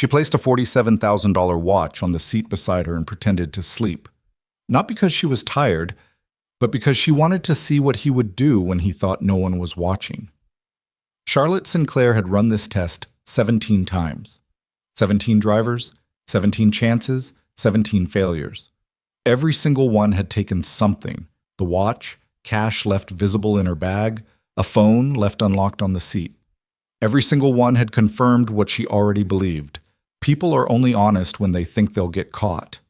She placed a $47,000 watch on the seat beside her and pretended to sleep. Not because she was tired, but because she wanted to see what he would do when he thought no one was watching. Charlotte Sinclair had run this test 17 times. 17 drivers, 17 chances, 17 failures. Every single one had taken something: the watch, cash left visible in her bag, a phone left unlocked on the seat. Every single one had confirmed what she already believed. People are only honest when they think they'll get caught.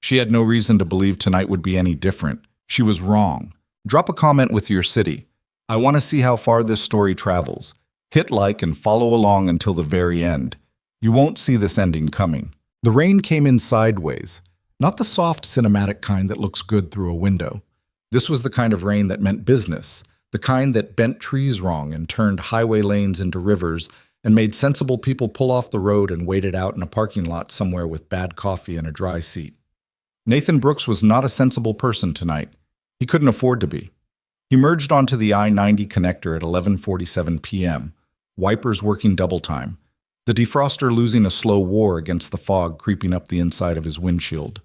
She had no reason to believe tonight would be any different. She was wrong. Drop a comment with your city. I want to see how far this story travels. Hit like and follow along until the very end. You won't see this ending coming. The rain came in sideways, not the soft cinematic kind that looks good through a window. This was the kind of rain that meant business, the kind that bent trees wrong and turned highway lanes into rivers and made sensible people pull off the road and wait it out in a parking lot somewhere with bad coffee and a dry seat. Nathan Brooks was not a sensible person tonight. He couldn't afford to be. He merged onto the I-90 connector at 11:47 p.m., wipers working double time, the defroster losing a slow war against the fog creeping up the inside of his windshield.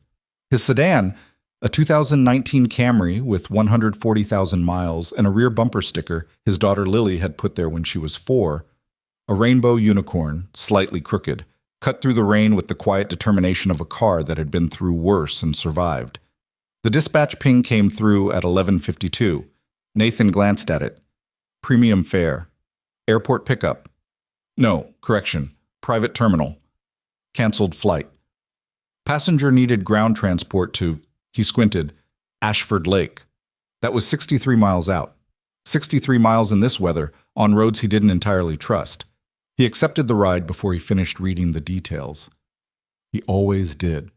His sedan, a 2019 Camry with 140,000 miles and a rear bumper sticker his daughter Lily had put there when she was 4, a rainbow unicorn, slightly crooked, cut through the rain with the quiet determination of a car that had been through worse and survived. The dispatch ping came through at 11:52. Nathan glanced at it. Premium fare. Airport pickup. No, correction. Private terminal. Canceled flight. Passenger needed ground transport to, he squinted, Ashford Lake. That was 63 miles out. 63 miles in this weather, on roads he didn't entirely trust. He accepted the ride before he finished reading the details. He always did.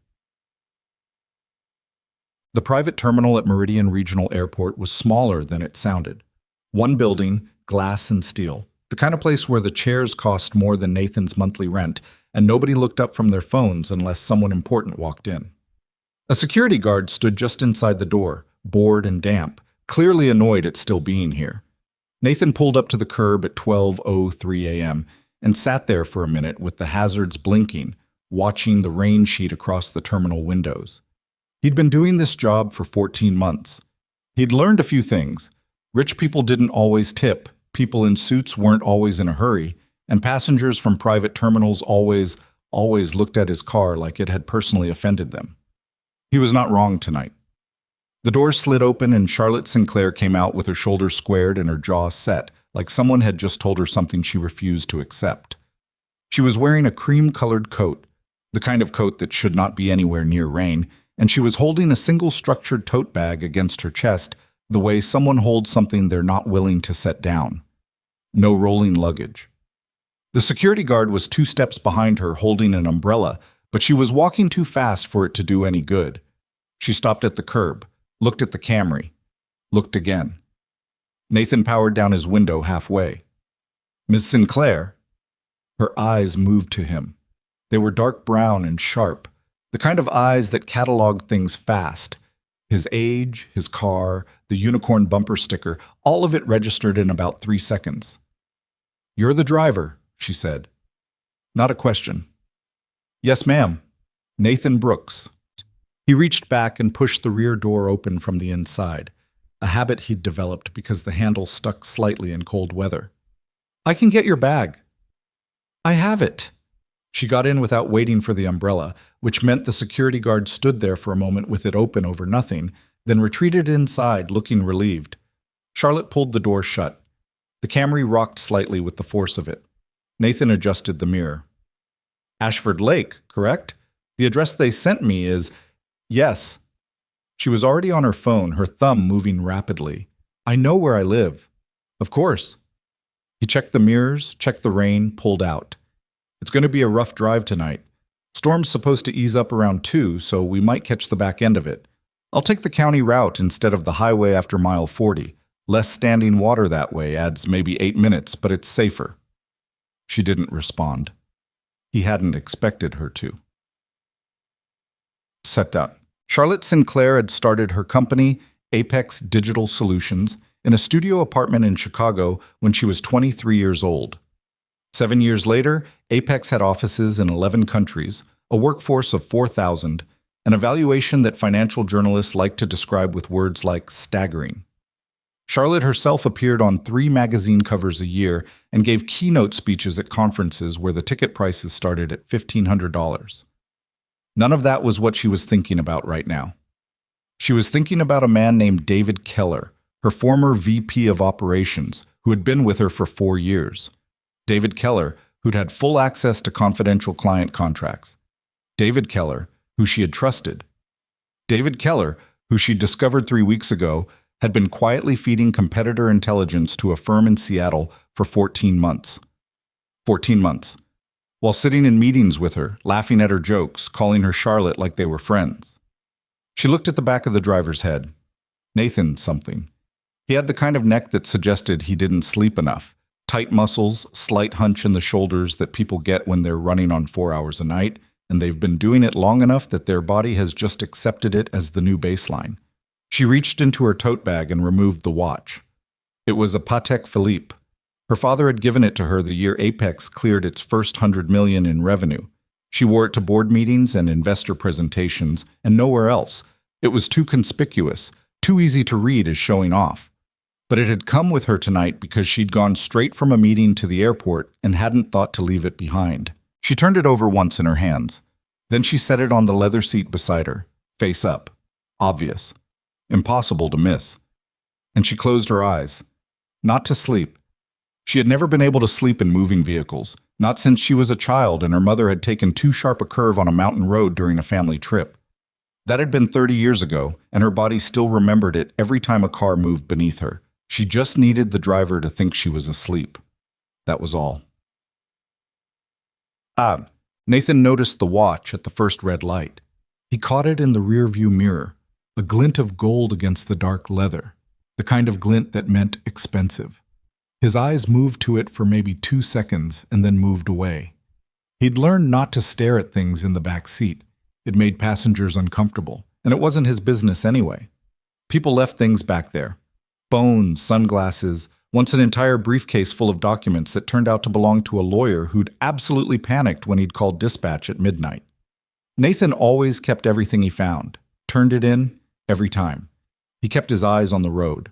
The private terminal at Meridian Regional Airport was smaller than it sounded. One building, glass and steel, the kind of place where the chairs cost more than Nathan's monthly rent, and nobody looked up from their phones unless someone important walked in. A security guard stood just inside the door, bored and damp, clearly annoyed at still being here. Nathan pulled up to the curb at 12:03 a.m. and sat there for a minute with the hazards blinking, watching the rain sheet across the terminal windows. He'd been doing this job for 14 months. He'd learned a few things. Rich people didn't always tip, people in suits weren't always in a hurry, and passengers from private terminals always looked at his car like it had personally offended them. He was not wrong tonight. The doors slid open and Charlotte Sinclair came out with her shoulders squared and her jaw set, like someone had just told her something she refused to accept. She was wearing a cream-colored coat, the kind of coat that should not be anywhere near rain, and she was holding a single structured tote bag against her chest, the way someone holds something they're not willing to set down. No rolling luggage. The security guard was 2 steps behind her holding an umbrella, but she was walking too fast for it to do any good. She stopped at the curb, looked at the Camry, looked again. Nathan powered down his window halfway. Ms. Sinclair? Her eyes moved to him. They were dark brown and sharp, the kind of eyes that catalog things fast. His age, his car, the unicorn bumper sticker, all of it registered in about 3 seconds. "You're the driver," she said. Not a question. "Yes, ma'am. Nathan Brooks." He reached back and pushed the rear door open from the inside, a habit he'd developed because the handle stuck slightly in cold weather. "I can get your bag." "I have it." She got in without waiting for the umbrella, which meant the security guard stood there for a moment with it open over nothing, then retreated inside, looking relieved. Charlotte pulled the door shut. The Camry rocked slightly with the force of it. Nathan adjusted the mirror. "Ashford Lake, correct? The address they sent me is—" "Yes." She was already on her phone, her thumb moving rapidly. "I know where I live." "Of course." He checked the mirrors, checked the rain, pulled out. "It's going to be a rough drive tonight. Storm's supposed to ease up around 2, so we might catch the back end of it. I'll take the county route instead of the highway after mile 40. Less standing water that way, adds maybe 8 minutes, but it's safer." She didn't respond. He hadn't expected her to. Setup. Charlotte Sinclair had started her company, Apex Digital Solutions, in a studio apartment in Chicago when she was 23 years old. 7 years later, Apex had offices in 11 countries, a workforce of 4,000, an evaluation that financial journalists like to describe with words like staggering. Charlotte herself appeared on 3 magazine covers a year and gave keynote speeches at conferences where the ticket prices started at $1,500. None of that was what she was thinking about right now. She was thinking about a man named David Keller, her former VP of operations, who had been with her for 4 years. David Keller, who'd had full access to confidential client contracts. David Keller, who she had trusted. David Keller, who she discovered 3 weeks ago, had been quietly feeding competitor intelligence to a firm in Seattle for 14 months. 14 months. While sitting in meetings with her, laughing at her jokes, calling her Charlotte like they were friends. She looked at the back of the driver's head. Nathan something. He had the kind of neck that suggested he didn't sleep enough. Tight muscles, slight hunch in the shoulders that people get when they're running on 4 hours a night, and they've been doing it long enough that their body has just accepted it as the new baseline. She reached into her tote bag and removed the watch. It was a Patek Philippe. Her father had given it to her the year Apex cleared its first $100 million in revenue. She wore it to board meetings and investor presentations, and nowhere else. It was too conspicuous, too easy to read as showing off. But it had come with her tonight because she'd gone straight from a meeting to the airport and hadn't thought to leave it behind. She turned it over once in her hands. Then she set it on the leather seat beside her, face up. Obvious. Impossible to miss. And she closed her eyes. Not to sleep. She had never been able to sleep in moving vehicles, not since she was a child and her mother had taken too sharp a curve on a mountain road during a family trip. That had been 30 years ago, and her body still remembered it every time a car moved beneath her. She just needed the driver to think she was asleep. That was all. Nathan noticed the watch at the first red light. He caught it in the rearview mirror, a glint of gold against the dark leather, the kind of glint that meant expensive. His eyes moved to it for maybe 2 seconds and then moved away. He'd learned not to stare at things in the back seat. It made passengers uncomfortable, and it wasn't his business anyway. People left things back there. Phones, sunglasses, once an entire briefcase full of documents that turned out to belong to a lawyer who'd absolutely panicked when he'd called dispatch at midnight. Nathan always kept everything he found, turned it in, every time. He kept his eyes on the road.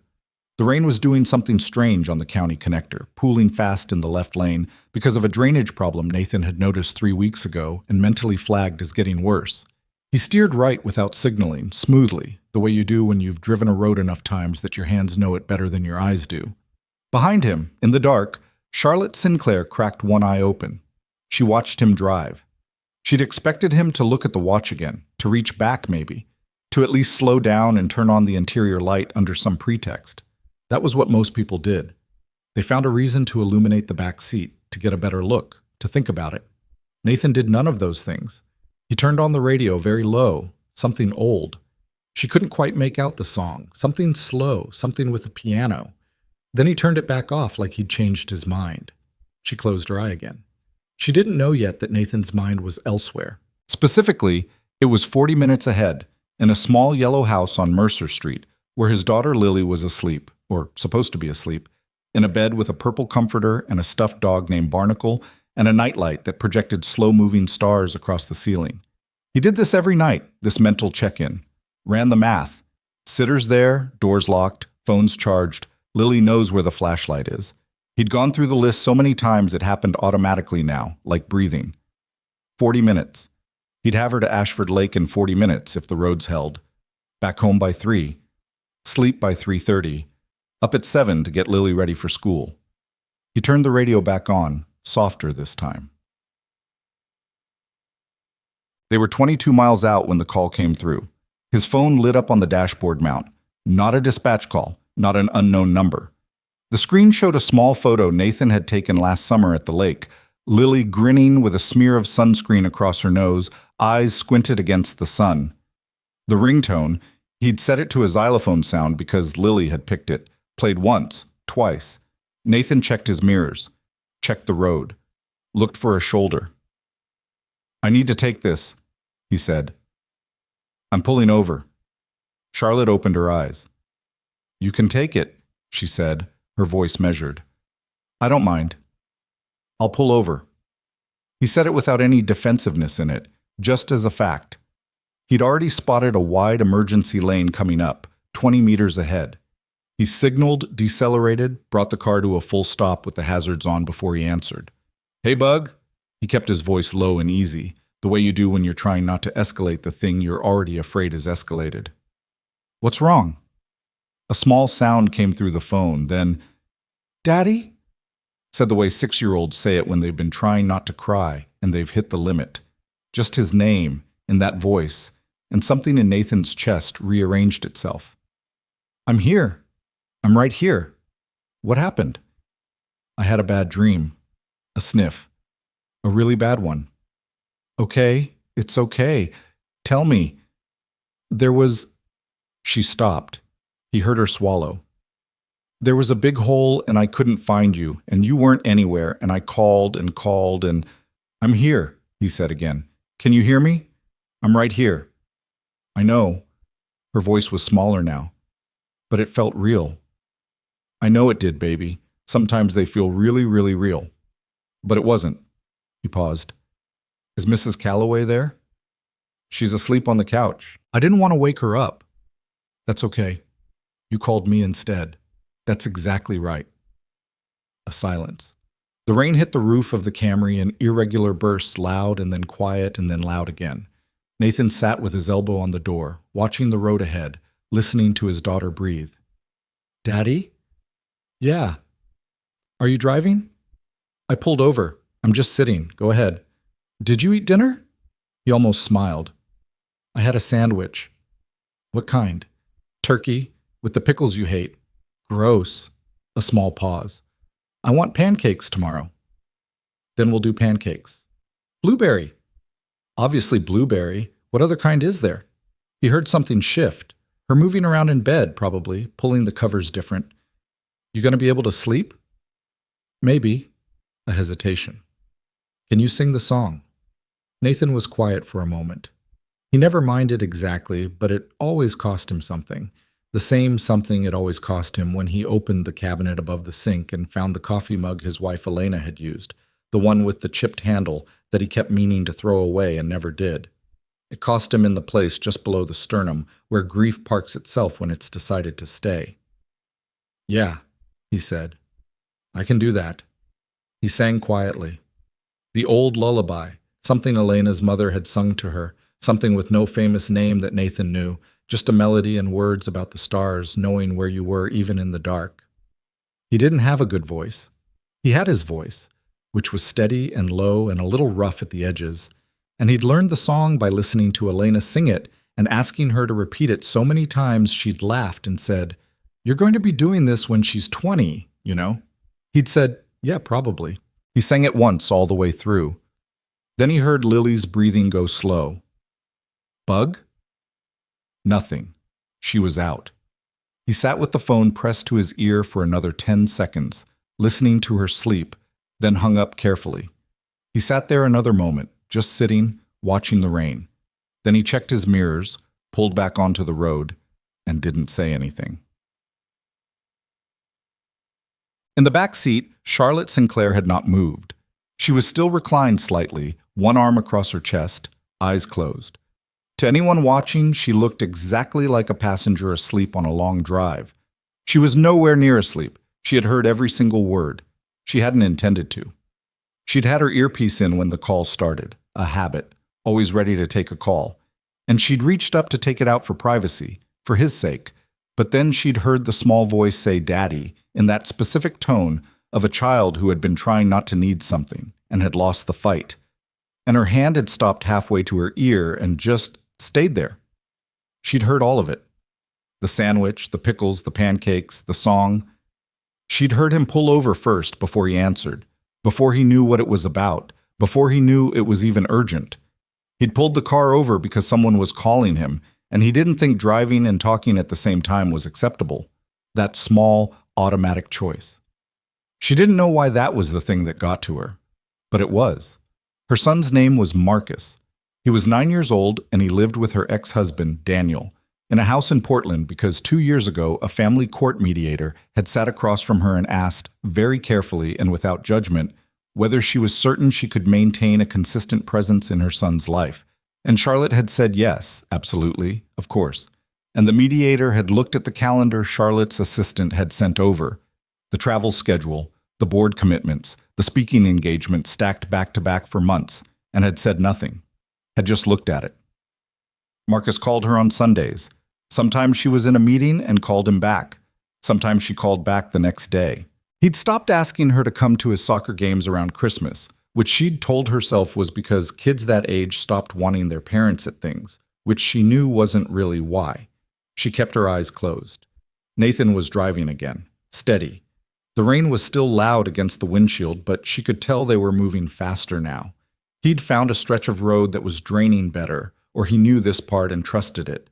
The rain was doing something strange on the county connector, pooling fast in the left lane because of a drainage problem Nathan had noticed 3 weeks ago and mentally flagged as getting worse. He steered right without signaling, smoothly, the way you do when you've driven a road enough times that your hands know it better than your eyes do. Behind him, in the dark, Charlotte Sinclair cracked one eye open. She watched him drive. She'd expected him to look at the watch again, to reach back maybe, to at least slow down and turn on the interior light under some pretext. That was what most people did. They found a reason to illuminate the back seat, to get a better look, to think about it. Nathan did none of those things. He turned on the radio very low, something old. She couldn't quite make out the song, something slow, something with a piano. Then he turned it back off like he'd changed his mind. She closed her eye again. She didn't know yet that Nathan's mind was elsewhere. Specifically, it was 40 minutes ahead, in a small yellow house on Mercer Street, where his daughter Lily was asleep, or supposed to be asleep, in a bed with a purple comforter and a stuffed dog named Barnacle and a nightlight that projected slow-moving stars across the ceiling. He did this every night, this mental check-in. Ran the math. Sitters there, doors locked, phones charged. Lily knows where the flashlight is. He'd gone through the list so many times it happened automatically now, like breathing. 40 minutes. He'd have her to Ashford Lake in 40 minutes if the roads held. Back home by 3. Sleep by 3:30. Up at 7 to get Lily ready for school. He turned the radio back on, softer this time. They were 22 miles out when the call came through. His phone lit up on the dashboard mount. Not a dispatch call, not an unknown number. The screen showed a small photo Nathan had taken last summer at the lake, Lily grinning with a smear of sunscreen across her nose, eyes squinted against the sun. The ringtone, he'd set it to a xylophone sound because Lily had picked it, played once, twice. Nathan checked his mirrors, checked the road, looked for a shoulder. "I need to take this," he said. "I'm pulling over." Charlotte opened her eyes. "You can take it," she said, her voice measured. "I don't mind." I'll pull over. He said it without any defensiveness in it, just as a fact. He'd already spotted a wide emergency lane coming up, 20 meters ahead. He signaled, decelerated, brought the car to a full stop with the hazards on before he answered. "Hey, Bug." He kept his voice low and easy, the way you do when you're trying not to escalate the thing you're already afraid is escalated. "What's wrong?" A small sound came through the phone, then, "Daddy?" said the way 6-year-olds say it when they've been trying not to cry and they've hit the limit. Just his name, in that voice, and something in Nathan's chest rearranged itself. "I'm here. I'm right here. What happened?" "I had a bad dream." A sniff. "A really bad one." "Okay, it's okay. Tell me." "There was—" She stopped. He heard her swallow. "There was a big hole and I couldn't find you, and you weren't anywhere, and I called and called and—" "I'm here," he said again. "Can you hear me? I'm right here." "I know." Her voice was smaller now, but it felt real. "I know it did, baby. Sometimes they feel really, really real." But it wasn't. He paused. "Is Mrs. Calloway there?" "She's asleep on the couch. I didn't want to wake her up." "That's okay. You called me instead." "That's exactly right." A silence. The rain hit the roof of the Camry in irregular bursts, loud and then quiet and then loud again. Nathan sat with his elbow on the door, watching the road ahead, listening to his daughter breathe. "Daddy?" "Yeah." "Are you driving?" "I pulled over. I'm just sitting. Go ahead." "Did you eat dinner?" He almost smiled. "I had a sandwich." "What kind?" "Turkey, with the pickles you hate." "Gross." A small pause. "I want pancakes tomorrow." "Then we'll do pancakes." "Blueberry." "Obviously blueberry. What other kind is there?" He heard something shift. Her moving around in bed, probably, pulling the covers different. "You gonna be able to sleep?" "Maybe." A hesitation. "Can you sing the song?" Nathan was quiet for a moment. He never minded exactly, but it always cost him something. The same something it always cost him when he opened the cabinet above the sink and found the coffee mug his wife Elena had used, the one with the chipped handle that he kept meaning to throw away and never did. It cost him in the place just below the sternum, where grief parks itself when it's decided to stay. "Yeah," he said. "I can do that." He sang quietly. The old lullaby, something Elena's mother had sung to her, something with no famous name that Nathan knew, just a melody and words about the stars, knowing where you were even in the dark. He didn't have a good voice. He had his voice, which was steady and low and a little rough at the edges, and he'd learned the song by listening to Elena sing it and asking her to repeat it so many times she'd laughed and said, "You're going to be doing this when she's 20, you know?" He'd said, "Yeah, probably." He sang it once all the way through. Then he heard Lily's breathing go slow. "Bug?" Nothing. She was out. He sat with the phone pressed to his ear for another 10 seconds, listening to her sleep, then hung up carefully. He sat there another moment, just sitting, watching the rain. Then he checked his mirrors, pulled back onto the road, and didn't say anything. In the back seat, Charlotte Sinclair had not moved. She was still reclined slightly, one arm across her chest, eyes closed. To anyone watching, she looked exactly like a passenger asleep on a long drive. She was nowhere near asleep. She had heard every single word. She hadn't intended to. She'd had her earpiece in when the call started, a habit, always ready to take a call. And she'd reached up to take it out for privacy, for his sake. But then she'd heard the small voice say "Daddy" in that specific tone of a child who had been trying not to need something and had lost the fight. And her hand had stopped halfway to her ear and just stayed there. She'd heard all of it. The sandwich, the pickles, the pancakes, the song. She'd heard him pull over first before he answered, before he knew what it was about, before he knew it was even urgent. He'd pulled the car over because someone was calling him, and he didn't think driving and talking at the same time was acceptable. That small, automatic choice. She didn't know why that was the thing that got to her, but it was. Her son's name was Marcus. He was 9 years old, and he lived with her ex-husband, Daniel, in a house in Portland because 2 years ago a family court mediator had sat across from her and asked, very carefully and without judgment, whether she was certain she could maintain a consistent presence in her son's life. And Charlotte had said yes, absolutely, of course. And the mediator had looked at the calendar Charlotte's assistant had sent over, the travel schedule, the board commitments, the speaking engagement stacked back to back for months, and had said nothing, had just looked at it. Marcus called her on Sundays. Sometimes she was in a meeting and called him back. Sometimes she called back the next day. He'd stopped asking her to come to his soccer games around Christmas, which she'd told herself was because kids that age stopped wanting their parents at things, which she knew wasn't really why. She kept her eyes closed. Nathan was driving again, steady. The rain was still loud against the windshield, but she could tell they were moving faster now. He'd found a stretch of road that was draining better, or he knew this part and trusted it.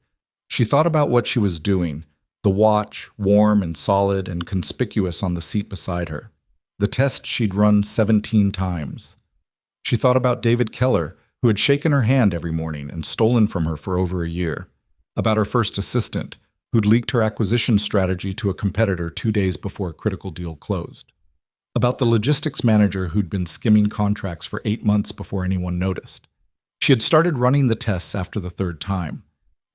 She thought about what she was doing, the watch, warm and solid and conspicuous on the seat beside her. The test she'd run 17 times. She thought about David Keller, who had shaken her hand every morning and stolen from her for over a year. About her first assistant, who'd leaked her acquisition strategy to a competitor 2 days before a critical deal closed. About the logistics manager who'd been skimming contracts for 8 months before anyone noticed. She had started running the tests after the third time.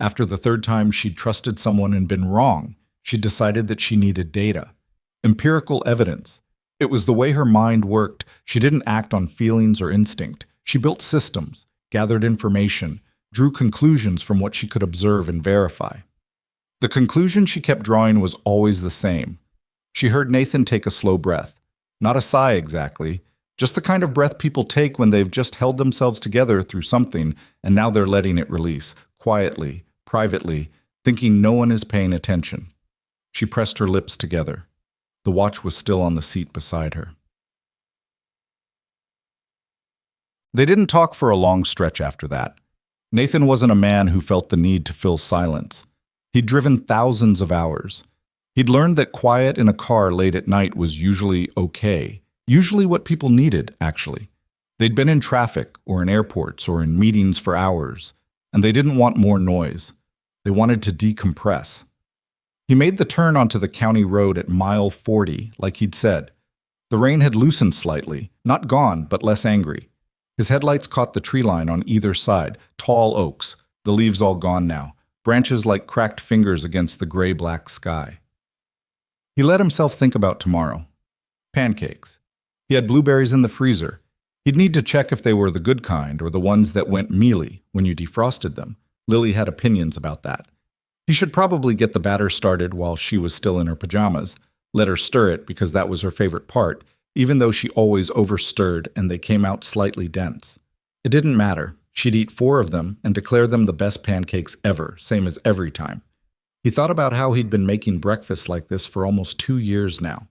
After the third time she'd trusted someone and been wrong, she decided that she needed data. Empirical evidence. It was the way her mind worked. She didn't act on feelings or instinct. She built systems, gathered information, drew conclusions from what she could observe and verify. The conclusion she kept drawing was always the same. She heard Nathan take a slow breath. Not a sigh exactly, just the kind of breath people take when they've just held themselves together through something and now they're letting it release, quietly, privately, thinking no one is paying attention. She pressed her lips together. The watch was still on the seat beside her. They didn't talk for a long stretch after that. Nathan wasn't a man who felt the need to fill silence. He'd driven thousands of hours. He'd learned that quiet in a car late at night was usually okay, usually what people needed, actually. They'd been in traffic or in airports or in meetings for hours, and they didn't want more noise. They wanted to decompress. He made the turn onto the county road at mile 40, like he'd said. The rain had loosened slightly, not gone, but less angry. His headlights caught the tree line on either side, tall oaks, the leaves all gone now, branches like cracked fingers against the gray-black sky. He let himself think about tomorrow. Pancakes. He had blueberries in the freezer. He'd need to check if they were the good kind or the ones that went mealy when you defrosted them. Lily had opinions about that. He should probably get the batter started while she was still in her pajamas, let her stir it because that was her favorite part, even though she always overstirred and they came out slightly dense. It didn't matter. She'd eat 4 of them and declare them the best pancakes ever, same as every time. He thought about how he'd been making breakfast like this for almost 2 years now.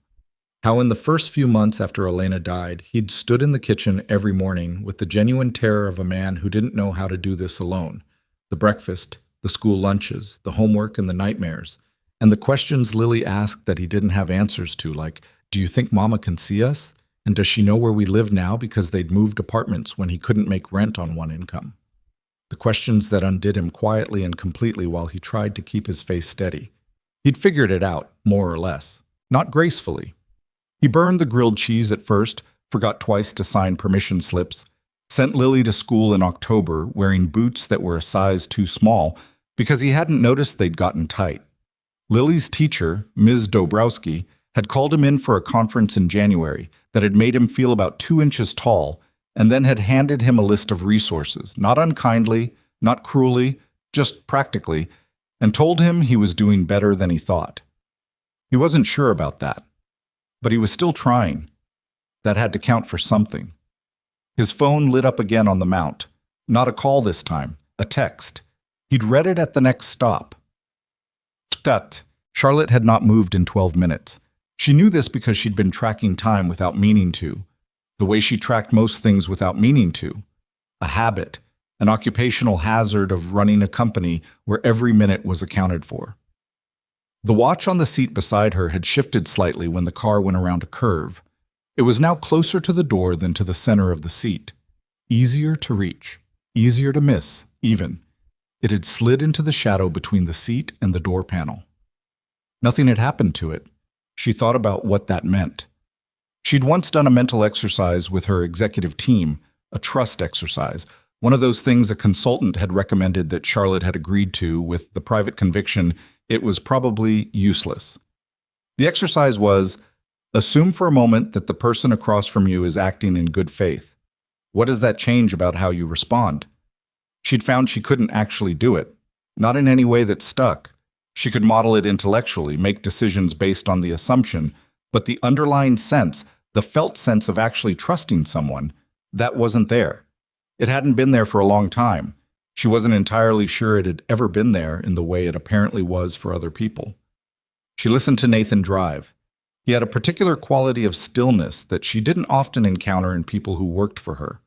How in the first few months after Elena died, he'd stood in the kitchen every morning with the genuine terror of a man who didn't know how to do this alone. The breakfast, the school lunches, the homework and the nightmares, and the questions Lily asked that he didn't have answers to, like, do you think Mama can see us? And does she know where we live now because they'd moved apartments when he couldn't make rent on one income? The questions that undid him quietly and completely while he tried to keep his face steady. He'd figured it out, more or less, not gracefully. He burned the grilled cheese at first, forgot twice to sign permission slips, sent Lily to school in October wearing boots that were a size too small because he hadn't noticed they'd gotten tight. Lily's teacher, Ms. Dobrowski, had called him in for a conference in January that had made him feel about 2 inches tall and then had handed him a list of resources, not unkindly, not cruelly, just practically, and told him he was doing better than he thought. He wasn't sure about that. But he was still trying. That had to count for something. His phone lit up again on the mount. Not a call this time, a text. He'd read it at the next stop. Tut. Charlotte had not moved in 12 minutes. She knew this because she'd been tracking time without meaning to. The way she tracked most things without meaning to. A habit, an occupational hazard of running a company where every minute was accounted for. The watch on the seat beside her had shifted slightly when the car went around a curve. It was now closer to the door than to the center of the seat. Easier to reach, easier to miss, even. It had slid into the shadow between the seat and the door panel. Nothing had happened to it. She thought about what that meant. She'd once done a mental exercise with her executive team, a trust exercise, one of those things a consultant had recommended that Charlotte had agreed to with the private conviction it was probably useless. The exercise was, assume for a moment that the person across from you is acting in good faith. What does that change about how you respond? She'd found she couldn't actually do it, not in any way that stuck. She could model it intellectually, make decisions based on the assumption, but the underlying sense, the felt sense of actually trusting someone, that wasn't there. It hadn't been there for a long time. She wasn't entirely sure it had ever been there in the way it apparently was for other people. She listened to Nathan drive. He had a particular quality of stillness that she didn't often encounter in people who worked for her.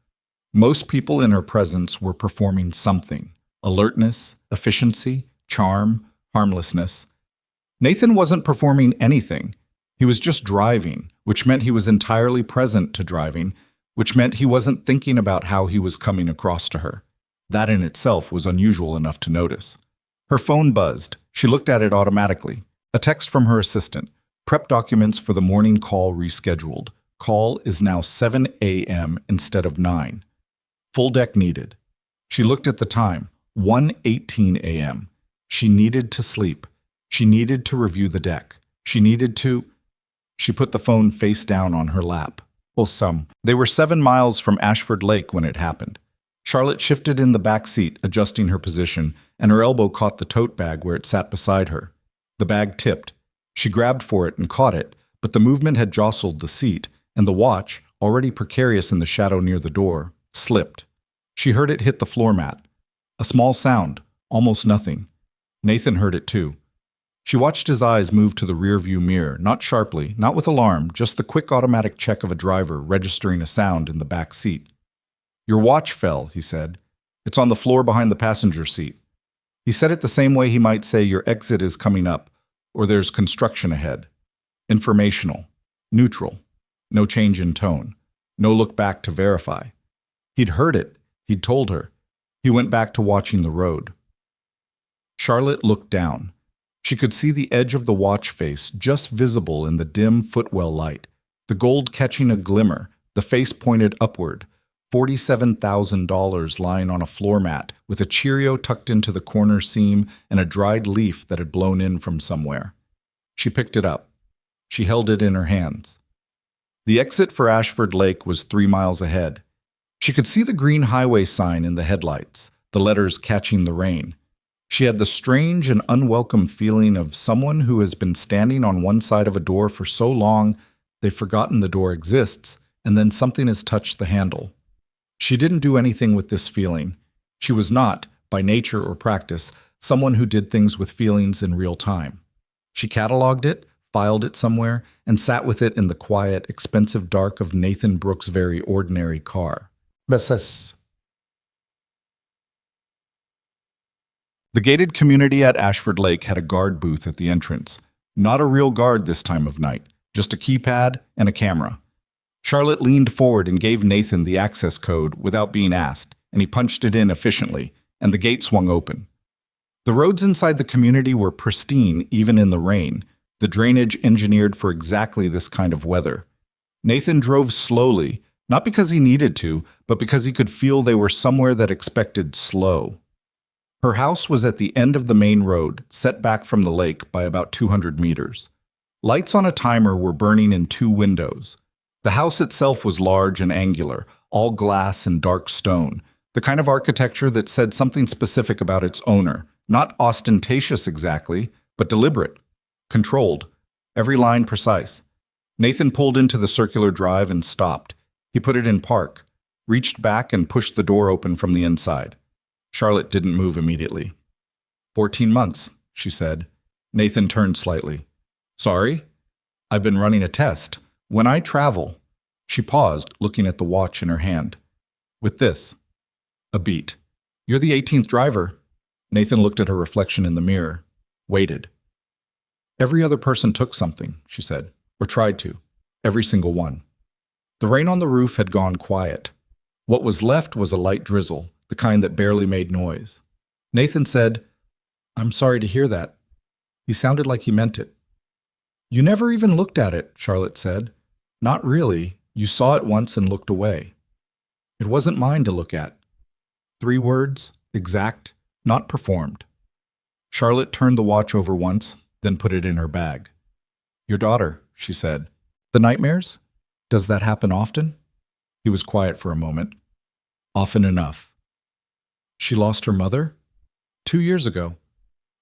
Most people in her presence were performing something: alertness, efficiency, charm, harmlessness. Nathan wasn't performing anything. He was just driving, which meant he was entirely present to driving, which meant he wasn't thinking about how he was coming across to her. That in itself was unusual enough to notice. Her phone buzzed. She looked at it automatically. A text from her assistant. Prep documents for the morning call rescheduled. Call is now 7 a.m. instead of 9. Full deck needed. She looked at the time. 1:18 a.m. She needed to sleep. She needed to review the deck. She needed to... She put the phone face down on her lap. They were 7 miles from Ashford Lake when it happened. Charlotte shifted in the back seat, adjusting her position, and her elbow caught the tote bag where it sat beside her. The bag tipped. She grabbed for it and caught it, but the movement had jostled the seat, and the watch, already precarious in the shadow near the door, slipped. She heard it hit the floor mat. A small sound, almost nothing. Nathan heard it too. She watched his eyes move to the rearview mirror, not sharply, not with alarm, just the quick automatic check of a driver registering a sound in the back seat. "Your watch fell," he said. "It's on the floor behind the passenger seat." He said it the same way he might say your exit is coming up, or there's construction ahead. Informational, neutral, no change in tone, no look back to verify. He'd heard it, he'd told her. He went back to watching the road. Charlotte looked down. She could see the edge of the watch face just visible in the dim footwell light, the gold catching a glimmer, the face pointed upward, $47,000 lying on a floor mat with a Cheerio tucked into the corner seam and a dried leaf that had blown in from somewhere. She picked it up. She held it in her hands. The exit for Ashford Lake was 3 miles ahead. She could see the green highway sign in the headlights, the letters catching the rain. She had the strange and unwelcome feeling of someone who has been standing on one side of a door for so long they've forgotten the door exists, and then something has touched the handle. She didn't do anything with this feeling. She was not, by nature or practice, someone who did things with feelings in real time. She cataloged it, filed it somewhere, and sat with it in the quiet, expensive dark of Nathan Brooks' very ordinary car. Besses. The gated community at Ashford Lake had a guard booth at the entrance. Not a real guard this time of night, just a keypad and a camera. Charlotte leaned forward and gave Nathan the access code without being asked, and he punched it in efficiently, and the gate swung open. The roads inside the community were pristine even in the rain, the drainage engineered for exactly this kind of weather. Nathan drove slowly, not because he needed to, but because he could feel they were somewhere that expected slow. Her house was at the end of the main road, set back from the lake by about 200 meters. Lights on a timer were burning in 2 windows. The house itself was large and angular, all glass and dark stone, the kind of architecture that said something specific about its owner, not ostentatious exactly, but deliberate, controlled, every line precise. Nathan pulled into the circular drive and stopped. He put it in park, reached back and pushed the door open from the inside. Charlotte didn't move immediately. 14 months, she said. Nathan turned slightly. Sorry? I've been running a test. When I travel... She paused, looking at the watch in her hand. With this. A beat. You're the 18th driver. Nathan looked at her reflection in the mirror. Waited. Every other person took something, she said, or tried to. Every single one. The rain on the roof had gone quiet. What was left was a light drizzle, the kind that barely made noise. Nathan said, I'm sorry to hear that. He sounded like he meant it. You never even looked at it, Charlotte said. Not really. You saw it once and looked away. It wasn't mine to look at. 3 words, exact, not performed. Charlotte turned the watch over once, then put it in her bag. Your daughter, she said. The nightmares? Does that happen often? He was quiet for a moment. Often enough. She lost her mother? 2 years ago.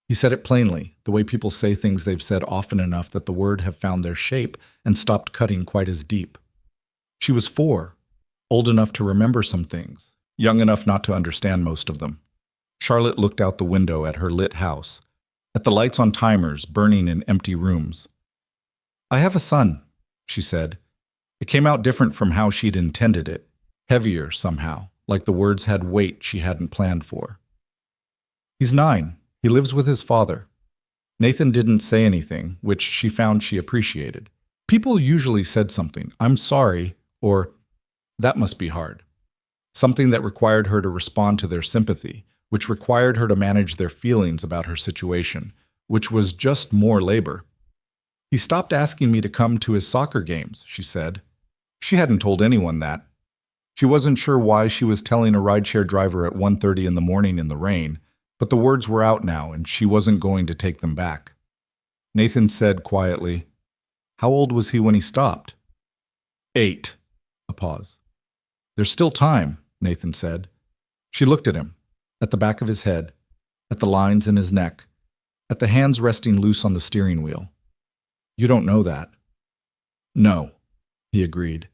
He said it plainly, the way people say things they've said often enough that the word have found their shape and stopped cutting quite as deep. She was 4, old enough to remember some things, young enough not to understand most of them. Charlotte looked out the window at her lit house, at the lights on timers burning in empty rooms. I have a son, she said. It came out different from how she'd intended it, heavier somehow, like the words had weight she hadn't planned for. He's 9. He lives with his father. Nathan didn't say anything, which she found she appreciated. People usually said something, I'm sorry, or that must be hard. Something that required her to respond to their sympathy, which required her to manage their feelings about her situation, which was just more labor. He stopped asking me to come to his soccer games, she said. She hadn't told anyone that. She wasn't sure why she was telling a rideshare driver at 1:30 in the morning in the rain, but the words were out now and she wasn't going to take them back. Nathan said quietly, How old was he when he stopped? 8. A pause. There's still time, Nathan said. She looked at him, at the back of his head, at the lines in his neck, at the hands resting loose on the steering wheel. You don't know that. No, he agreed.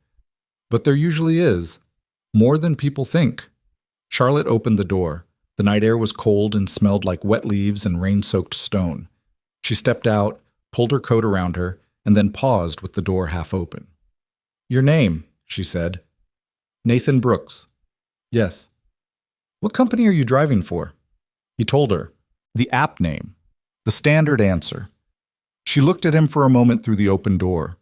But there usually is. More than people think. Charlotte opened the door. The night air was cold and smelled like wet leaves and rain-soaked stone. She stepped out, pulled her coat around her, and then paused with the door half open. Your name, she said. Nathan Brooks. Yes. What company are you driving for? He told her. The app name. The standard answer. She looked at him for a moment through the open door.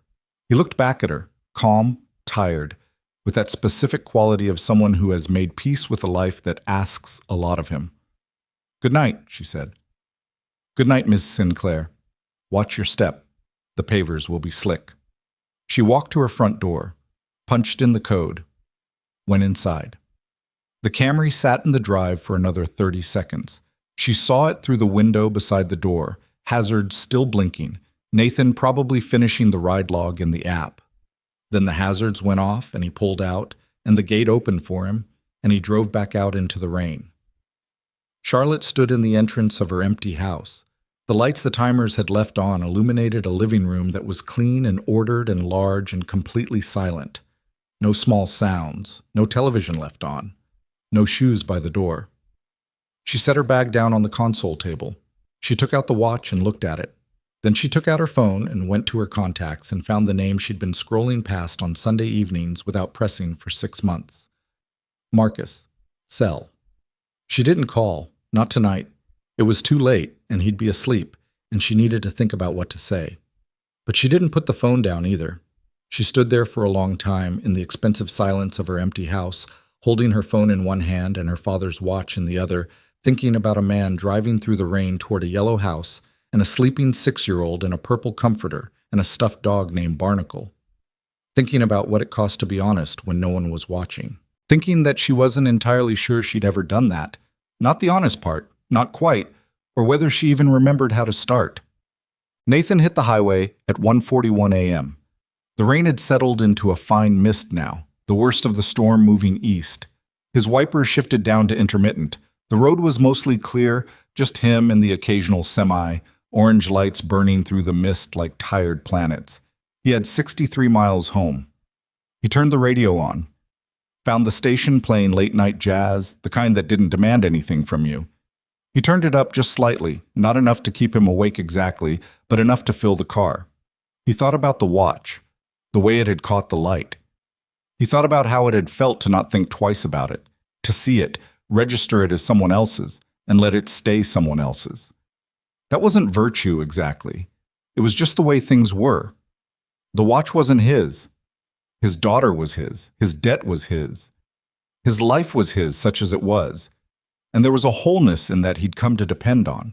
He looked back at her, calm, tired, with that specific quality of someone who has made peace with a life that asks a lot of him. Good night, she said. Good night, Miss Sinclair. Watch your step. The pavers will be slick. She walked to her front door, punched in the code, went inside. The Camry sat in the drive for another 30 seconds. She saw it through the window beside the door, hazards still blinking, Nathan probably finishing the ride log in the app. Then the hazards went off and he pulled out, and the gate opened for him, and he drove back out into the rain. Charlotte stood in the entrance of her empty house. The lights the timers had left on illuminated a living room that was clean and ordered and large and completely silent. No small sounds, no television left on, no shoes by the door. She set her bag down on the console table. She took out the watch and looked at it. Then she took out her phone and went to her contacts and found the name she'd been scrolling past on Sunday evenings without pressing for 6 months. Marcus. Cell. She didn't call, not tonight. It was too late, and he'd be asleep, and she needed to think about what to say. But she didn't put the phone down either. She stood there for a long time in the expensive silence of her empty house, holding her phone in one hand and her father's watch in the other, thinking about a man driving through the rain toward a yellow house and a sleeping 6-year-old in a purple comforter and a stuffed dog named Barnacle. Thinking about what it cost to be honest when no one was watching. Thinking that she wasn't entirely sure she'd ever done that. Not the honest part, not quite, or whether she even remembered how to start. Nathan hit the highway at 1:41 a.m. The rain had settled into a fine mist now, the worst of the storm moving east. His wipers shifted down to intermittent. The road was mostly clear, just him and the occasional semi, orange lights burning through the mist like tired planets. He had 63 miles home. He turned the radio on, found the station playing late-night jazz, the kind that didn't demand anything from you. He turned it up just slightly, not enough to keep him awake exactly, but enough to fill the car. He thought about the watch, the way it had caught the light. He thought about how it had felt to not think twice about it, to see it, register it as someone else's, and let it stay someone else's. That wasn't virtue exactly. It was just the way things were. The watch wasn't his. His daughter was his. His debt was his. His life was his, such as it was. And there was a wholeness in that he'd come to depend on.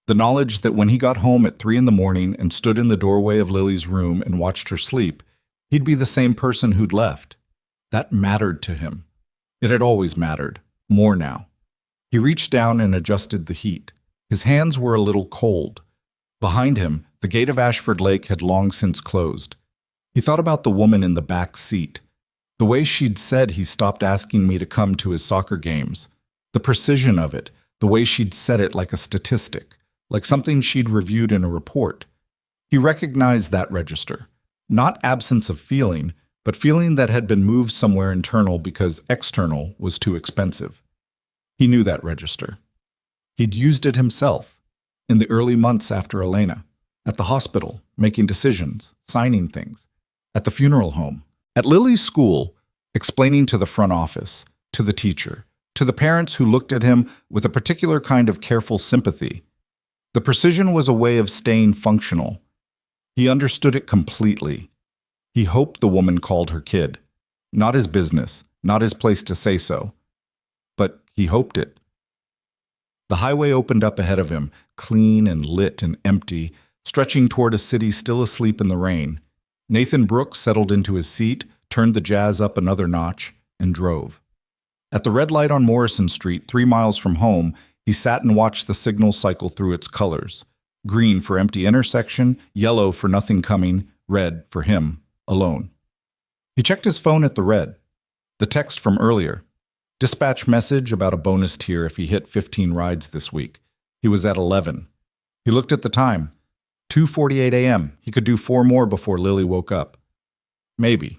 The knowledge that when he got home at 3 in the morning and stood in the doorway of Lily's room and watched her sleep, He'd be the same person who'd left. That mattered to him. It had always mattered, more now. He reached down and adjusted the heat. His hands were a little cold. Behind him, the gate of Ashford Lake had long since closed. He thought about the woman in the back seat. The way she'd said he stopped asking me to come to his soccer games. The precision of it, the way she'd said it like a statistic, like something she'd reviewed in a report. He recognized that register. Not absence of feeling, but feeling that had been moved somewhere internal because external was too expensive. He knew that register. He'd used it himself, in the early months after Elena, at the hospital, making decisions, signing things, at the funeral home, at Lily's school, explaining to the front office, to the teacher, to the parents who looked at him with a particular kind of careful sympathy. The precision was a way of staying functional. He understood it completely. He hoped the woman called her kid. Not his business, not his place to say so. But he hoped it. The highway opened up ahead of him, clean and lit and empty, stretching toward a city still asleep in the rain. Nathan Brooks settled into his seat, turned the jazz up another notch, and drove. At the red light on Morrison Street, 3 miles from home, he sat and watched the signal cycle through its colors. Green for empty intersection, yellow for nothing coming, red for him, alone. He checked his phone at the red. The text from earlier. Dispatch message about a bonus tier if he hit 15 rides this week. He was at 11. He looked at the time. 2:48 a.m. He could do 4 more before Lily woke up. Maybe.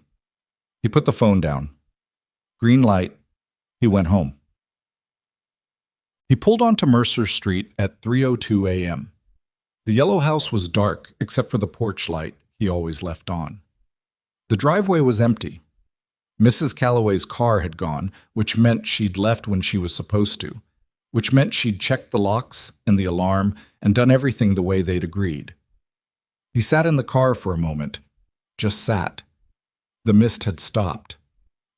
He put the phone down. Green light. He went home. He pulled onto Mercer Street at 3:02 a.m. The yellow house was dark, except for the porch light he always left on. The driveway was empty. Mrs. Calloway's car had gone, which meant she'd left when she was supposed to, which meant she'd checked the locks and the alarm and done everything the way they'd agreed. He sat in the car for a moment, just sat. The mist had stopped.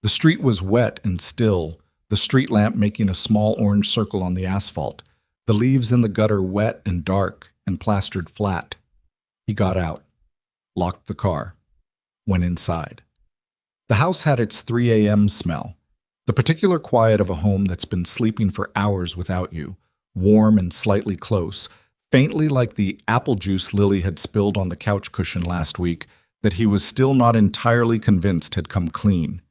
The street was wet and still, the street lamp making a small orange circle on the asphalt, the leaves in the gutter wet and dark and plastered flat. He got out, locked the car, went inside. The house had its 3 a.m. smell, the particular quiet of a home that's been sleeping for hours without you, warm and slightly close, faintly like the apple juice Lily had spilled on the couch cushion last week that he was still not entirely convinced had come clean.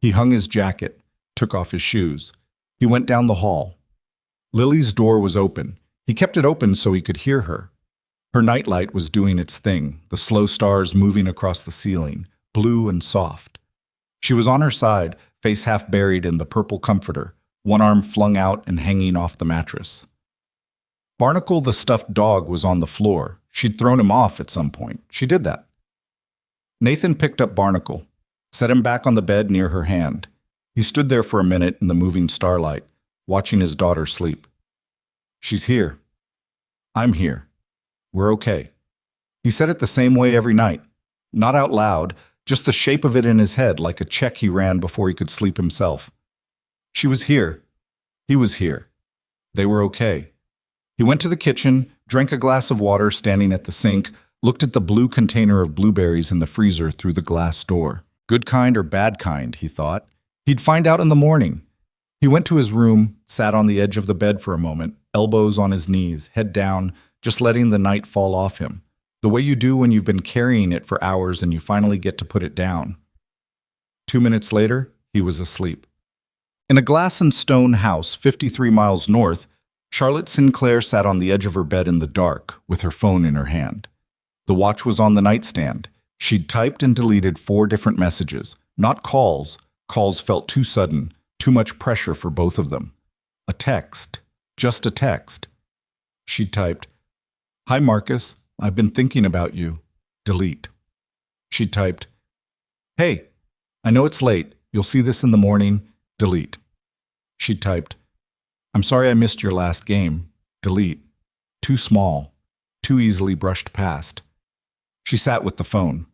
He hung his jacket, took off his shoes. He went down the hall. Lily's door was open. He kept it open so he could hear her. Her nightlight was doing its thing, the slow stars moving across the ceiling, blue and soft. She was on her side, face half buried in the purple comforter, one arm flung out and hanging off the mattress. Barnacle the stuffed dog was on the floor. She'd thrown him off at some point. She did that. Nathan picked up Barnacle, set him back on the bed near her hand. He stood there for a minute in the moving starlight, watching his daughter sleep. She's here. I'm here. We're okay. He said it the same way every night. Not out loud, just the shape of it in his head like a check he ran before he could sleep himself. She was here. He was here. They were okay. He went to the kitchen, drank a glass of water standing at the sink, looked at the blue container of blueberries in the freezer through the glass door. Good kind or bad kind, he thought. He'd find out in the morning. He went to his room, sat on the edge of the bed for a moment, elbows on his knees, head down, just letting the night fall off him. The way you do when you've been carrying it for hours and you finally get to put it down. 2 minutes later, he was asleep. In a glass and stone house 53 miles north, Charlotte Sinclair sat on the edge of her bed in the dark, with her phone in her hand. The watch was on the nightstand. She'd typed and deleted 4 different messages. Not calls. Calls felt too sudden, too much pressure for both of them. A text. Just a text. She'd typed, "Hi Marcus, I've been thinking about you. Delete." She typed, "Hey, I know it's late. You'll see this in the morning. Delete." She typed, "I'm sorry I missed your last game. Delete. Too small. Too easily brushed past." She sat with the phone.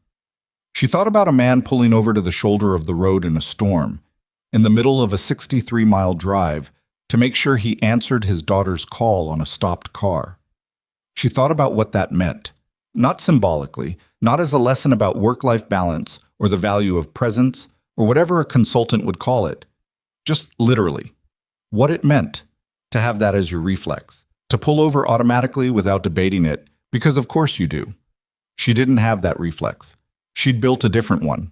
She thought about a man pulling over to the shoulder of the road in a storm, in the middle of a 63-mile drive, to make sure he answered his daughter's call on a stopped car. She thought about what that meant. Not symbolically, Not as a lesson about work-life balance or the value of presence or whatever a consultant would call it. Just literally, what it meant to have that as your reflex, to pull over automatically without debating it, because of course you do. She didn't have that reflex. She'd built a different one.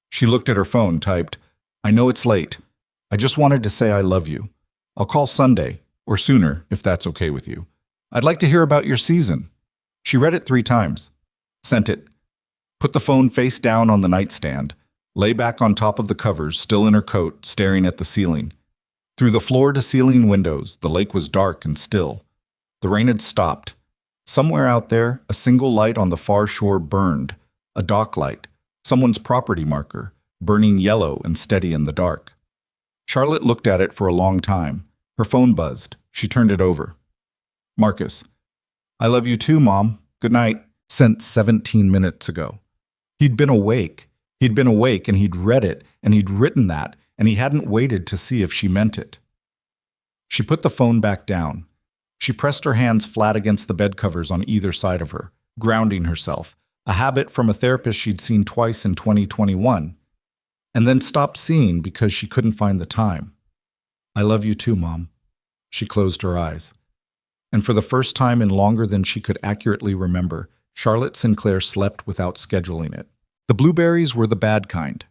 She looked at her phone, typed, "I know it's late. I just wanted to say I love you. I'll call Sunday, or sooner, if that's okay with you. I'd like to hear about your season." She read it 3 times, sent it, put the phone face down on the nightstand, lay back on top of the covers, still in her coat, staring at the ceiling. Through the floor-to-ceiling windows, the lake was dark and still. The rain had stopped. Somewhere out there, a single light on the far shore burned, a dock light, someone's property marker, burning yellow and steady in the dark. Charlotte looked at it for a long time. Her phone buzzed. She turned it over. Marcus. "I love you too, Mom. Good night." Sent 17 minutes ago. He'd been awake. He'd been awake and he'd read it and he'd written that and he hadn't waited to see if she meant it. She put the phone back down. She pressed her hands flat against the bed covers on either side of her, grounding herself, a habit from a therapist she'd seen twice in 2021, and then stopped seeing because she couldn't find the time. "I love you too, Mom." She closed her eyes. And for the first time in longer than she could accurately remember, Charlotte Sinclair slept without scheduling it. The blueberries were the bad kind.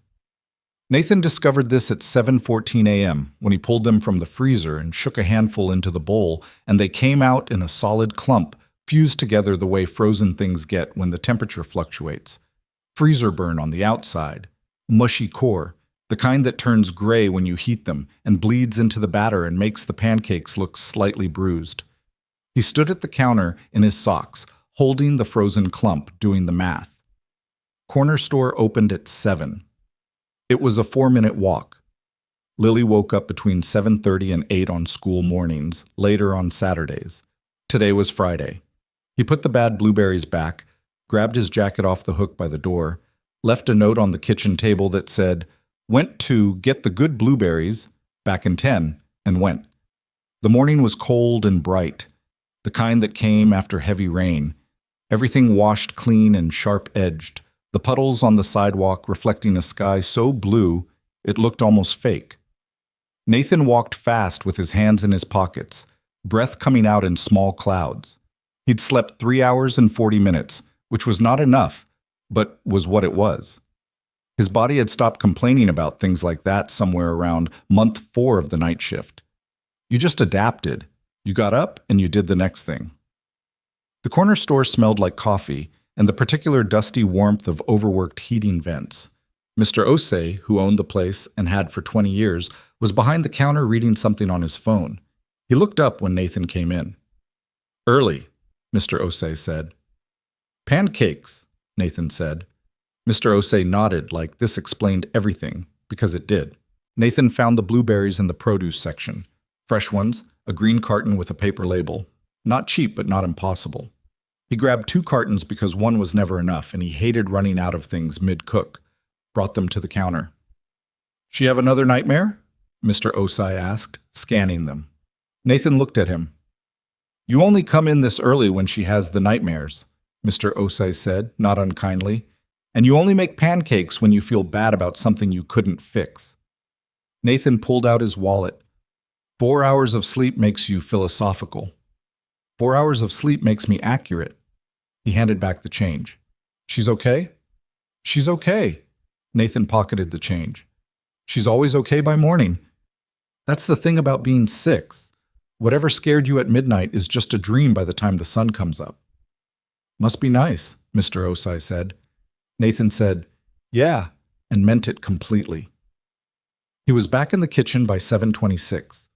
Nathan discovered this at 7:14 a.m. when he pulled them from the freezer and shook a handful into the bowl, and they came out in a solid clump, fused together the way frozen things get when the temperature fluctuates. Freezer burn on the outside, mushy core, the kind that turns gray when you heat them and bleeds into the batter and makes the pancakes look slightly bruised. He stood at the counter in his socks, holding the frozen clump, doing the math. Corner store opened at 7. It was a 4-minute walk. Lily woke up between 7:30 and 8 on school mornings, later on Saturdays. Today was Friday. He put the bad blueberries back, grabbed his jacket off the hook by the door, left a note on the kitchen table that said, "Went to get the good blueberries, back in 10, and went." The morning was cold and bright, the kind that came after heavy rain. Everything washed clean and sharp-edged, the puddles on the sidewalk reflecting a sky so blue it looked almost fake. Nathan walked fast with his hands in his pockets, breath coming out in small clouds. He'd slept 3 hours and 40 minutes, which was not enough, but was what it was. His body had stopped complaining about things like that somewhere around month 4 of the night shift. You just adapted. You got up and you did the next thing. The corner store smelled like coffee and the particular dusty warmth of overworked heating vents. Mr. Osei, who owned the place and had for 20 years, was behind the counter reading something on his phone. He looked up when Nathan came in. "Early," Mr. Osei said. "Pancakes," Nathan said. Mr. Osei nodded like this explained everything, because it did. Nathan found the blueberries in the produce section. Fresh ones, a green carton with a paper label. Not cheap, but not impossible. He grabbed 2 cartons because one was never enough, and he hated running out of things mid-cook. Brought them to the counter. "She have another nightmare?" Mr. Osei asked, scanning them. Nathan looked at him. "You only come in this early when she has the nightmares," Mr. Osei said, not unkindly. "And you only make pancakes when you feel bad about something you couldn't fix." Nathan pulled out his wallet. 4 hours of sleep makes you philosophical. 4 hours of sleep makes me accurate." He handed back the change. "She's okay?" "She's okay." Nathan pocketed the change. "She's always okay by morning. That's the thing about being 6. Whatever scared you at midnight is just a dream by the time the sun comes up." "Must be nice," Mr. Osei said. Nathan said, "Yeah," and meant it completely. He was back in the kitchen by 7:26.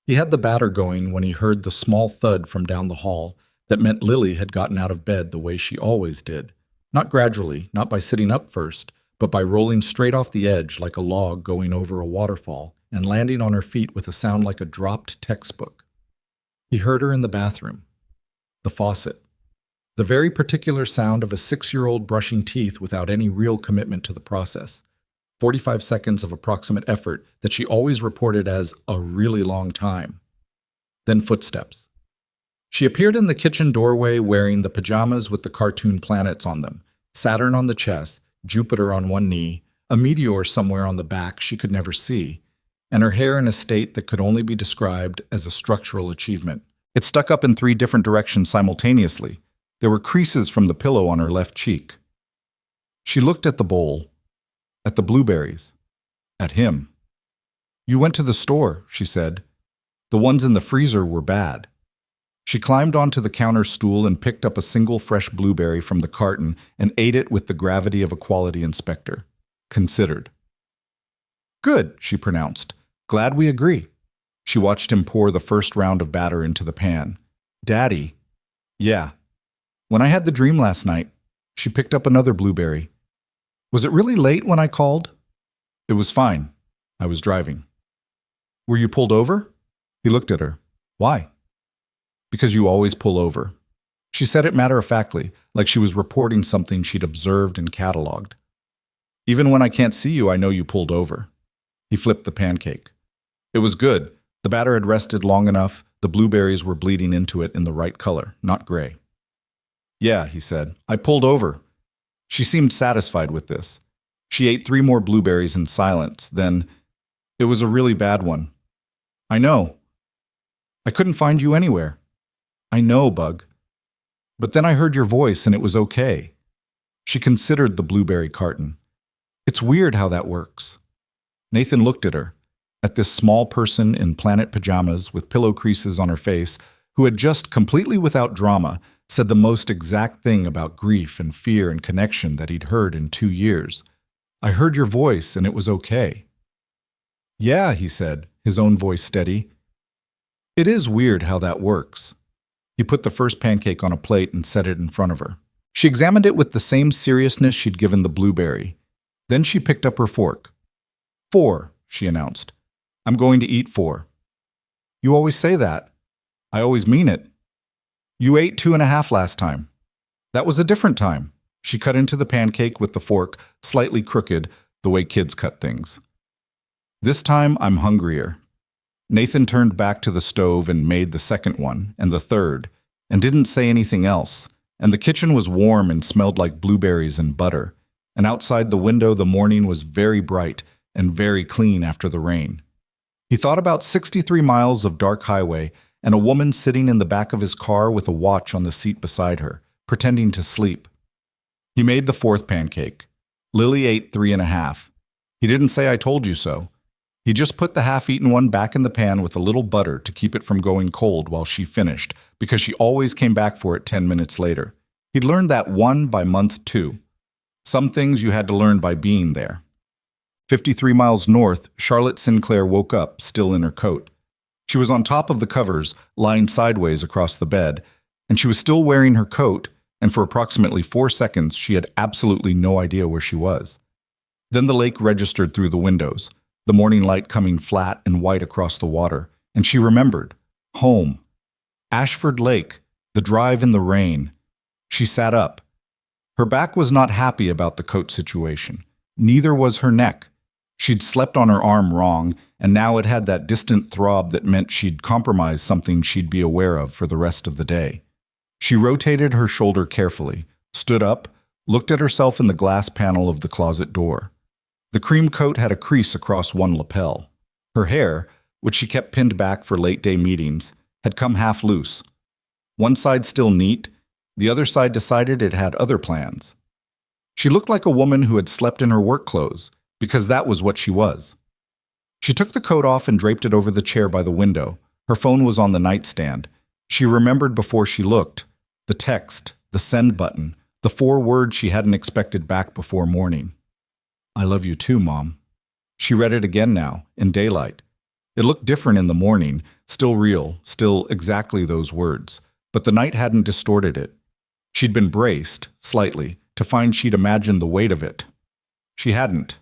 He had the batter going when he heard the small thud from down the hall that meant Lily had gotten out of bed the way she always did. Not gradually, not by sitting up first, but by rolling straight off the edge like a log going over a waterfall and landing on her feet with a sound like a dropped textbook. He heard her in the bathroom. The faucet. The very particular sound of a 6-year-old brushing teeth without any real commitment to the process. 45 seconds of approximate effort that she always reported as a really long time. Then footsteps. She appeared in the kitchen doorway wearing the pajamas with the cartoon planets on them, Saturn on the chest, Jupiter on one knee, a meteor somewhere on the back she could never see, and her hair in a state that could only be described as a structural achievement. It stuck up in 3 different directions simultaneously. There were creases from the pillow on her left cheek. She looked at the bowl, at the blueberries, at him. "You went to the store," she said. "The ones in the freezer were bad." She climbed onto the counter stool and picked up a single fresh blueberry from the carton and ate it with the gravity of a quality inspector. Considered. "Good," she pronounced. "Glad we agree." She watched him pour the first round of batter into the pan. "Daddy." "Yeah. When I had the dream last night." She picked up another blueberry. "Was it really late when I called?" "It was fine. I was driving." "Were you pulled over?" He looked at her. "Why?" "Because you always pull over." She said it matter-of-factly, like she was reporting something she'd observed and cataloged. "Even when I can't see you, I know you pulled over." He flipped the pancake. It was good. The batter had rested long enough. The blueberries were bleeding into it in the right color, not gray. "Yeah," he said. "I pulled over." She seemed satisfied with this. She ate 3 more blueberries in silence. Then, "It was a really bad one." "I know. I couldn't find you anywhere." "I know, Bug. But then I heard your voice and it was okay." She considered the blueberry carton. "It's weird how that works." Nathan looked at her, at this small person in planet pajamas with pillow creases on her face, who had just, completely without drama, said the most exact thing about grief and fear and connection that he'd heard in 2 years. "I heard your voice and it was okay." "Yeah," he said, his own voice steady. "It is weird how that works." He put the first pancake on a plate and set it in front of her. She examined it with the same seriousness she'd given the blueberry. Then she picked up her fork. "4," she announced. "I'm going to eat 4. "You always say that." "I always mean it." "You ate 2.5 last time." "That was a different time." She cut into the pancake with the fork, slightly crooked, the way kids cut things. "This time I'm hungrier." Nathan turned back to the stove and made the second one, and the third, and didn't say anything else, and the kitchen was warm and smelled like blueberries and butter, and outside the window the morning was very bright and very clean after the rain. He thought about 63 miles of dark highway and a woman sitting in the back of his car with a watch on the seat beside her, pretending to sleep. He made the 4th pancake. Lily ate 3.5. He didn't say "I told you so." He just put the half-eaten one back in the pan with a little butter to keep it from going cold while she finished, because she always came back for it 10 minutes later. He'd learned that one by month 2. Some things you had to learn by being there. 53 miles north, Charlotte Sinclair woke up, still in her coat. She was on top of the covers, lying sideways across the bed, and she was still wearing her coat, and for approximately 4 seconds she had absolutely no idea where she was. Then the lake registered through the windows, the morning light coming flat and white across the water, and she remembered. Home. Ashford Lake, the drive in the rain. She sat up. Her back was not happy about the coat situation. Neither was her neck. She'd slept on her arm wrong, and now it had that distant throb that meant she'd compromised something she'd be aware of for the rest of the day. She rotated her shoulder carefully, stood up, looked at herself in the glass panel of the closet door. The cream coat had a crease across one lapel. Her hair, which she kept pinned back for late-day meetings, had come half loose. One side still neat, the other side decided it had other plans. She looked like a woman who had slept in her work clothes, because that was what she was. She took the coat off and draped it over the chair by the window. Her phone was on the nightstand. She remembered before she looked. The text, the send button, the 4 words she hadn't expected back before morning. "I love you too, Mom." She read it again now, in daylight. It looked different in the morning, still real, still exactly those words, but the night hadn't distorted it. She'd been braced, slightly, to find she'd imagined the weight of it. She hadn't.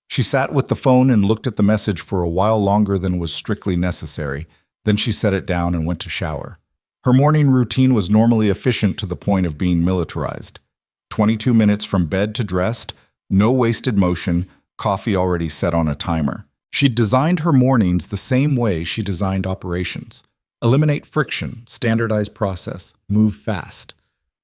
She sat with the phone and looked at the message for a while longer than was strictly necessary. Then she set it down and went to shower. Her morning routine was normally efficient to the point of being militarized. 22 minutes from bed to dressed, no wasted motion, coffee already set on a timer. She'd designed her mornings the same way she designed operations. Eliminate friction, standardize process, move fast.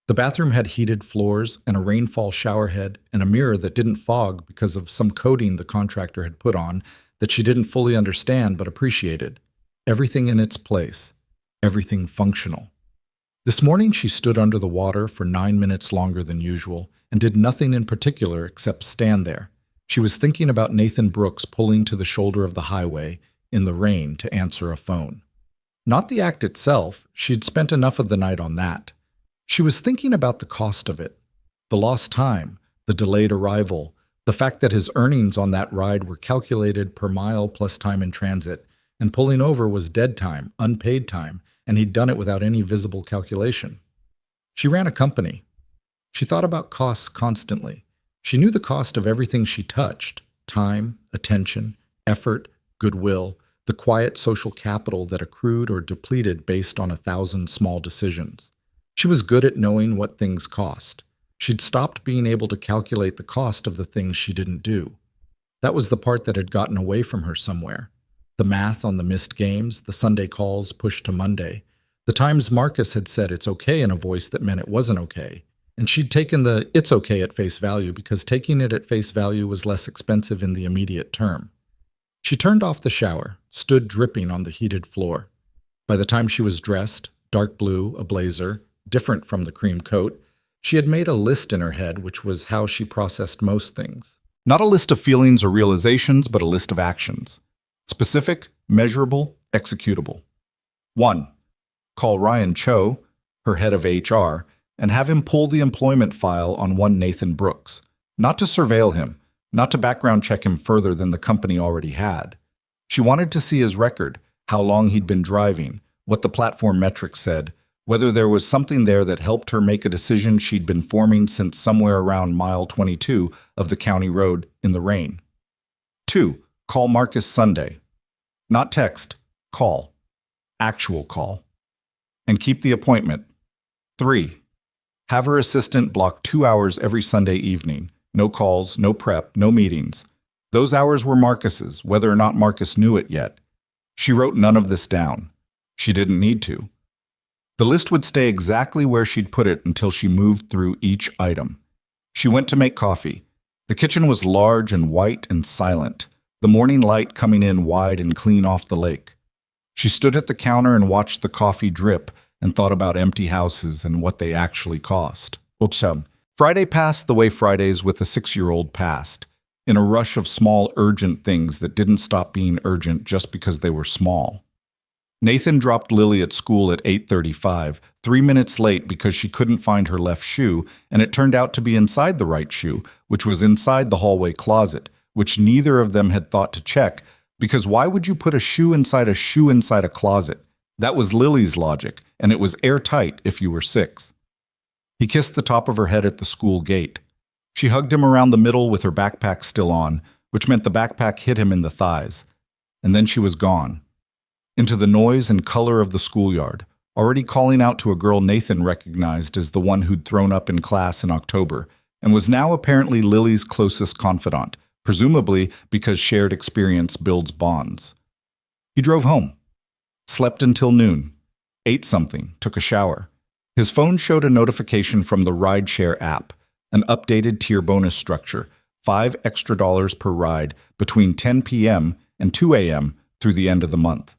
The bathroom had heated floors and a rainfall shower head and a mirror that didn't fog because of some coating the contractor had put on that she didn't fully understand but appreciated. Everything in its place. Everything functional. This morning she stood under the water for 9 minutes longer than usual and did nothing in particular except stand there. She was thinking about Nathan Brooks pulling to the shoulder of the highway in the rain to answer a phone. Not the act itself, she'd spent enough of the night on that. She was thinking about the cost of it, the lost time, the delayed arrival, the fact that his earnings on that ride were calculated per mile plus time in transit, and pulling over was dead time, unpaid time, and he'd done it without any visible calculation. She ran a company. She thought about costs constantly. She knew the cost of everything she touched: time, attention, effort, goodwill, the quiet social capital that accrued or depleted based on 1,000 small decisions. She was good at knowing what things cost. She'd stopped being able to calculate the cost of the things she didn't do. That was the part that had gotten away from her somewhere. The math on the missed games, the Sunday calls pushed to Monday, the times Marcus had said it's okay in a voice that meant it wasn't okay, and she'd taken the it's okay at face value because taking it at face value was less expensive in the immediate term. She turned off the shower, stood dripping on the heated floor. By the time she was dressed, dark blue, a blazer, different from the cream coat, she had made a list in her head, which was how she processed most things. Not a list of feelings or realizations, but a list of actions. Specific, measurable, executable. 1. Call Ryan Cho, her head of HR, and have him pull the employment file on one Nathan Brooks. Not to surveil him, not to background check him further than the company already had. She wanted to see his record, how long he'd been driving, what the platform metrics said, whether there was something there that helped her make a decision she'd been forming since somewhere around mile 22 of the county road in the rain. 2. Call Marcus Sunday. Not text, call. Actual call. And keep the appointment. 3. Have her assistant block 2 hours every Sunday evening. No calls, no prep, no meetings. Those hours were Marcus's, whether or not Marcus knew it yet. She wrote none of this down. She didn't need to. The list would stay exactly where she'd put it until she moved through each item. She went to make coffee. The kitchen was large and white and silent, the morning light coming in wide and clean off the lake. She stood at the counter and watched the coffee drip and thought about empty houses and what they actually cost. Friday passed the way Fridays with a 6-year-old passed, in a rush of small, urgent things that didn't stop being urgent just because they were small. Nathan dropped Lily at school at 8:35, 3 minutes late because she couldn't find her left shoe, and it turned out to be inside the right shoe, which was inside the hallway closet, which neither of them had thought to check, because why would you put a shoe inside a closet? That was Lily's logic, and it was airtight if you were 6. He kissed the top of her head at the school gate. She hugged him around the middle with her backpack still on, which meant the backpack hit him in the thighs. And then she was gone. Into the noise and color of the schoolyard, already calling out to a girl Nathan recognized as the one who'd thrown up in class in October, and was now apparently Lily's closest confidant, presumably because shared experience builds bonds. He drove home, slept until noon, ate something, took a shower. His phone showed a notification from the rideshare app, an updated tier bonus structure, $5 extra per ride between 10 p.m. and 2 a.m. through the end of the month.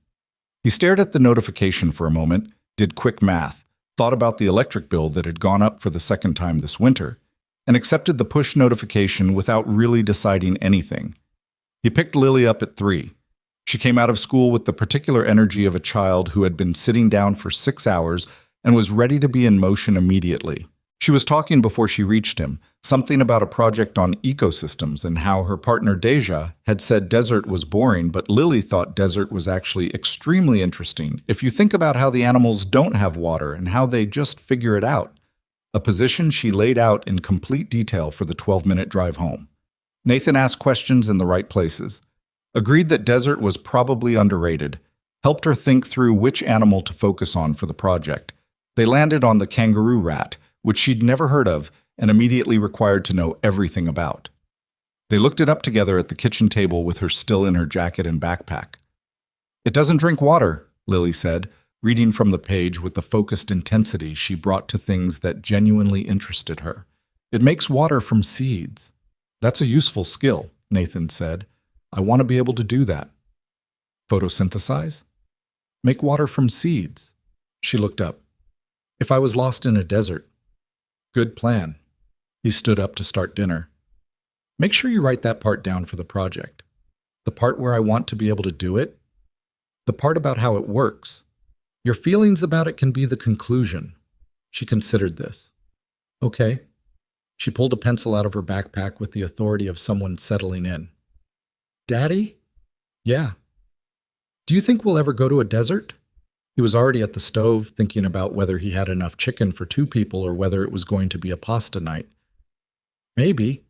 He stared at the notification for a moment, did quick math, thought about the electric bill that had gone up for the second time this winter, and accepted the push notification without really deciding anything. He picked Lily up at 3. She came out of school with the particular energy of a child who had been sitting down for 6 hours and was ready to be in motion immediately. She was talking before she reached him, something about a project on ecosystems and how her partner Deja had said desert was boring, but Lily thought desert was actually extremely interesting if you think about how the animals don't have water and how they just figure it out. A position she laid out in complete detail for the 12-minute drive home. Nathan asked questions in the right places. Agreed that desert was probably underrated. Helped her think through which animal to focus on for the project. They landed on the kangaroo rat, which she'd never heard of and immediately required to know everything about. They looked it up together at the kitchen table with her still in her jacket and backpack. "It doesn't drink water," Lily said, reading from the page with the focused intensity she brought to things that genuinely interested her. It makes water from seeds. That's a useful skill, Nathan said. I want to be able to do that. Photosynthesize? Make water from seeds. She looked up. If I was lost in a desert. Good plan. He stood up to start dinner. Make sure you write that part down for the project. The part where I want to be able to do it. The part about how it works. Your feelings about it can be the conclusion. She considered this. Okay. She pulled a pencil out of her backpack with the authority of someone settling in. Daddy? Yeah. Do you think we'll ever go to a desert? He was already at the stove, thinking about whether he had enough chicken for 2 people or whether it was going to be a pasta night. Maybe.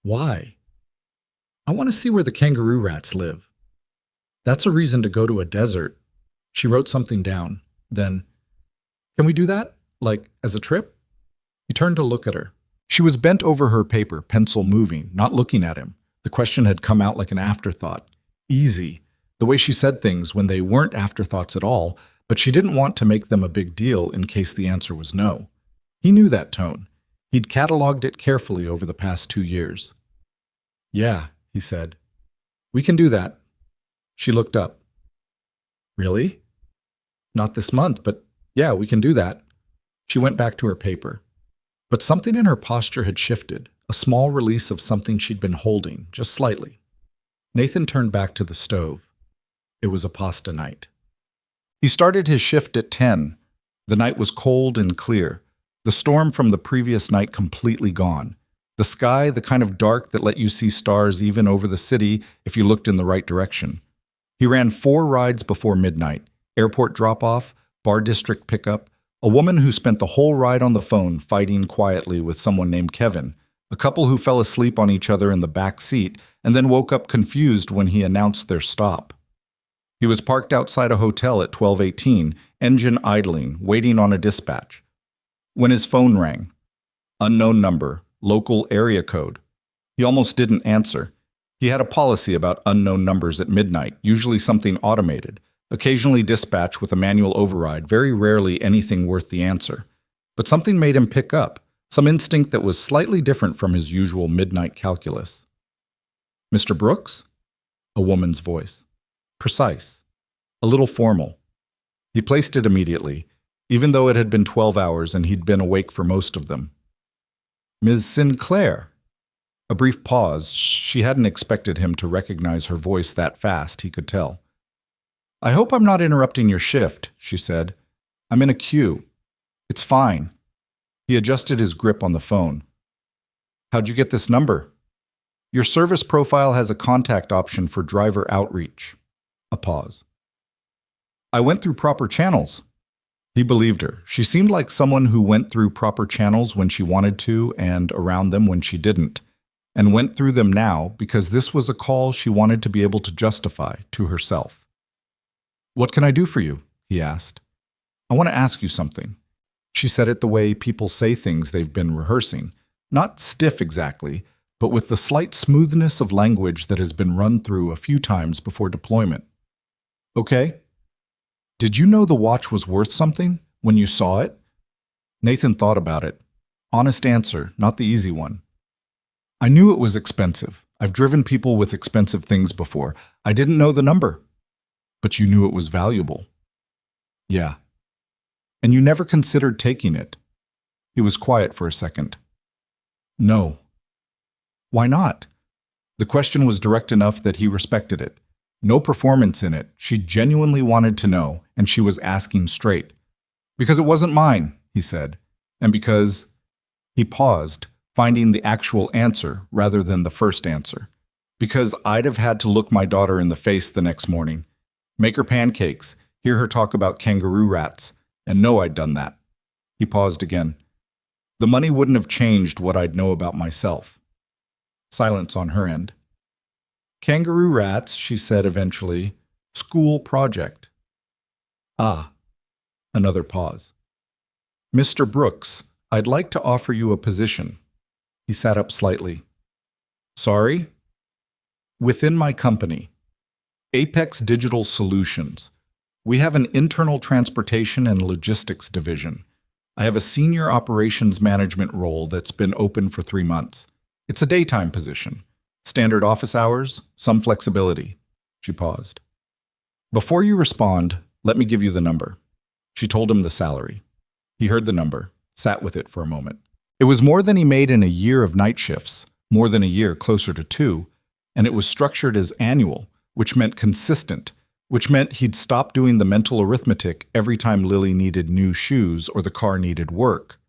Why? I want to see where the kangaroo rats live. That's a reason to go to a desert. She wrote something down. Then, can we do that? Like, as a trip? He turned to look at her. She was bent over her paper, pencil moving, not looking at him. The question had come out like an afterthought. Easy. The way she said things when they weren't afterthoughts at all, but she didn't want to make them a big deal in case the answer was no. He knew that tone. He'd cataloged it carefully over the past 2 years. Yeah, he said. We can do that. She looked up. Really? Not this month, but yeah, we can do that. She went back to her paper. But something in her posture had shifted, a small release of something she'd been holding, just slightly. Nathan turned back to the stove. It was a pasta night. He started his shift at 10. The night was cold and clear, the storm from the previous night completely gone. The sky, the kind of dark that let you see stars even over the city if you looked in the right direction. He ran 4 rides before midnight, airport drop-off, bar district pickup, a woman who spent the whole ride on the phone fighting quietly with someone named Kevin, a couple who fell asleep on each other in the back seat and then woke up confused when he announced their stop. He was parked outside a hotel at 12:18, engine idling, waiting on a dispatch. When his phone rang, unknown number, local area code. He almost didn't answer. He had a policy about unknown numbers at midnight, usually something automated, occasionally dispatch with a manual override, very rarely anything worth the answer. But something made him pick up, some instinct that was slightly different from his usual midnight calculus. Mr. Brooks? A woman's voice. Precise. A little formal. He placed it immediately, even though it had been 12 hours and he'd been awake for most of them. Ms. Sinclair. A brief pause. She hadn't expected him to recognize her voice that fast, he could tell. I hope I'm not interrupting your shift, she said. I'm in a queue. It's fine. He adjusted his grip on the phone. How'd you get this number? Your service profile has a contact option for driver outreach. A pause. I went through proper channels. He believed her. She seemed like someone who went through proper channels when she wanted to and around them when she didn't, and went through them now because this was a call she wanted to be able to justify to herself. What can I do for you? He asked. I want to ask you something. She said it the way people say things they've been rehearsing, not stiff exactly, but with the slight smoothness of language that has been run through a few times before deployment. Okay. Did you know the watch was worth something when you saw it? Nathan thought about it. Honest answer, not the easy one. I knew it was expensive. I've driven people with expensive things before. I didn't know the number. But you knew it was valuable. Yeah. And you never considered taking it. He was quiet for a second. No. Why not? The question was direct enough that he respected it. No performance in it. She genuinely wanted to know, and she was asking straight. Because it wasn't mine, he said, and because... He paused, finding the actual answer rather than the first answer. Because I'd have had to look my daughter in the face the next morning, make her pancakes, hear her talk about kangaroo rats, and know I'd done that. He paused again. The money wouldn't have changed what I'd know about myself. Silence on her end. Kangaroo rats, she said eventually. School project. Ah. Another pause. Mr. Brooks, I'd like to offer you a position. He sat up slightly. Sorry? Within my company. Apex Digital Solutions. We have an internal transportation and logistics division. I have a senior operations management role that's been open for 3 months. It's a daytime position. Standard office hours, some flexibility. She paused. Before you respond, let me give you the number. She told him the salary. He heard the number, sat with it for a moment. It was more than he made in a year of night shifts, more than a year, closer to 2, and it was structured as annual, which meant consistent, which meant he'd stop doing the mental arithmetic every time Lily needed new shoes or the car needed work.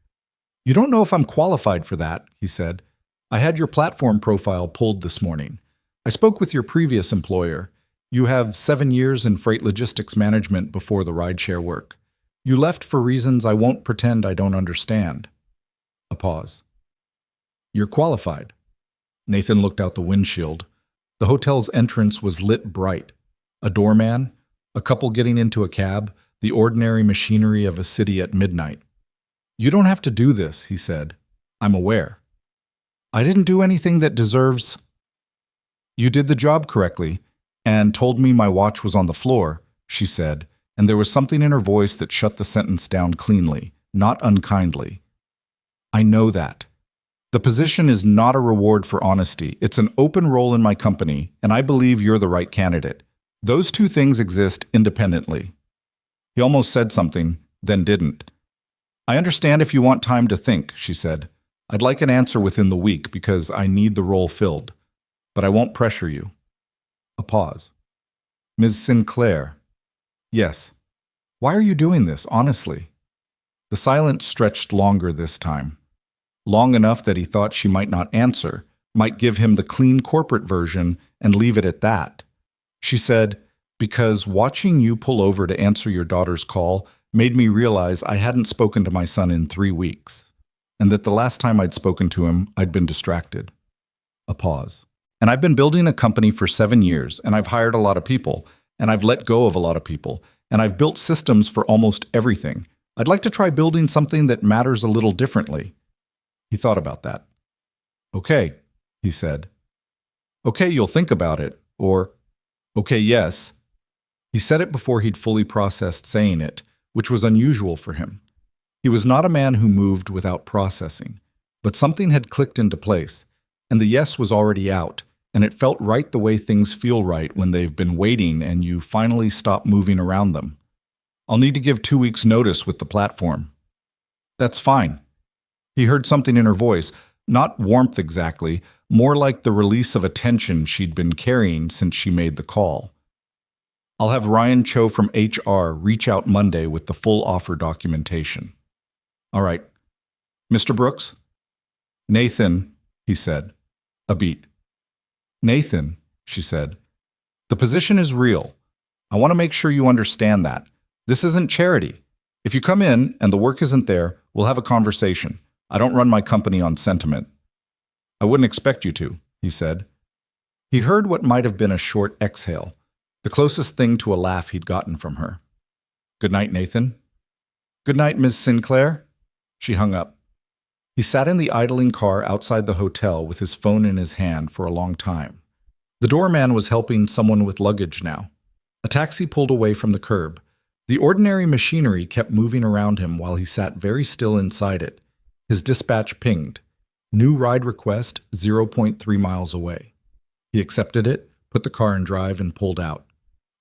You don't know if I'm qualified for that, he said. I had your platform profile pulled this morning. I spoke with your previous employer. You have 7 years in freight logistics management before the rideshare work. You left for reasons I won't pretend I don't understand. A pause. You're qualified. Nathan looked out the windshield. The hotel's entrance was lit bright. A doorman, a couple getting into a cab, the ordinary machinery of a city at midnight. You don't have to do this, he said. I'm aware. I didn't do anything that deserves... You did the job correctly, and told me my watch was on the floor, she said, and there was something in her voice that shut the sentence down cleanly, not unkindly. I know that. The position is not a reward for honesty. It's an open role in my company, and I believe you're the right candidate. Those two things exist independently. He almost said something, then didn't. I understand if you want time to think, she said. I'd like an answer within the week because I need the role filled, but I won't pressure you. A pause. Ms. Sinclair. Yes. Why are you doing this, honestly? The silence stretched longer this time. Long enough that he thought she might not answer, might give him the clean corporate version and leave it at that. She said, because watching you pull over to answer your daughter's call made me realize I hadn't spoken to my son in 3 weeks, and that the last time I'd spoken to him, I'd been distracted. A pause. And I've been building a company for 7 years, and I've hired a lot of people, and I've let go of a lot of people, and I've built systems for almost everything. I'd like to try building something that matters a little differently. He thought about that. Okay, he said. Okay, you'll think about it, or, okay, yes. He said it before he'd fully processed saying it, which was unusual for him. He was not a man who moved without processing, but something had clicked into place, and the yes was already out, and it felt right the way things feel right when they've been waiting and you finally stop moving around them. I'll need to give 2 weeks' notice with the platform. That's fine. He heard something in her voice, not warmth exactly, more like the release of a tension she'd been carrying since she made the call. I'll have Ryan Cho from HR reach out Monday with the full offer documentation. All right. Mr. Brooks? Nathan, he said. A beat. Nathan, she said. The position is real. I want to make sure you understand that. This isn't charity. If you come in and the work isn't there, we'll have a conversation. I don't run my company on sentiment. I wouldn't expect you to, he said. He heard what might have been a short exhale, the closest thing to a laugh he'd gotten from her. Good night, Nathan. Good night, Ms. Sinclair. She hung up. He sat in the idling car outside the hotel with his phone in his hand for a long time. The doorman was helping someone with luggage now. A taxi pulled away from the curb. The ordinary machinery kept moving around him while he sat very still inside it. His dispatch pinged. New ride request 0.3 miles away. He accepted it, put the car in drive, and pulled out.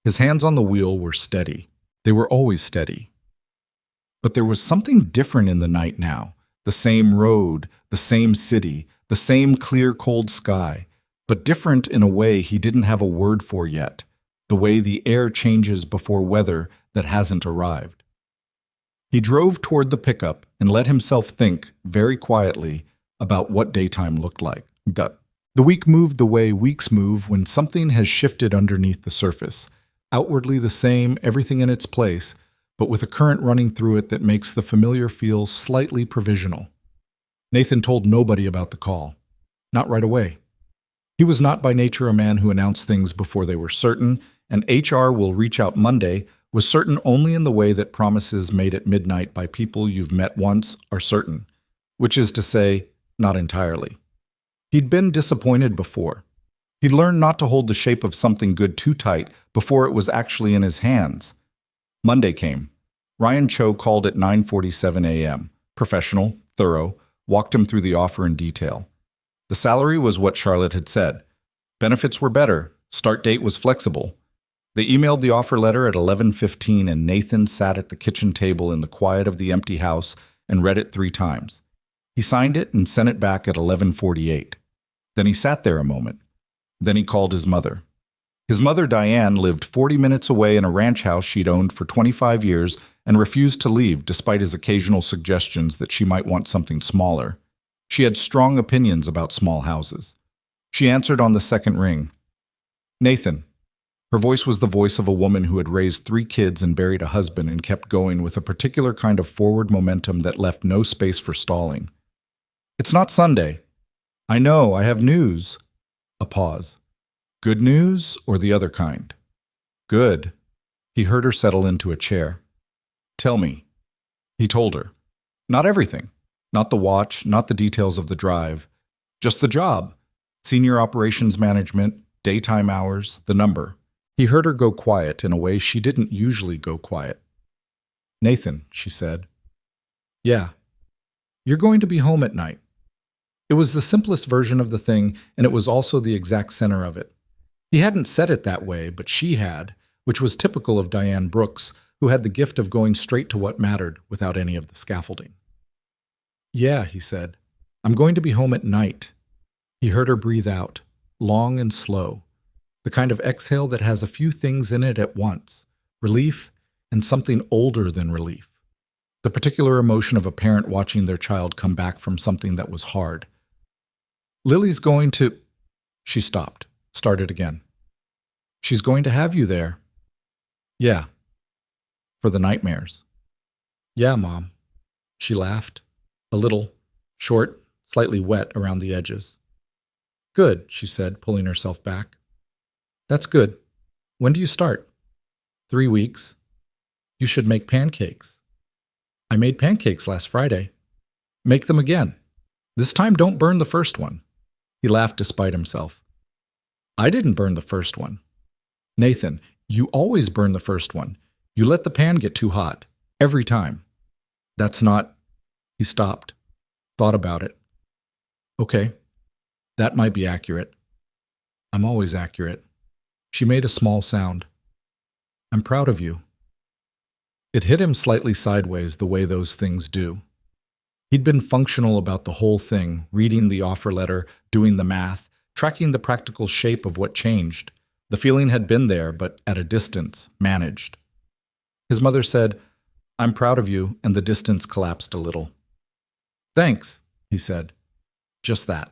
His hands on the wheel were steady. They were always steady. But there was something different in the night now. The same road, the same city, the same clear, cold sky, but different in a way he didn't have a word for yet, the way the air changes before weather that hasn't arrived. He drove toward the pickup and let himself think, very quietly, about what daytime looked like. The week moved the way weeks move when something has shifted underneath the surface. Outwardly the same, everything in its place, but with a current running through it that makes the familiar feel slightly provisional. Nathan told nobody about the call. Not right away. He was not by nature a man who announced things before they were certain, and HR will reach out Monday was certain only in the way that promises made at midnight by people you've met once are certain, which is to say, not entirely. He'd been disappointed before. He'd learned not to hold the shape of something good too tight before it was actually in his hands. Monday came. Ryan Cho called at 9:47 a.m. Professional, thorough, walked him through the offer in detail. The salary was what Charlotte had said. Benefits were better. Start date was flexible. They emailed the offer letter at 11:15, and Nathan sat at the kitchen table in the quiet of the empty house and read it 3 times. He signed it and sent it back at 11:48. Then he sat there a moment. Then he called his mother. His mother, Diane, lived 40 minutes away in a ranch house she'd owned for 25 years and refused to leave despite his occasional suggestions that she might want something smaller. She had strong opinions about small houses. She answered on the second ring. Nathan. Her voice was the voice of a woman who had raised 3 kids and buried a husband and kept going with a particular kind of forward momentum that left no space for stalling. It's not Sunday. I know, I have news. A pause. Good news or the other kind? Good. He heard her settle into a chair. Tell me. He told her. Not everything. Not the watch, not the details of the drive. Just the job. Senior operations management, daytime hours, the number. He heard her go quiet in a way she didn't usually go quiet. Nathan, she said. Yeah. You're going to be home at night. It was the simplest version of the thing, and it was also the exact center of it. He hadn't said it that way, but she had, which was typical of Diane Brooks, who had the gift of going straight to what mattered without any of the scaffolding. Yeah, he said. I'm going to be home at night. He heard her breathe out, long and slow, the kind of exhale that has a few things in it at once, relief and something older than relief. The particular emotion of a parent watching their child come back from something that was hard. Lily's going to... She stopped, started again. She's going to have you there. Yeah. For the nightmares. Yeah, Mom. She laughed, a little, short, slightly wet around the edges. Good, she said, pulling herself back. That's good. When do you start? 3 weeks. You should make pancakes. I made pancakes last Friday. Make them again. This time don't burn the first one. He laughed despite himself. I didn't burn the first one. Nathan, you always burn the first one. You let the pan get too hot. Every time. That's not... He stopped. Thought about it. Okay. That might be accurate. I'm always accurate. She made a small sound. I'm proud of you. It hit him slightly sideways the way those things do. He'd been functional about the whole thing, reading the offer letter, doing the math, tracking the practical shape of what changed. The feeling had been there, but at a distance, managed. His mother said, I'm proud of you, and the distance collapsed a little. Thanks, he said. Just that.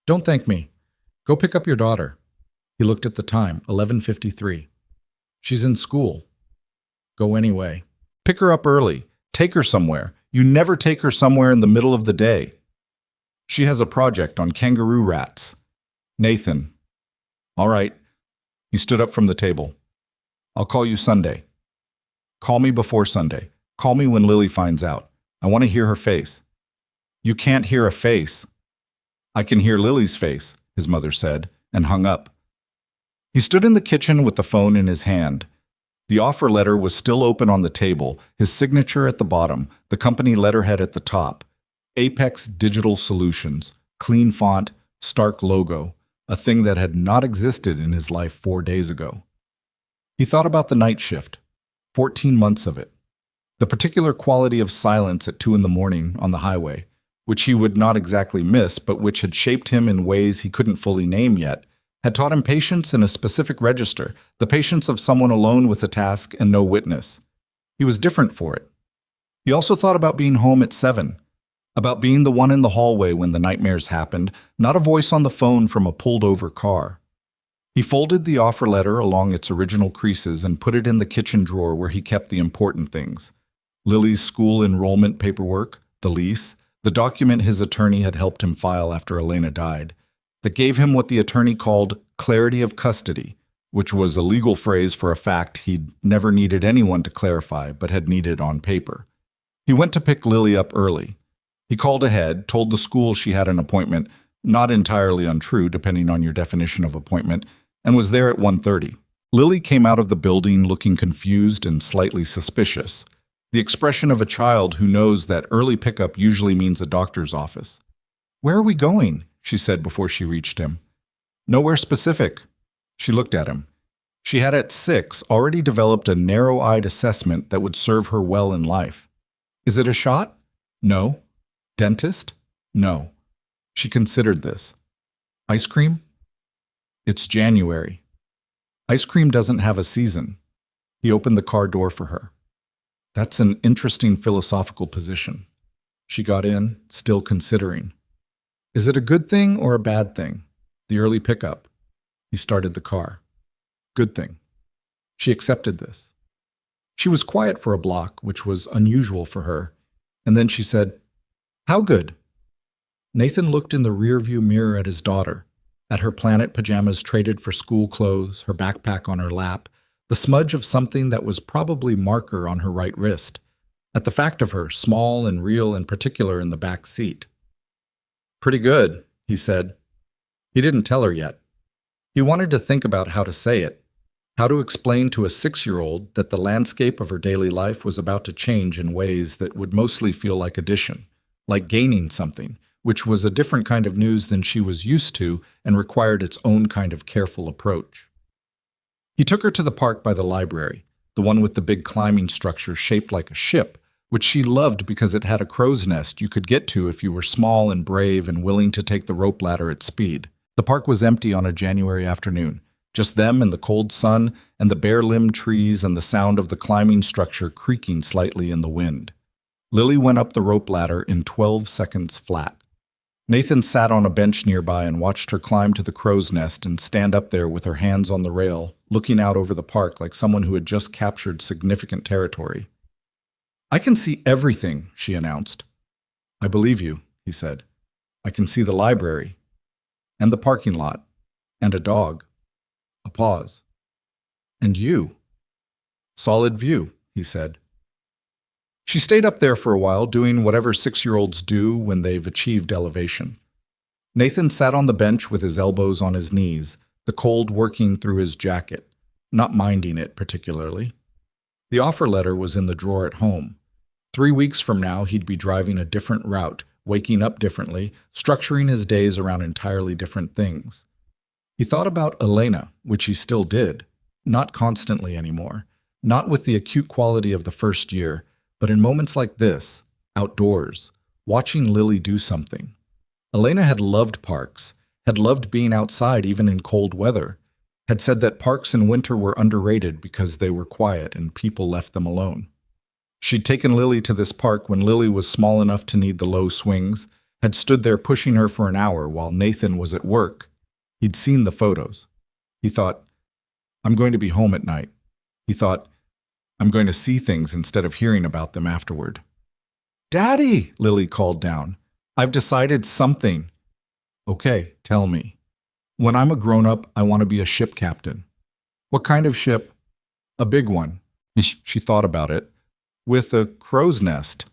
Don't thank me. Go pick up your daughter. He looked at the time, 11:53. She's in school. Go anyway. Pick her up early. Take her somewhere. You never take her somewhere in the middle of the day. She has a project on kangaroo rats. Nathan. All right. He stood up from the table. I'll call you Sunday. Call me before Sunday. Call me when Lily finds out. I want to hear her face. You can't hear a face. I can hear Lily's face, his mother said, and hung up. He stood in the kitchen with the phone in his hand. The offer letter was still open on the table, his signature at the bottom, the company letterhead at the top. Apex Digital Solutions, clean font, stark logo, a thing that had not existed in his life 4 days ago. He thought about the night shift, 14 months of it. The particular quality of silence at 2 a.m. on the highway, which he would not exactly miss, but which had shaped him in ways he couldn't fully name yet, had taught him patience in a specific register, the patience of someone alone with a task and no witness. He was different for it. He also thought about being home at 7, about being the one in the hallway when the nightmares happened, not a voice on the phone from a pulled-over car. He folded the offer letter along its original creases and put it in the kitchen drawer where he kept the important things. Lily's school enrollment paperwork, the lease, the document his attorney had helped him file after Elena died, that gave him what the attorney called clarity of custody, which was a legal phrase for a fact he'd never needed anyone to clarify but had needed on paper. He went to pick Lily up early. He called ahead, told the school she had an appointment, not entirely untrue depending on your definition of appointment, and was there at 1:30. Lily came out of the building looking confused and slightly suspicious, the expression of a child who knows that early pickup usually means a doctor's office. "Where are we going?" she said before she reached him. "Nowhere specific." She looked at him. She had at 6 already developed a narrow-eyed assessment that would serve her well in life. "Is it a shot?" "No." "Dentist?" "No." She considered this. "Ice cream?" "It's January." "Ice cream doesn't have a season." He opened the car door for her. "That's an interesting philosophical position." She got in, still considering. "Is it a good thing or a bad thing? The early pickup?" He started the car. "Good thing." She accepted this. She was quiet for a block, which was unusual for her, and then she said, "How good?" Nathan looked in the rearview mirror at his daughter, at her planet pajamas traded for school clothes, her backpack on her lap, the smudge of something that was probably marker on her right wrist, at the fact of her, small and real and particular, in the back seat. "Pretty good," he said. He didn't tell her yet. He wanted to think about how to say it, how to explain to a 6-year-old that the landscape of her daily life was about to change in ways that would mostly feel like addition, like gaining something, which was a different kind of news than she was used to and required its own kind of careful approach. He took her to the park by the library, the one with the big climbing structure shaped like a ship, which she loved because it had a crow's nest you could get to if you were small and brave and willing to take the rope ladder at speed. The park was empty on a January afternoon, just them and the cold sun and the bare-limbed trees and the sound of the climbing structure creaking slightly in the wind. Lily went up the rope ladder in 12 seconds flat. Nathan sat on a bench nearby and watched her climb to the crow's nest and stand up there with her hands on the rail, looking out over the park like someone who had just captured significant territory. "I can see everything," she announced. "I believe you," he said. "I can see the library, and the parking lot, and a dog." A pause. "And you." "Solid view," he said. She stayed up there for a while, doing whatever 6-year-olds do when they've achieved elevation. Nathan sat on the bench with his elbows on his knees, the cold working through his jacket, not minding it particularly. The offer letter was in the drawer at home. 3 weeks from now, he'd be driving a different route, waking up differently, structuring his days around entirely different things. He thought about Elena, which he still did, not constantly anymore, not with the acute quality of the first year, but in moments like this, outdoors, watching Lily do something. Elena had loved parks, had loved being outside even in cold weather, had said that parks in winter were underrated because they were quiet and people left them alone. She'd taken Lily to this park when Lily was small enough to need the low swings, had stood there pushing her for an hour while Nathan was at work. He'd seen the photos. He thought, "I'm going to be home at night." He thought, "I'm going to see things instead of hearing about them afterward." "Daddy," Lily called down. "I've decided something." "Okay, tell me." "When I'm a grown-up, I want to be a ship captain." "What kind of ship?" "A big one." She thought about it. "With a crow's nest.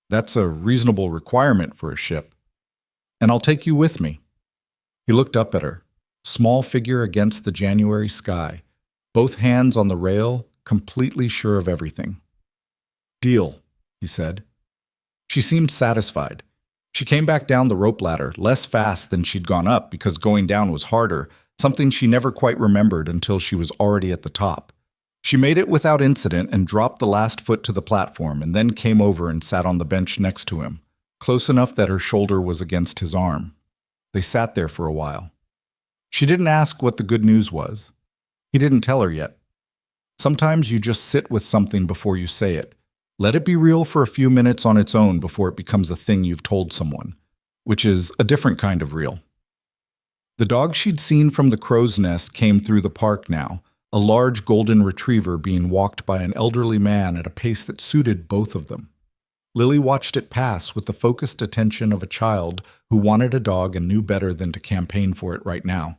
That's a reasonable requirement for a ship. And I'll take you with me." He looked up at her, small figure against the January sky, both hands on the rail, completely sure of everything. "Deal," he said. She seemed satisfied. She came back down the rope ladder, less fast than she'd gone up because going down was harder, something she never quite remembered until she was already at the top. She made it without incident and dropped the last foot to the platform and then came over and sat on the bench next to him, close enough that her shoulder was against his arm. They sat there for a while. She didn't ask what the good news was. He didn't tell her yet. Sometimes you just sit with something before you say it. Let it be real for a few minutes on its own before it becomes a thing you've told someone, which is a different kind of real. The dog she'd seen from the crow's nest came through the park now, a large golden retriever being walked by an elderly man at a pace that suited both of them. Lily watched it pass with the focused attention of a child who wanted a dog and knew better than to campaign for it right now.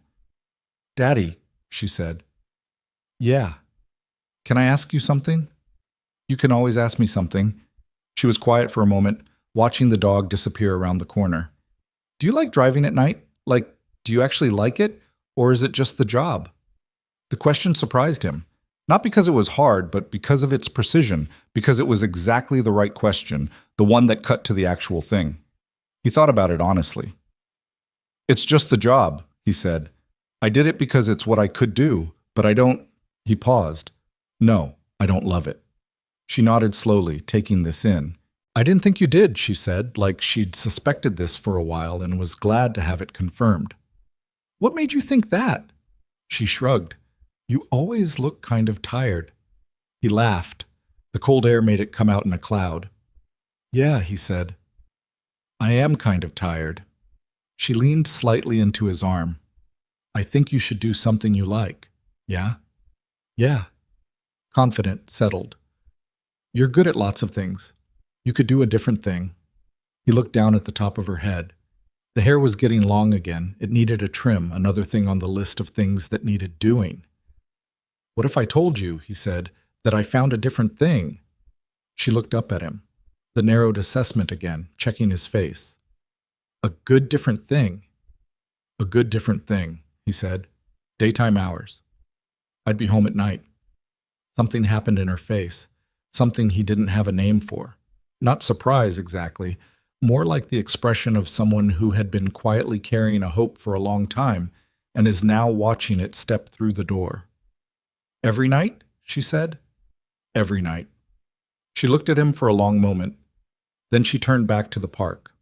"Daddy," she said. "Yeah. Can I ask you something?" "You can always ask me something." She was quiet for a moment, watching the dog disappear around the corner. "Do you like driving at night? Like, do you actually like it? Or is it just the job?" The question surprised him. Not because it was hard, but because of its precision, because it was exactly the right question, the one that cut to the actual thing. He thought about it honestly. "It's just the job," he said. "I did it because it's what I could do, but I don't—" He paused. "No, I don't love it." She nodded slowly, taking this in. "I didn't think you did," she said, like she'd suspected this for a while and was glad to have it confirmed. "What made you think that?" She shrugged. "You always look kind of tired." He laughed. The cold air made it come out in a cloud. "Yeah," he said. "I am kind of tired." She leaned slightly into his arm. "I think you should do something you like." "Yeah?" "Yeah." Confident, settled. "You're good at lots of things. You could do a different thing." He looked down at the top of her head. The hair was getting long again. It needed a trim, another thing on the list of things that needed doing. "What if I told you," he said, "that I found a different thing?" She looked up at him, the narrowed assessment again, checking his face. "A good different thing." "A good different thing," he said. "Daytime hours. I'd be home at night." Something happened in her face, something he didn't have a name for. Not surprise exactly, more like the expression of someone who had been quietly carrying a hope for a long time and is now watching it step through the door. "Every night?" she said. "Every night." She looked at him for a long moment. Then she turned back to the park.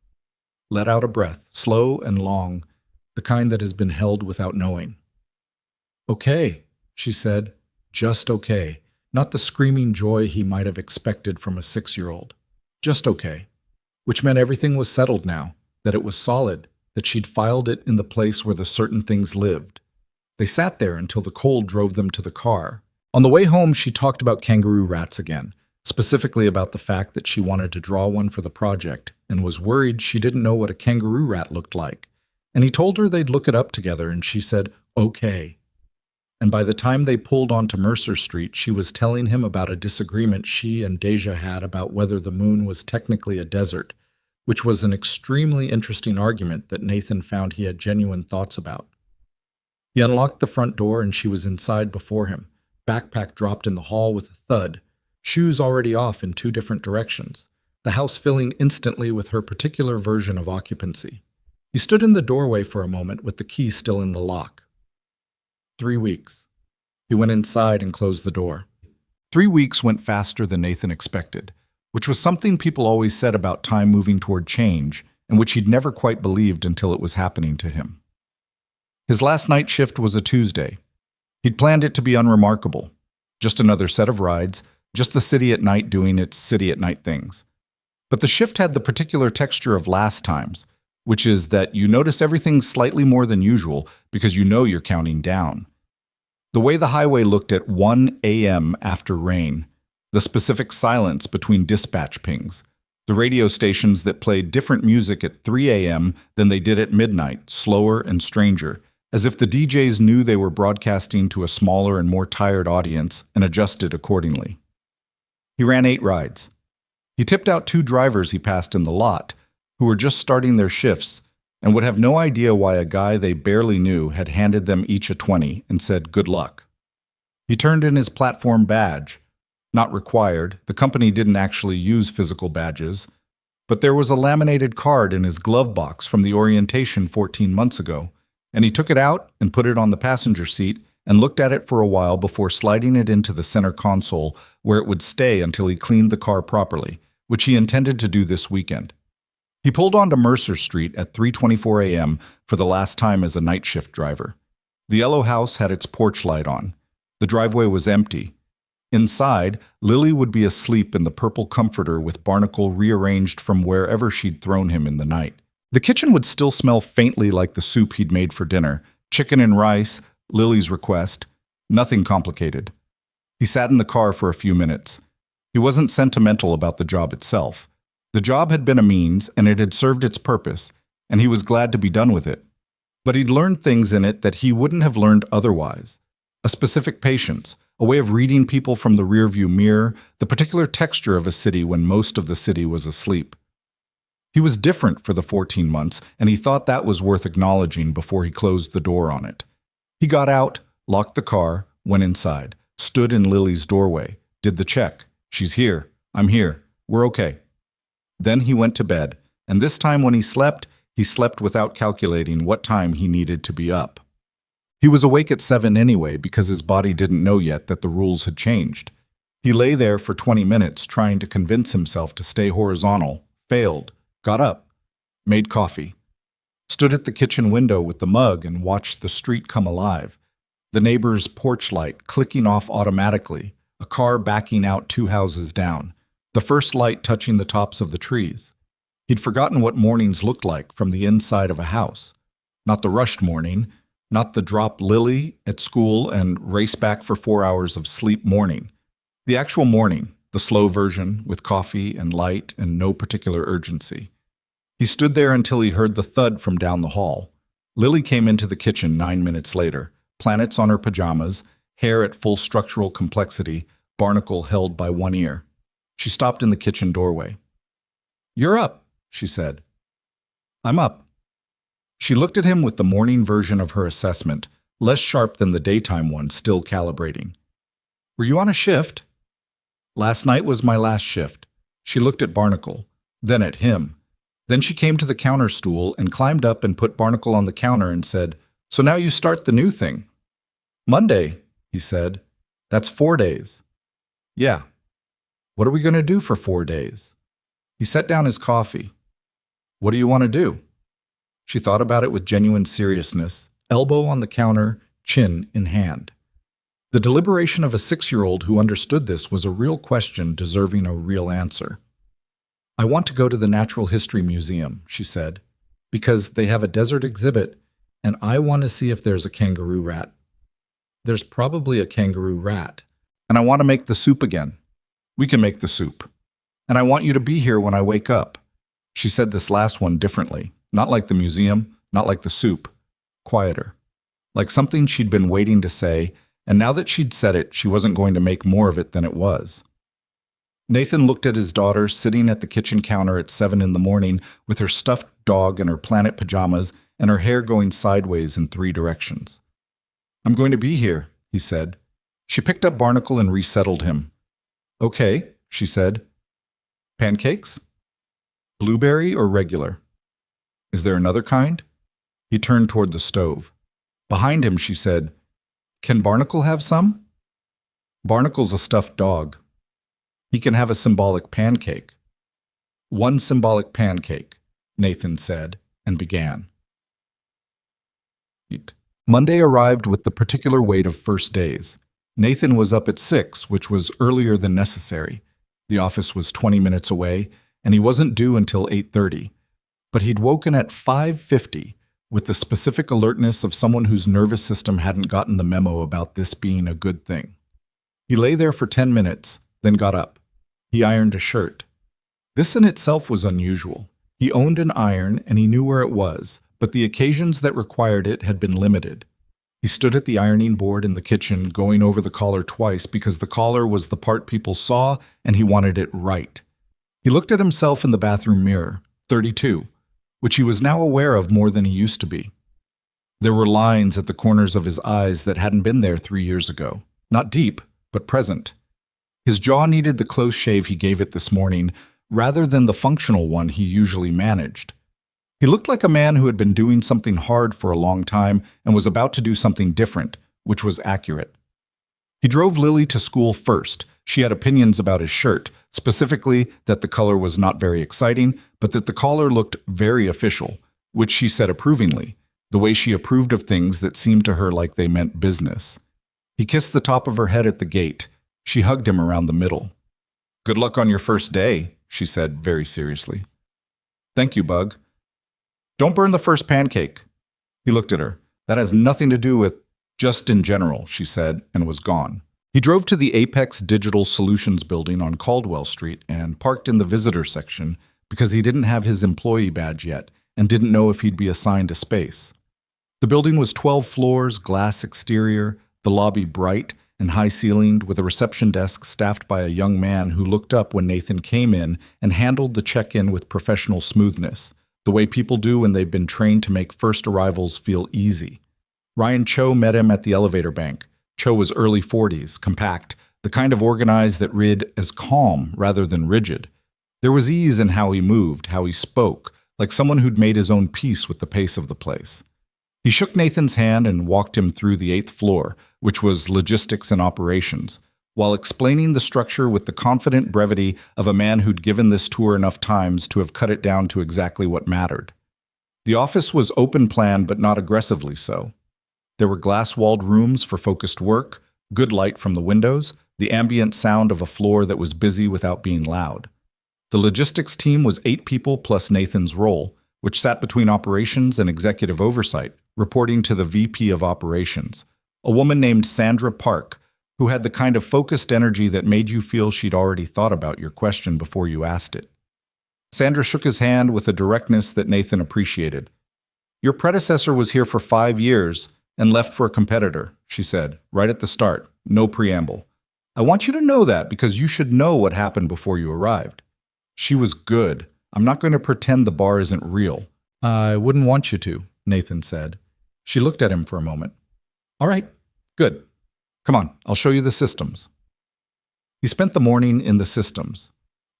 Let out a breath, slow and long, the kind that has been held without knowing. "Okay," she said, "just okay." Not the screaming joy he might have expected from a 6-year-old. Just okay. Which meant everything was settled now, that it was solid, that she'd filed it in the place where the certain things lived. They sat there until the cold drove them to the car. On the way home, she talked about kangaroo rats again, specifically about the fact that she wanted to draw one for the project and was worried she didn't know what a kangaroo rat looked like. And he told her they'd look it up together, and she said, "Okay." And by the time they pulled onto Mercer Street, she was telling him about a disagreement she and Deja had about whether the moon was technically a desert, which was an extremely interesting argument that Nathan found he had genuine thoughts about. He unlocked the front door and she was inside before him, backpack dropped in the hall with a thud, shoes already off in 2 different directions, the house filling instantly with her particular version of occupancy. He stood in the doorway for a moment with the key still in the lock. 3 weeks. He went inside and closed the door. 3 weeks went faster than Nathan expected, which was something people always said about time moving toward change, and which he'd never quite believed until it was happening to him. His last night shift was a Tuesday. He'd planned it to be unremarkable. Just another set of rides, just the city at night doing its city at night things. But the shift had the particular texture of last time's, which is that you notice everything slightly more than usual because you know you're counting down. The way the highway looked at 1 a.m. after rain, the specific silence between dispatch pings, the radio stations that played different music at 3 a.m. than they did at midnight, slower and stranger, as if the DJs knew they were broadcasting to a smaller and more tired audience and adjusted accordingly. He ran 8 rides. He tipped out 2 drivers he passed in the lot, who were just starting their shifts and would have no idea why a guy they barely knew had handed them each a 20 and said good luck. He turned in his platform badge. Not required, the company didn't actually use physical badges, but there was a laminated card in his glove box from the orientation 14 months ago, and he took it out and put it on the passenger seat and looked at it for a while before sliding it into the center console where it would stay until he cleaned the car properly, which he intended to do this weekend. He pulled onto Mercer Street at 3:24 a.m. for the last time as a night shift driver. The yellow house had its porch light on. The driveway was empty. Inside, Lily would be asleep in the purple comforter with Barnacle rearranged from wherever she'd thrown him in the night. The kitchen would still smell faintly like the soup he'd made for dinner, chicken and rice, Lily's request, nothing complicated. He sat in the car for a few minutes. He wasn't sentimental about the job itself. The job had been a means, and it had served its purpose, and he was glad to be done with it. But he'd learned things in it that he wouldn't have learned otherwise. A specific patience, a way of reading people from the rearview mirror, the particular texture of a city when most of the city was asleep. He was different for the 14 months, and he thought that was worth acknowledging before he closed the door on it. He got out, locked the car, went inside, stood in Lily's doorway, did the check. She's here. I'm here. We're okay. Then he went to bed, and this time when he slept without calculating what time he needed to be up. He was awake at 7 anyway because his body didn't know yet that the rules had changed. He lay there for 20 minutes trying to convince himself to stay horizontal, failed, got up, made coffee, stood at the kitchen window with the mug and watched the street come alive, the neighbor's porch light clicking off automatically, a car backing out 2 houses down, the first light touching the tops of the trees. He'd forgotten what mornings looked like from the inside of a house. Not the rushed morning, not the drop Lily at school and race back for 4 hours of sleep morning. The actual morning, the slow version with coffee and light and no particular urgency. He stood there until he heard the thud from down the hall. Lily came into the kitchen 9 minutes later, planets on her pajamas, hair at full structural complexity, barnacle held by one ear. She stopped in the kitchen doorway. "You're up," she said. "I'm up." She looked at him with the morning version of her assessment, less sharp than the daytime one, still calibrating. "Were you on a shift?" "Last night was my last shift." She looked at Barnacle, then at him. Then she came to the counter stool and climbed up and put Barnacle on the counter and said, "So now you start the new thing." "Monday," he said. "That's 4 days." "Yeah." "What are we going to do for 4 days?" He set down his coffee. "What do you want to do?" She thought about it with genuine seriousness, elbow on the counter, chin in hand. The deliberation of a 6-year-old who understood this was a real question deserving a real answer. "I want to go to the Natural History Museum," she said, "because they have a desert exhibit, and I want to see if there's a kangaroo rat. There's probably a kangaroo rat. And I want to make the soup again. We can make the soup. And I want you to be here when I wake up." She said this last one differently, not like the museum, not like the soup, quieter, like something she'd been waiting to say, and now that she'd said it, she wasn't going to make more of it than it was. Nathan looked at his daughter sitting at the kitchen counter at 7 in the morning with her stuffed dog in her planet pajamas and her hair going sideways in 3 directions. "I'm going to be here," he said. She picked up Barnacle and resettled him. "Okay," she said. "Pancakes? Blueberry or regular? Is there another kind?" He turned toward the stove. Behind him, she said, "Can Barnacle have some?" "Barnacle's a stuffed dog. He can have a symbolic pancake." "One symbolic pancake," Nathan said, and began. Monday arrived with the particular weight of first days. Nathan was up at 6, which was earlier than necessary. The office was 20 minutes away, and he wasn't due until 8:30. But he'd woken at 5:50 with the specific alertness of someone whose nervous system hadn't gotten the memo about this being a good thing. He lay there for 10 minutes, then got up. He ironed a shirt. This in itself was unusual. He owned an iron and he knew where it was, but the occasions that required it had been limited. He stood at the ironing board in the kitchen, going over the collar twice because the collar was the part people saw and he wanted it right. He looked at himself in the bathroom mirror, 32, which he was now aware of more than he used to be. There were lines at the corners of his eyes that hadn't been there 3 years ago. Not deep, but present. His jaw needed the close shave he gave it this morning, rather than the functional one he usually managed. He looked like a man who had been doing something hard for a long time and was about to do something different, which was accurate. He drove Lily to school first. She had opinions about his shirt, specifically that the color was not very exciting, but that the collar looked very official, which she said approvingly, the way she approved of things that seemed to her like they meant business. He kissed the top of her head at the gate. She hugged him around the middle. "Good luck on your first day," she said very seriously. "Thank you, Bug." "Don't burn the first pancake." He looked at her. "That has nothing to do with just in general," she said, and was gone. He drove to the Apex Digital Solutions building on Caldwell Street and parked in the visitor section because he didn't have his employee badge yet and didn't know if he'd be assigned a space. The building was 12 floors, glass exterior, the lobby bright and high-ceilinged, with a reception desk staffed by a young man who looked up when Nathan came in and handled the check-in with professional smoothness, the way people do when they've been trained to make first arrivals feel easy. Ryan Cho met him at the elevator bank, Cho was early 40s, compact, the kind of organized that read as calm rather than rigid. There was ease in how he moved, how he spoke, like someone who'd made his own peace with the pace of the place. He shook Nathan's hand and walked him through the 8th floor, which was logistics and operations, while explaining the structure with the confident brevity of a man who'd given this tour enough times to have cut it down to exactly what mattered. The office was open-plan but not aggressively so. There were glass-walled rooms for focused work, good light from the windows, the ambient sound of a floor that was busy without being loud. The logistics team was 8 people plus Nathan's role, which sat between operations and executive oversight, reporting to the VP of operations, a woman named Sandra Park, who had the kind of focused energy that made you feel she'd already thought about your question before you asked it. Sandra shook his hand with a directness that Nathan appreciated. "Your predecessor was here for 5 years and left for a competitor," she said, right at the start, no preamble. "I want you to know that because you should know what happened before you arrived. She was good. I'm not going to pretend the bar isn't real." "I wouldn't want you to," Nathan said. She looked at him for a moment. "All right, good. Come on, I'll show you the systems." He spent the morning in the systems.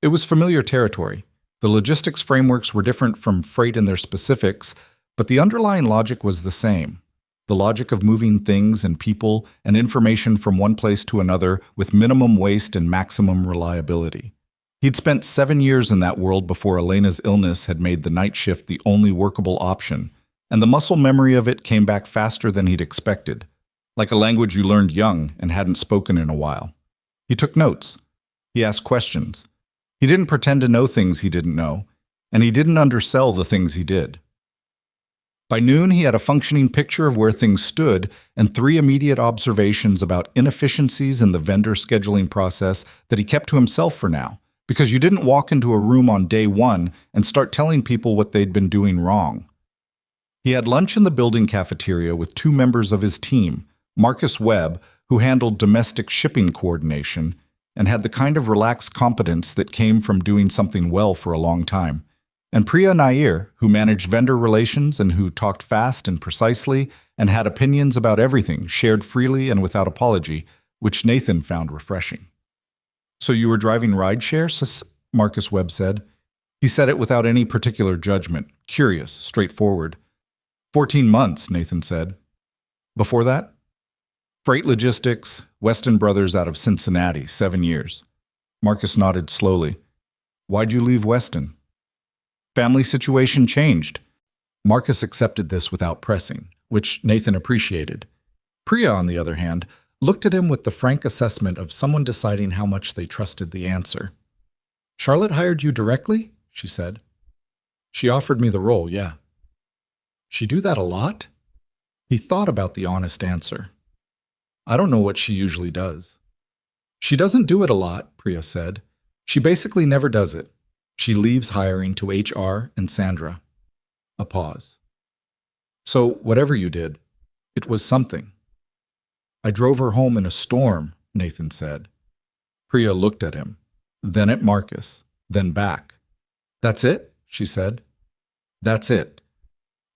It was familiar territory. The logistics frameworks were different from freight in their specifics, but the underlying logic was the same. The logic of moving things and people and information from one place to another with minimum waste and maximum reliability. He'd spent 7 years in that world before Elena's illness had made the night shift the only workable option, and the muscle memory of it came back faster than he'd expected, like a language you learned young and hadn't spoken in a while. He took notes. He asked questions. He didn't pretend to know things he didn't know, and he didn't undersell the things he did. By noon, he had a functioning picture of where things stood and 3 immediate observations about inefficiencies in the vendor scheduling process that he kept to himself for now, because you didn't walk into a room on day 1 and start telling people what they'd been doing wrong. He had lunch in the building cafeteria with 2 members of his team, Marcus Webb, who handled domestic shipping coordination, and had the kind of relaxed competence that came from doing something well for a long time, and Priya Nair, who managed vendor relations and who talked fast and precisely and had opinions about everything, shared freely and without apology, which Nathan found refreshing. "So you were driving rideshare?" Marcus Webb said. He said it without any particular judgment, curious, straightforward. 14 months, Nathan said. "Before that?" "Freight logistics, Weston Brothers out of Cincinnati, 7 years. Marcus nodded slowly. "Why'd you leave Weston?" "Family situation changed." Marcus accepted this without pressing, which Nathan appreciated. Priya, on the other hand, looked at him with the frank assessment of someone deciding how much they trusted the answer. "Charlotte hired you directly?" she said. "She offered me the role, yeah." "She do that a lot?" He thought about the honest answer. "I don't know what she usually does." "She doesn't do it a lot," Priya said. "She basically never does it. She leaves hiring to HR and Sandra." A pause. "So whatever you did, it was something." "I drove her home in a storm," Nathan said. Priya looked at him, then at Marcus, then back. "That's it?" she said. "That's it."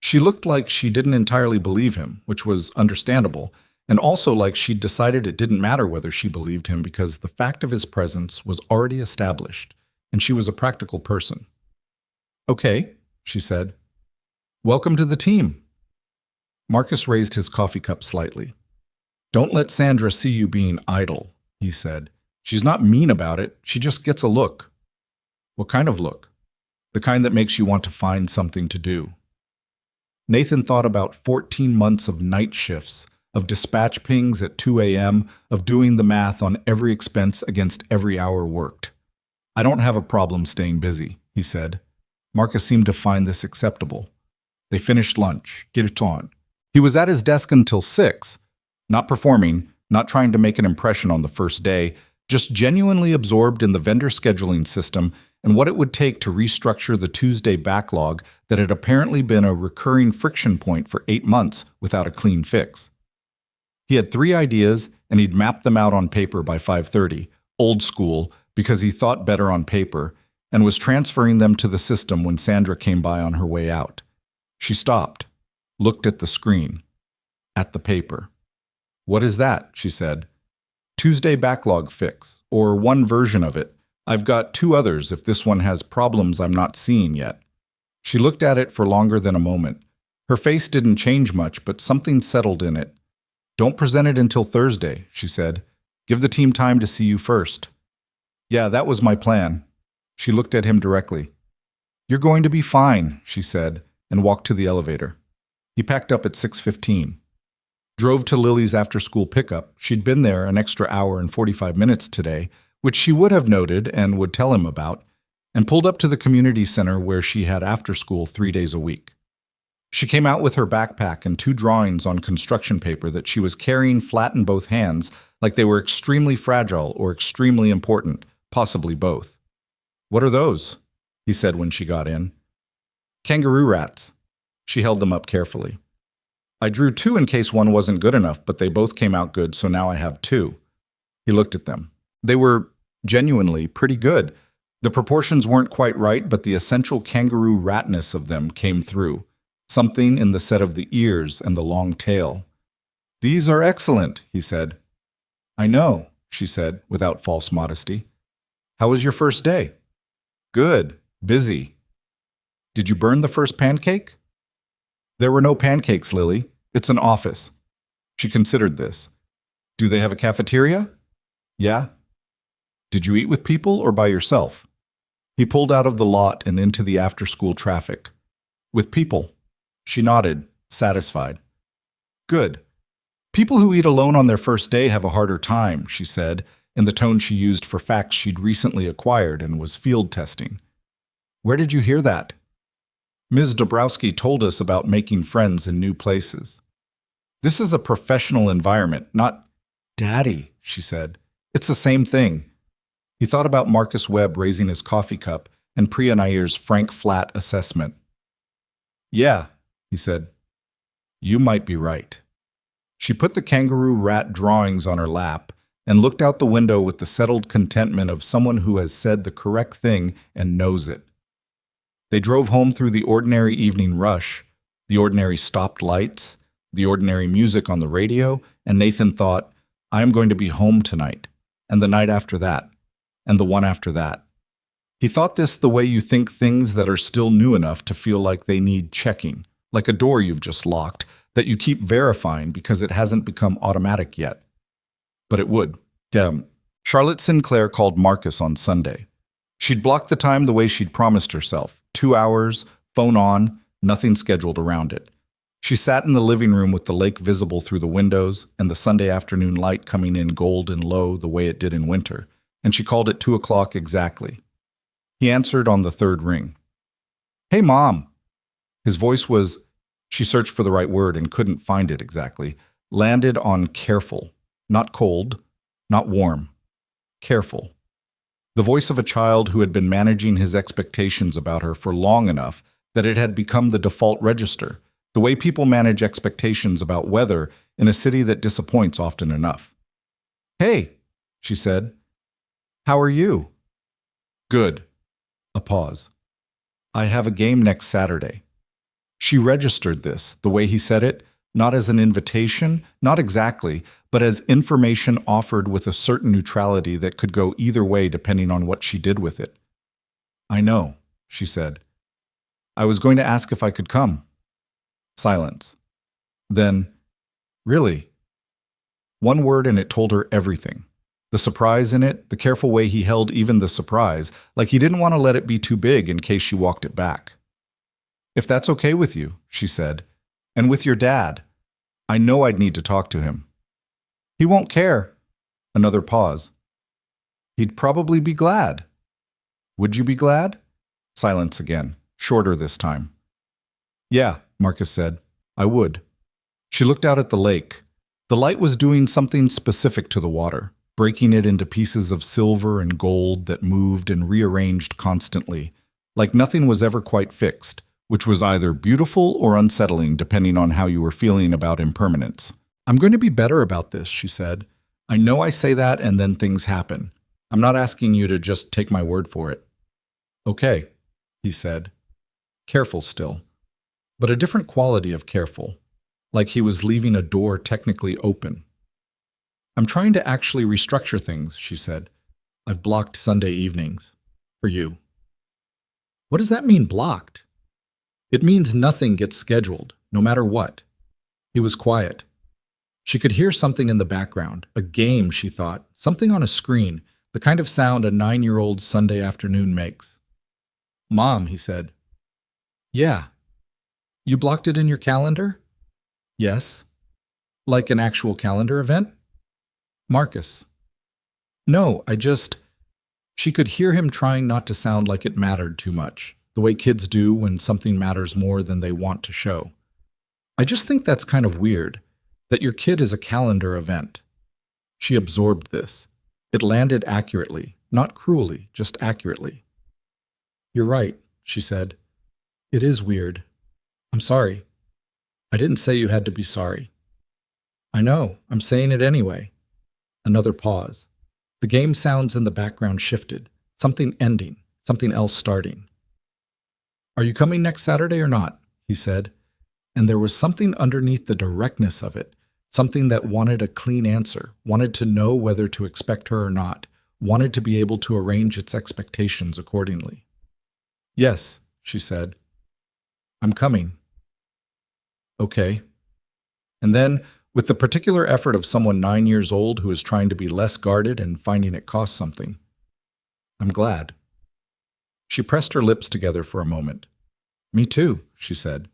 She looked like she didn't entirely believe him, which was understandable, and also like she'd decided it didn't matter whether she believed him because the fact of his presence was already established, and she was a practical person. "Okay," she said. "Welcome to the team." Marcus raised his coffee cup slightly. "Don't let Sandra see you being idle," he said. "She's not mean about it, she just gets a look." "What kind of look?" "The kind that makes you want to find something to do." Nathan thought about 14 months of night shifts, of dispatch pings at 2 a.m., of doing the math on every expense against every hour worked. "I don't have a problem staying busy," he said. Marcus seemed to find this acceptable. They finished lunch. Get it on. He was at his desk until 6, not performing, not trying to make an impression on the first day, just genuinely absorbed in the vendor scheduling system and what it would take to restructure the Tuesday backlog that had apparently been a recurring friction point for 8 months without a clean fix. He had 3 ideas, and he'd mapped them out on paper by 5:30, old school, because he thought better on paper, and was transferring them to the system when Sandra came by on her way out. She stopped, looked at the screen, at the paper. What is that? She said. Tuesday backlog fix, or one version of it. I've got two others if this one has problems I'm not seeing yet. She looked at it for longer than a moment. Her face didn't change much, but something settled in it. Don't present it until Thursday, she said. Give the team time to see you first. Yeah, that was my plan. She looked at him directly. You're going to be fine, she said, and walked to the elevator. He packed up at 6:15. Drove to Lily's after-school pickup. She'd been there an extra hour and 45 minutes today, which she would have noted and would tell him about, and pulled up to the community center where she had after-school 3 days a week. She came out with her backpack and two drawings on construction paper that she was carrying flat in both hands like they were extremely fragile or extremely important, possibly both. What are those? He said when she got in. Kangaroo rats. She held them up carefully. I drew two in case one wasn't good enough, but they both came out good, so now I have two. He looked at them. They were genuinely pretty good. The proportions weren't quite right, but the essential kangaroo ratness of them came through. Something in the set of the ears and the long tail. These are excellent, he said. I know, she said, without false modesty. How was your first day? Good. Busy. Did you burn the first pancake? There were no pancakes, Lily. It's an office. She considered this. Do they have a cafeteria? Yeah. Did you eat with people or by yourself? He pulled out of the lot and into the after-school traffic. With people. She nodded, satisfied. Good. People who eat alone on their first day have a harder time, she said, in the tone she used for facts she'd recently acquired and was field testing. Where did you hear that? Ms. Dabrowski told us about making friends in new places. This is a professional environment, not Daddy, she said. It's the same thing. He thought about Marcus Webb raising his coffee cup and Priya Nair's frank flat assessment. Yeah, he said. You might be right. She put the kangaroo rat drawings on her lap and looked out the window with the settled contentment of someone who has said the correct thing and knows it. They drove home through the ordinary evening rush, the ordinary stopped lights, the ordinary music on the radio, and Nathan thought, I am going to be home tonight, and the night after that, and the one after that. He thought this the way you think things that are still new enough to feel like they need checking, like a door you've just locked, that you keep verifying because it hasn't become automatic yet. But it would. Charlotte Sinclair called Marcus on Sunday. She'd blocked the time the way she'd promised herself. 2 hours, phone on, nothing scheduled around it. She sat in the living room with the lake visible through the windows and the Sunday afternoon light coming in gold and low the way it did in winter, and she called at 2 o'clock exactly. He answered on the third ring. Hey, Mom. His voice was, she searched for the right word and couldn't find it exactly, landed on careful, not cold, not warm, careful. The voice of a child who had been managing his expectations about her for long enough that it had become the default register, the way people manage expectations about weather in a city that disappoints often enough. Hey, she said. How are you? Good. A pause. I have a game next Saturday. She registered this, the way he said it, not as an invitation, not exactly, but as information offered with a certain neutrality that could go either way depending on what she did with it. I know, she said. I was going to ask if I could come. Silence. Then, really? One word and it told her everything. The surprise in it, the careful way he held even the surprise, like he didn't want to let it be too big in case she walked it back. If that's okay with you, she said, and with your dad, I know I'd need to talk to him. He won't care. Another pause. He'd probably be glad. Would you be glad? Silence again, shorter this time. Yeah, Marcus said, I would. She looked out at the lake. The light was doing something specific to the water, breaking it into pieces of silver and gold that moved and rearranged constantly, like nothing was ever quite fixed, which was either beautiful or unsettling depending on how you were feeling about impermanence. I'm going to be better about this, she said. I know I say that and then things happen. I'm not asking you to just take my word for it. Okay, he said. Careful still, but a different quality of careful, like he was leaving a door technically open. I'm trying to actually restructure things, she said. I've blocked Sunday evenings. For you. What does that mean, blocked? It means nothing gets scheduled, no matter what. He was quiet. She could hear something in the background, a game, she thought, something on a screen, the kind of sound a 9-year-old Sunday afternoon makes. Mom, he said. Yeah. You blocked it in your calendar? Yes. Like an actual calendar event? Marcus. No, She could hear him trying not to sound like it mattered too much, the way kids do when something matters more than they want to show. I just think that's kind of weird, that your kid is a calendar event. She absorbed this. It landed accurately, not cruelly, just accurately. You're right, she said. It is weird. I'm sorry. I didn't say you had to be sorry. I know, I'm saying it anyway. Another pause. The game sounds in the background shifted, something ending, something else starting. Are you coming next Saturday or not? He said, and there was something underneath the directness of it, something that wanted a clean answer, wanted to know whether to expect her or not, wanted to be able to arrange its expectations accordingly. Yes, she said. I'm coming. Okay. And then, with the particular effort of someone 9 years old who is trying to be less guarded and finding it costs something. I'm glad. She pressed her lips together for a moment. Me too, she said.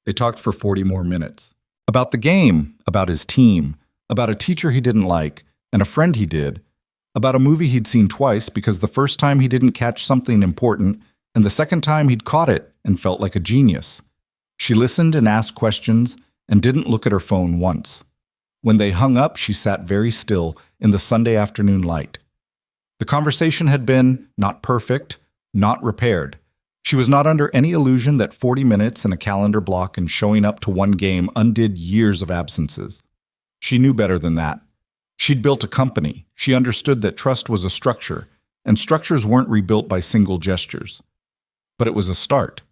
They talked for 40 more minutes. About the game, about his team, about a teacher he didn't like, and a friend he did, about a movie he'd seen twice because the first time he didn't catch something important, and the second time he'd caught it and felt like a genius. She listened and asked questions, and didn't look at her phone once. When they hung up, she sat very still in the Sunday afternoon light. The conversation had been not perfect, not repaired. She was not under any illusion that 40 minutes in a calendar block and showing up to one game undid years of absences. She knew better than that. She'd built a company. She understood that trust was a structure, and structures weren't rebuilt by single gestures. But it was a start.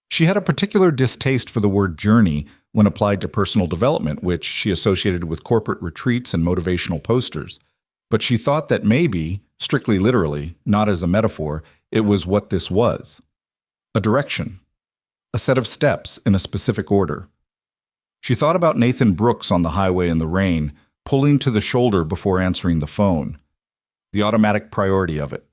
She had a particular distaste for the word journey when applied to personal development, which she associated with corporate retreats and motivational posters. But she thought that maybe, strictly literally, not as a metaphor, it was what this was. A direction. A set of steps in a specific order. She thought about Nathan Brooks on the highway in the rain, pulling to the shoulder before answering the phone. The automatic priority of it.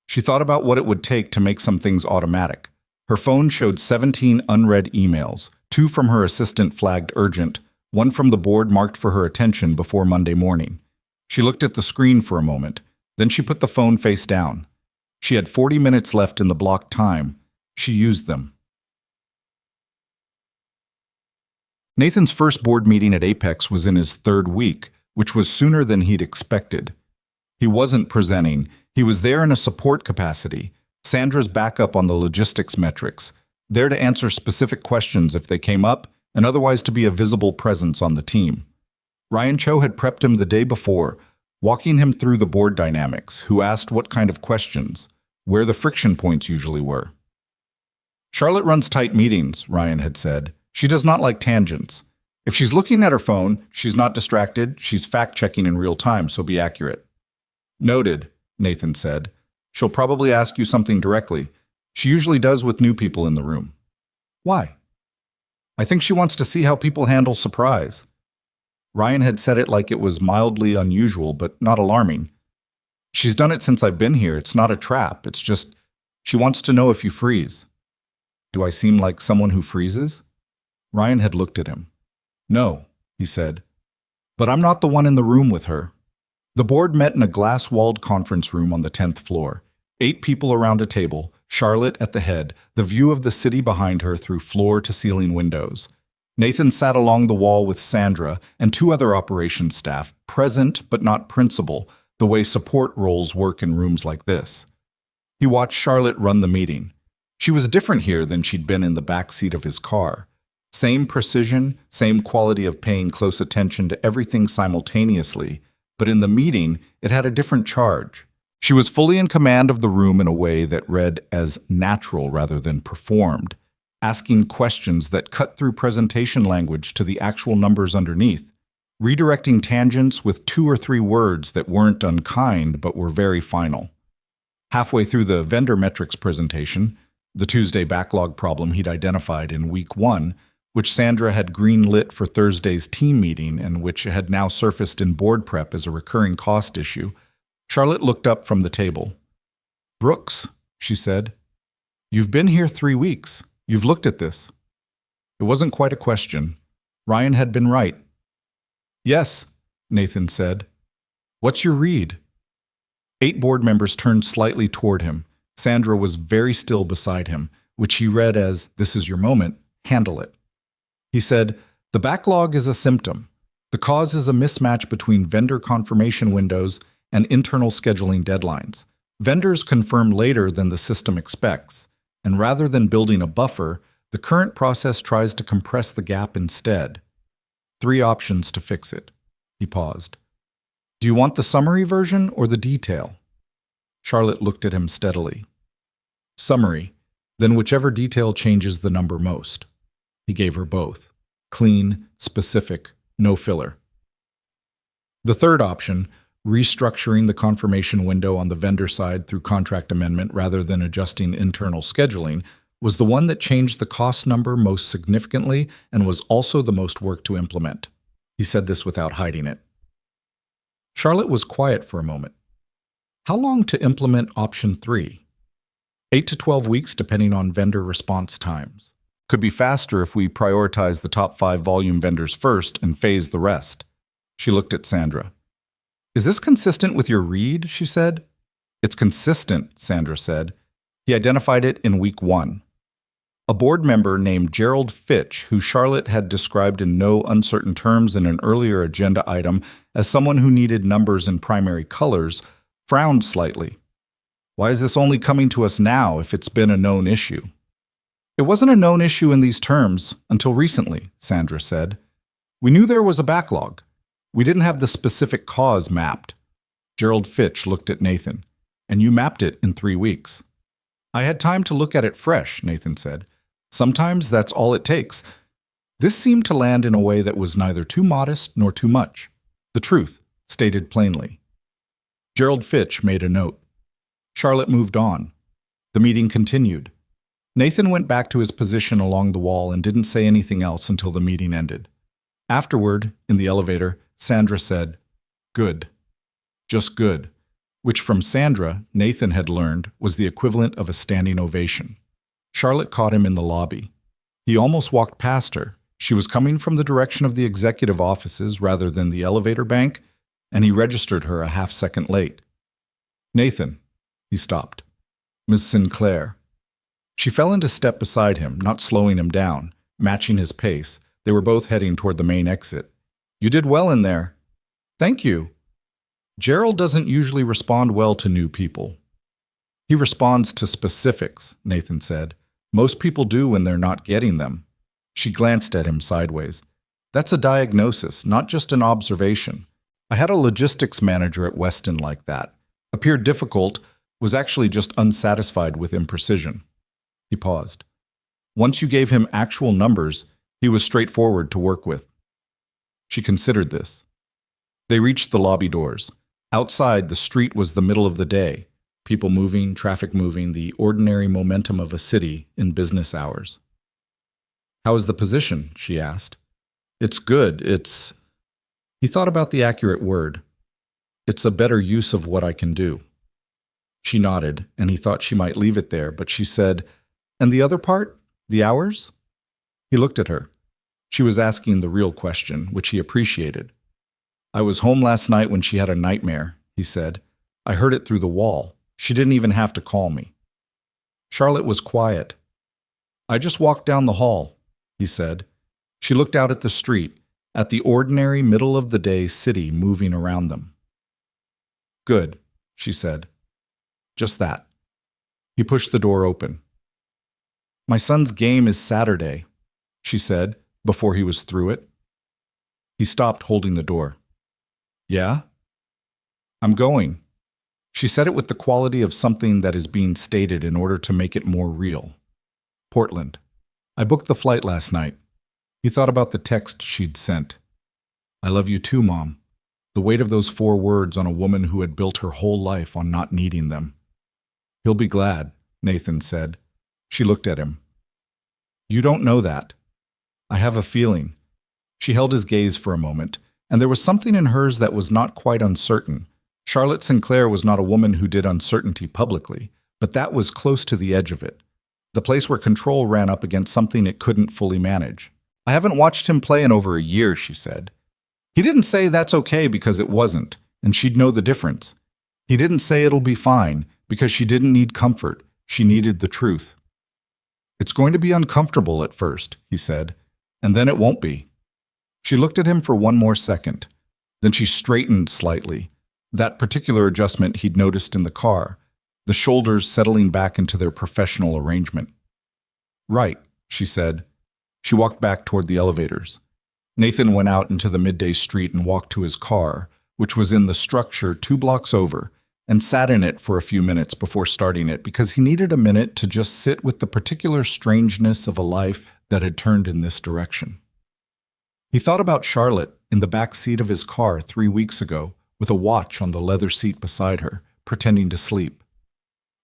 She thought about what it would take to make some things automatic. Her phone showed 17 unread emails, 2 from her assistant flagged urgent, 1 from the board marked for her attention before Monday morning. She looked at the screen for a moment, then she put the phone face down. She had 40 minutes left in the blocked time. She used them. Nathan's first board meeting at Apex was in his 3rd week, which was sooner than he'd expected. He wasn't presenting. He was there in a support capacity, Sandra's backup on the logistics metrics, there to answer specific questions if they came up, and otherwise to be a visible presence on the team. Ryan Cho had prepped him the day before, walking him through the board dynamics, who asked what kind of questions, where the friction points usually were. Charlotte runs tight meetings, Ryan had said. She does not like tangents. If she's looking at her phone, she's not distracted, she's fact-checking in real time, so be accurate. Noted, Nathan said. She'll probably ask you something directly. She usually does with new people in the room. Why? I think she wants to see how people handle surprise. Ryan had said it like it was mildly unusual, but not alarming. She's done it since I've been here. It's not a trap. It's just, she wants to know if you freeze. Do I seem like someone who freezes? Ryan had looked at him. No, he said. But I'm not the one in the room with her. The board met in a glass-walled conference room on the 10th floor. 8 people around a table, Charlotte at the head, the view of the city behind her through floor-to-ceiling windows. Nathan sat along the wall with Sandra and 2 other operations staff, present but not principal, the way support roles work in rooms like this. He watched Charlotte run the meeting. She was different here than she'd been in the back seat of his car. Same precision, same quality of paying close attention to everything simultaneously, but in the meeting, it had a different charge. She was fully in command of the room in a way that read as natural rather than performed, asking questions that cut through presentation language to the actual numbers underneath. redirecting tangents with 2 or 3 words that weren't unkind but were very final. Halfway through the vendor metrics presentation, the Tuesday backlog problem he'd identified in week 1, which Sandra had green-lit for Thursday's team meeting and which had now surfaced in board prep as a recurring cost issue, Charlotte looked up from the table. "Brooks," she said, "you've been here 3 weeks. You've looked at this." It wasn't quite a question. Ryan had been right. "Yes," Nathan said. "What's your read?" 8 board members turned slightly toward him. Sandra was very still beside him, which he read as, "This is your moment, handle it." He said, "The backlog is a symptom. The cause is a mismatch between vendor confirmation windows and internal scheduling deadlines. Vendors confirm later than the system expects, and rather than building a buffer, the current process tries to compress the gap instead. 3 options to fix it." He paused. "Do you want the summary version or the detail?" Charlotte looked at him steadily. "Summary, then whichever detail changes the number most." He gave her both. Clean, specific, no filler. The third option, restructuring the confirmation window on the vendor side through contract amendment rather than adjusting internal scheduling, was the one that changed the cost number most significantly and was also the most work to implement. He said this without hiding it. Charlotte was quiet for a moment. How long to implement option 3? 8 to 12 weeks depending on vendor response times. Could be faster if we prioritize the top 5 volume vendors first and phase the rest. She looked at Sandra. "Is this consistent with your read?" she said. "It's consistent," Sandra said. He identified it in week 1. A board member named Gerald Fitch, who Charlotte had described in no uncertain terms in an earlier agenda item as someone who needed numbers in primary colors, frowned slightly. "Why is this only coming to us now if it's been a known issue?" "It wasn't a known issue in these terms until recently," Sandra said. "We knew there was a backlog. We didn't have the specific cause mapped." Gerald Fitch looked at Nathan. "And you mapped it in 3 weeks." "I had time to look at it fresh," Nathan said. "Sometimes that's all it takes." This seemed to land in a way that was neither too modest nor too much. The truth, stated plainly. Gerald Fitch made a note. Charlotte moved on. The meeting continued. Nathan went back to his position along the wall and didn't say anything else until the meeting ended. Afterward, in the elevator, Sandra said, "Good. Just good," which from Sandra, Nathan had learned, was the equivalent of a standing ovation. Charlotte caught him in the lobby. He almost walked past her. She was coming from the direction of the executive offices rather than the elevator bank, and he registered her a half-second late. "Nathan," he stopped. "Miss Sinclair." She fell into step beside him, not slowing him down, matching his pace. They were both heading toward the main exit. "You did well in there." "Thank you." Gerald doesn't usually respond well to new people. "He responds to specifics," Nathan said. "Most people do when they're not getting them." She glanced at him sideways. "That's a diagnosis, not just an observation. I had a logistics manager at Weston like that. Appeared difficult, was actually just unsatisfied with imprecision." He paused. "Once you gave him actual numbers, he was straightforward to work with." She considered this. They reached the lobby doors. Outside, the street was the middle of the day. People moving, traffic moving, the ordinary momentum of a city in business hours. "How is the position?" she asked. "It's good. He thought about the accurate word. "It's a better use of what I can do." She nodded, and he thought she might leave it there, but she said, "And the other part? The hours?" He looked at her. She was asking the real question, which he appreciated. "I was home last night when she had a nightmare," he said. "I heard it through the wall. She didn't even have to call me." Charlotte was quiet. "I just walked down the hall," he said. She looked out at the street, at the ordinary middle-of-the-day city moving around them. "Good," she said. "Just that." He pushed the door open. "My son's game is Saturday," she said, before he was through it. He stopped holding the door. "Yeah?" "I'm going." She said it with the quality of something that is being stated in order to make it more real. "Portland. I booked the flight last night." He thought about the text she'd sent. I love you too, Mom. The weight of those 4 words on a woman who had built her whole life on not needing them. He'll be glad, Nathan said. She looked at him. You don't know that. I have a feeling. She held his gaze for a moment, and there was something in hers that was not quite uncertain. Charlotte Sinclair was not a woman who did uncertainty publicly, but that was close to the edge of it. The place where control ran up against something it couldn't fully manage. I haven't watched him play in over a year, she said. He didn't say that's okay because it wasn't, and she'd know the difference. He didn't say it'll be fine because she didn't need comfort, she needed the truth. It's going to be uncomfortable at first, he said, and then it won't be. She looked at him for one more second. Then she straightened slightly. That particular adjustment he'd noticed in the car, the shoulders settling back into their professional arrangement. Right, she said. She walked back toward the elevators. Nathan went out into the midday street and walked to his car, which was in the structure 2 blocks over, and sat in it for a few minutes before starting it because he needed a minute to just sit with the particular strangeness of a life that had turned in this direction. He thought about Charlotte in the back seat of his car 3 weeks ago, with a watch on the leather seat beside her, pretending to sleep.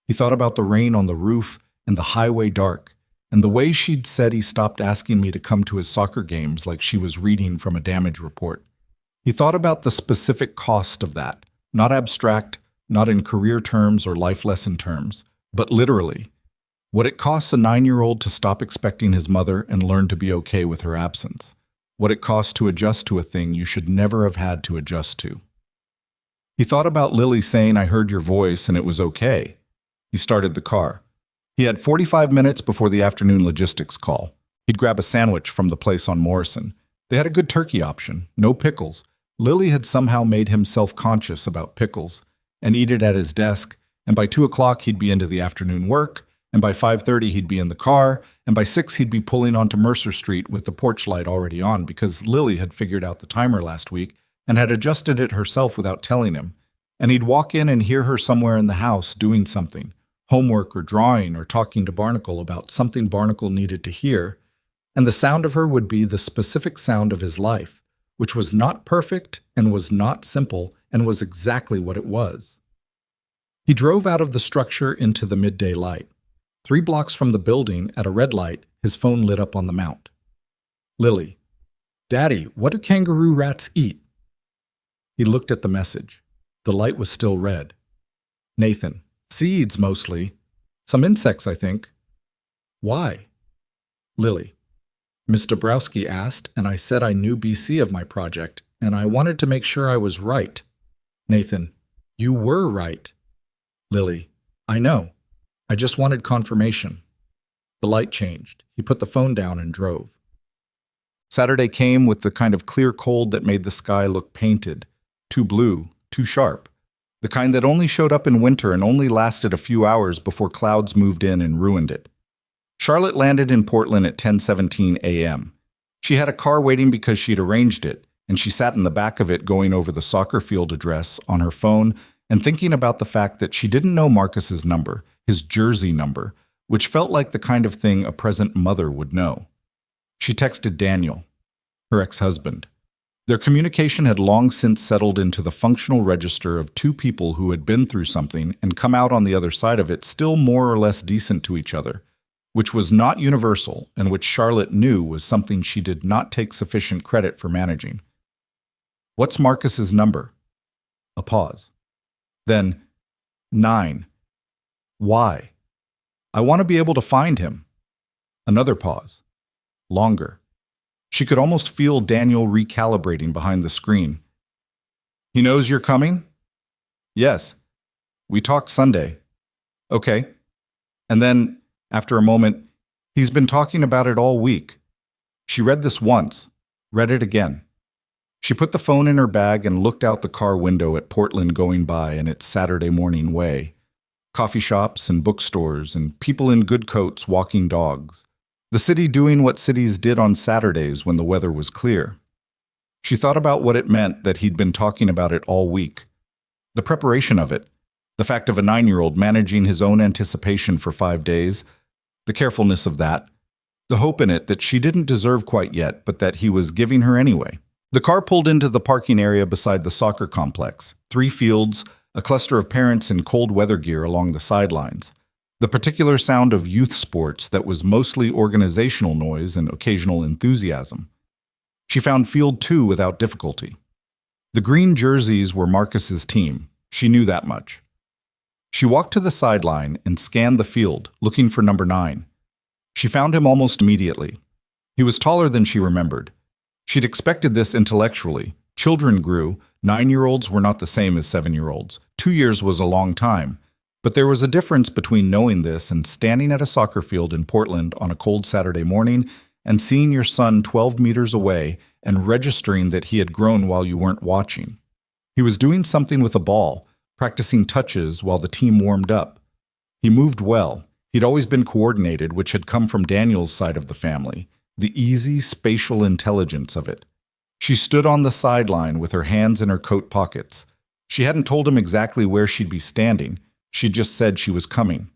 He thought about the rain on the roof and the highway dark, and the way she'd said he stopped asking me to come to his soccer games like she was reading from a damage report. He thought about the specific cost of that, not abstract, not in career terms or life lesson terms, but literally. What it costs a 9-year-old to stop expecting his mother and learn to be okay with her absence. What it costs to adjust to a thing you should never have had to adjust to. He thought about Lily saying, I heard your voice and it was okay. He started the car. He had 45 minutes before the afternoon logistics call. He'd grab a sandwich from the place on Morrison. They had a good turkey option, no pickles. Lily had somehow made him self-conscious about pickles and eat it at his desk, and by 2 o'clock he'd be into the afternoon work, and by 5:30 he'd be in the car, and by 6 he'd be pulling onto Mercer Street with the porch light already on because Lily had figured out the timer last week and had adjusted it herself without telling him. And he'd walk in and hear her somewhere in the house doing something, homework or drawing or talking to Barnacle about something Barnacle needed to hear, and the sound of her would be the specific sound of his life, which was not perfect and was not simple and was exactly what it was. He drove out of the structure into the midday light. 3 blocks from the building, at a red light, his phone lit up on the mount. Lily, Daddy, what do kangaroo rats eat? He looked at the message. The light was still red. Nathan, seeds mostly. Some insects, I think. Why? Lily, Miss Dabrowski asked, and I said I knew BC of my project, and I wanted to make sure I was right. Nathan, you were right. Lily, I know. I just wanted confirmation. The light changed. He put the phone down and drove. Saturday came with the kind of clear cold that made the sky look painted, too blue, too sharp, the kind that only showed up in winter and only lasted a few hours before clouds moved in and ruined it. Charlotte landed in Portland at 10:17 a.m. She had a car waiting because she'd arranged it, and she sat in the back of it going over the soccer field address on her phone and thinking about the fact that she didn't know Marcus's number, his jersey number, which felt like the kind of thing a present mother would know. She texted Daniel, her ex-husband. Their communication had long since settled into the functional register of 2 people who had been through something and come out on the other side of it still more or less decent to each other, which was not universal and which Charlotte knew was something she did not take sufficient credit for managing. What's Marcus's number? A pause. Then, 9. Why? I want to be able to find him. Another pause. Longer. She could almost feel Daniel recalibrating behind the screen. He knows you're coming? Yes. We talked Sunday. Okay. And then, after a moment, he's been talking about it all week. She read this once, read it again. She put the phone in her bag and looked out the car window at Portland going by in its Saturday morning way. Coffee shops and bookstores and people in good coats walking dogs. The city doing what cities did on Saturdays when the weather was clear. She thought about what it meant that he'd been talking about it all week. The preparation of it, the fact of a 9-year-old managing his own anticipation for 5 days, the carefulness of that, the hope in it that she didn't deserve quite yet, but that he was giving her anyway, The car pulled into the parking area beside the soccer complex. 3 fields, a cluster of parents in cold weather gear along the sidelines. The particular sound of youth sports that was mostly organizational noise and occasional enthusiasm. She found Field 2 without difficulty. The green jerseys were Marcus's team. She knew that much. She walked to the sideline and scanned the field, looking for number 9. She found him almost immediately. He was taller than she remembered. She'd expected this intellectually. Children grew. 9-year-olds were not the same as 7-year-olds. 2 years was a long time. But there was a difference between knowing this and standing at a soccer field in Portland on a cold Saturday morning and seeing your son 12 meters away and registering that he had grown while you weren't watching. He was doing something with a ball, practicing touches while the team warmed up. He moved well. He'd always been coordinated, which had come from Daniel's side of the family, the easy spatial intelligence of it. She stood on the sideline with her hands in her coat pockets. She hadn't told him exactly where she'd be standing. She just said she was coming.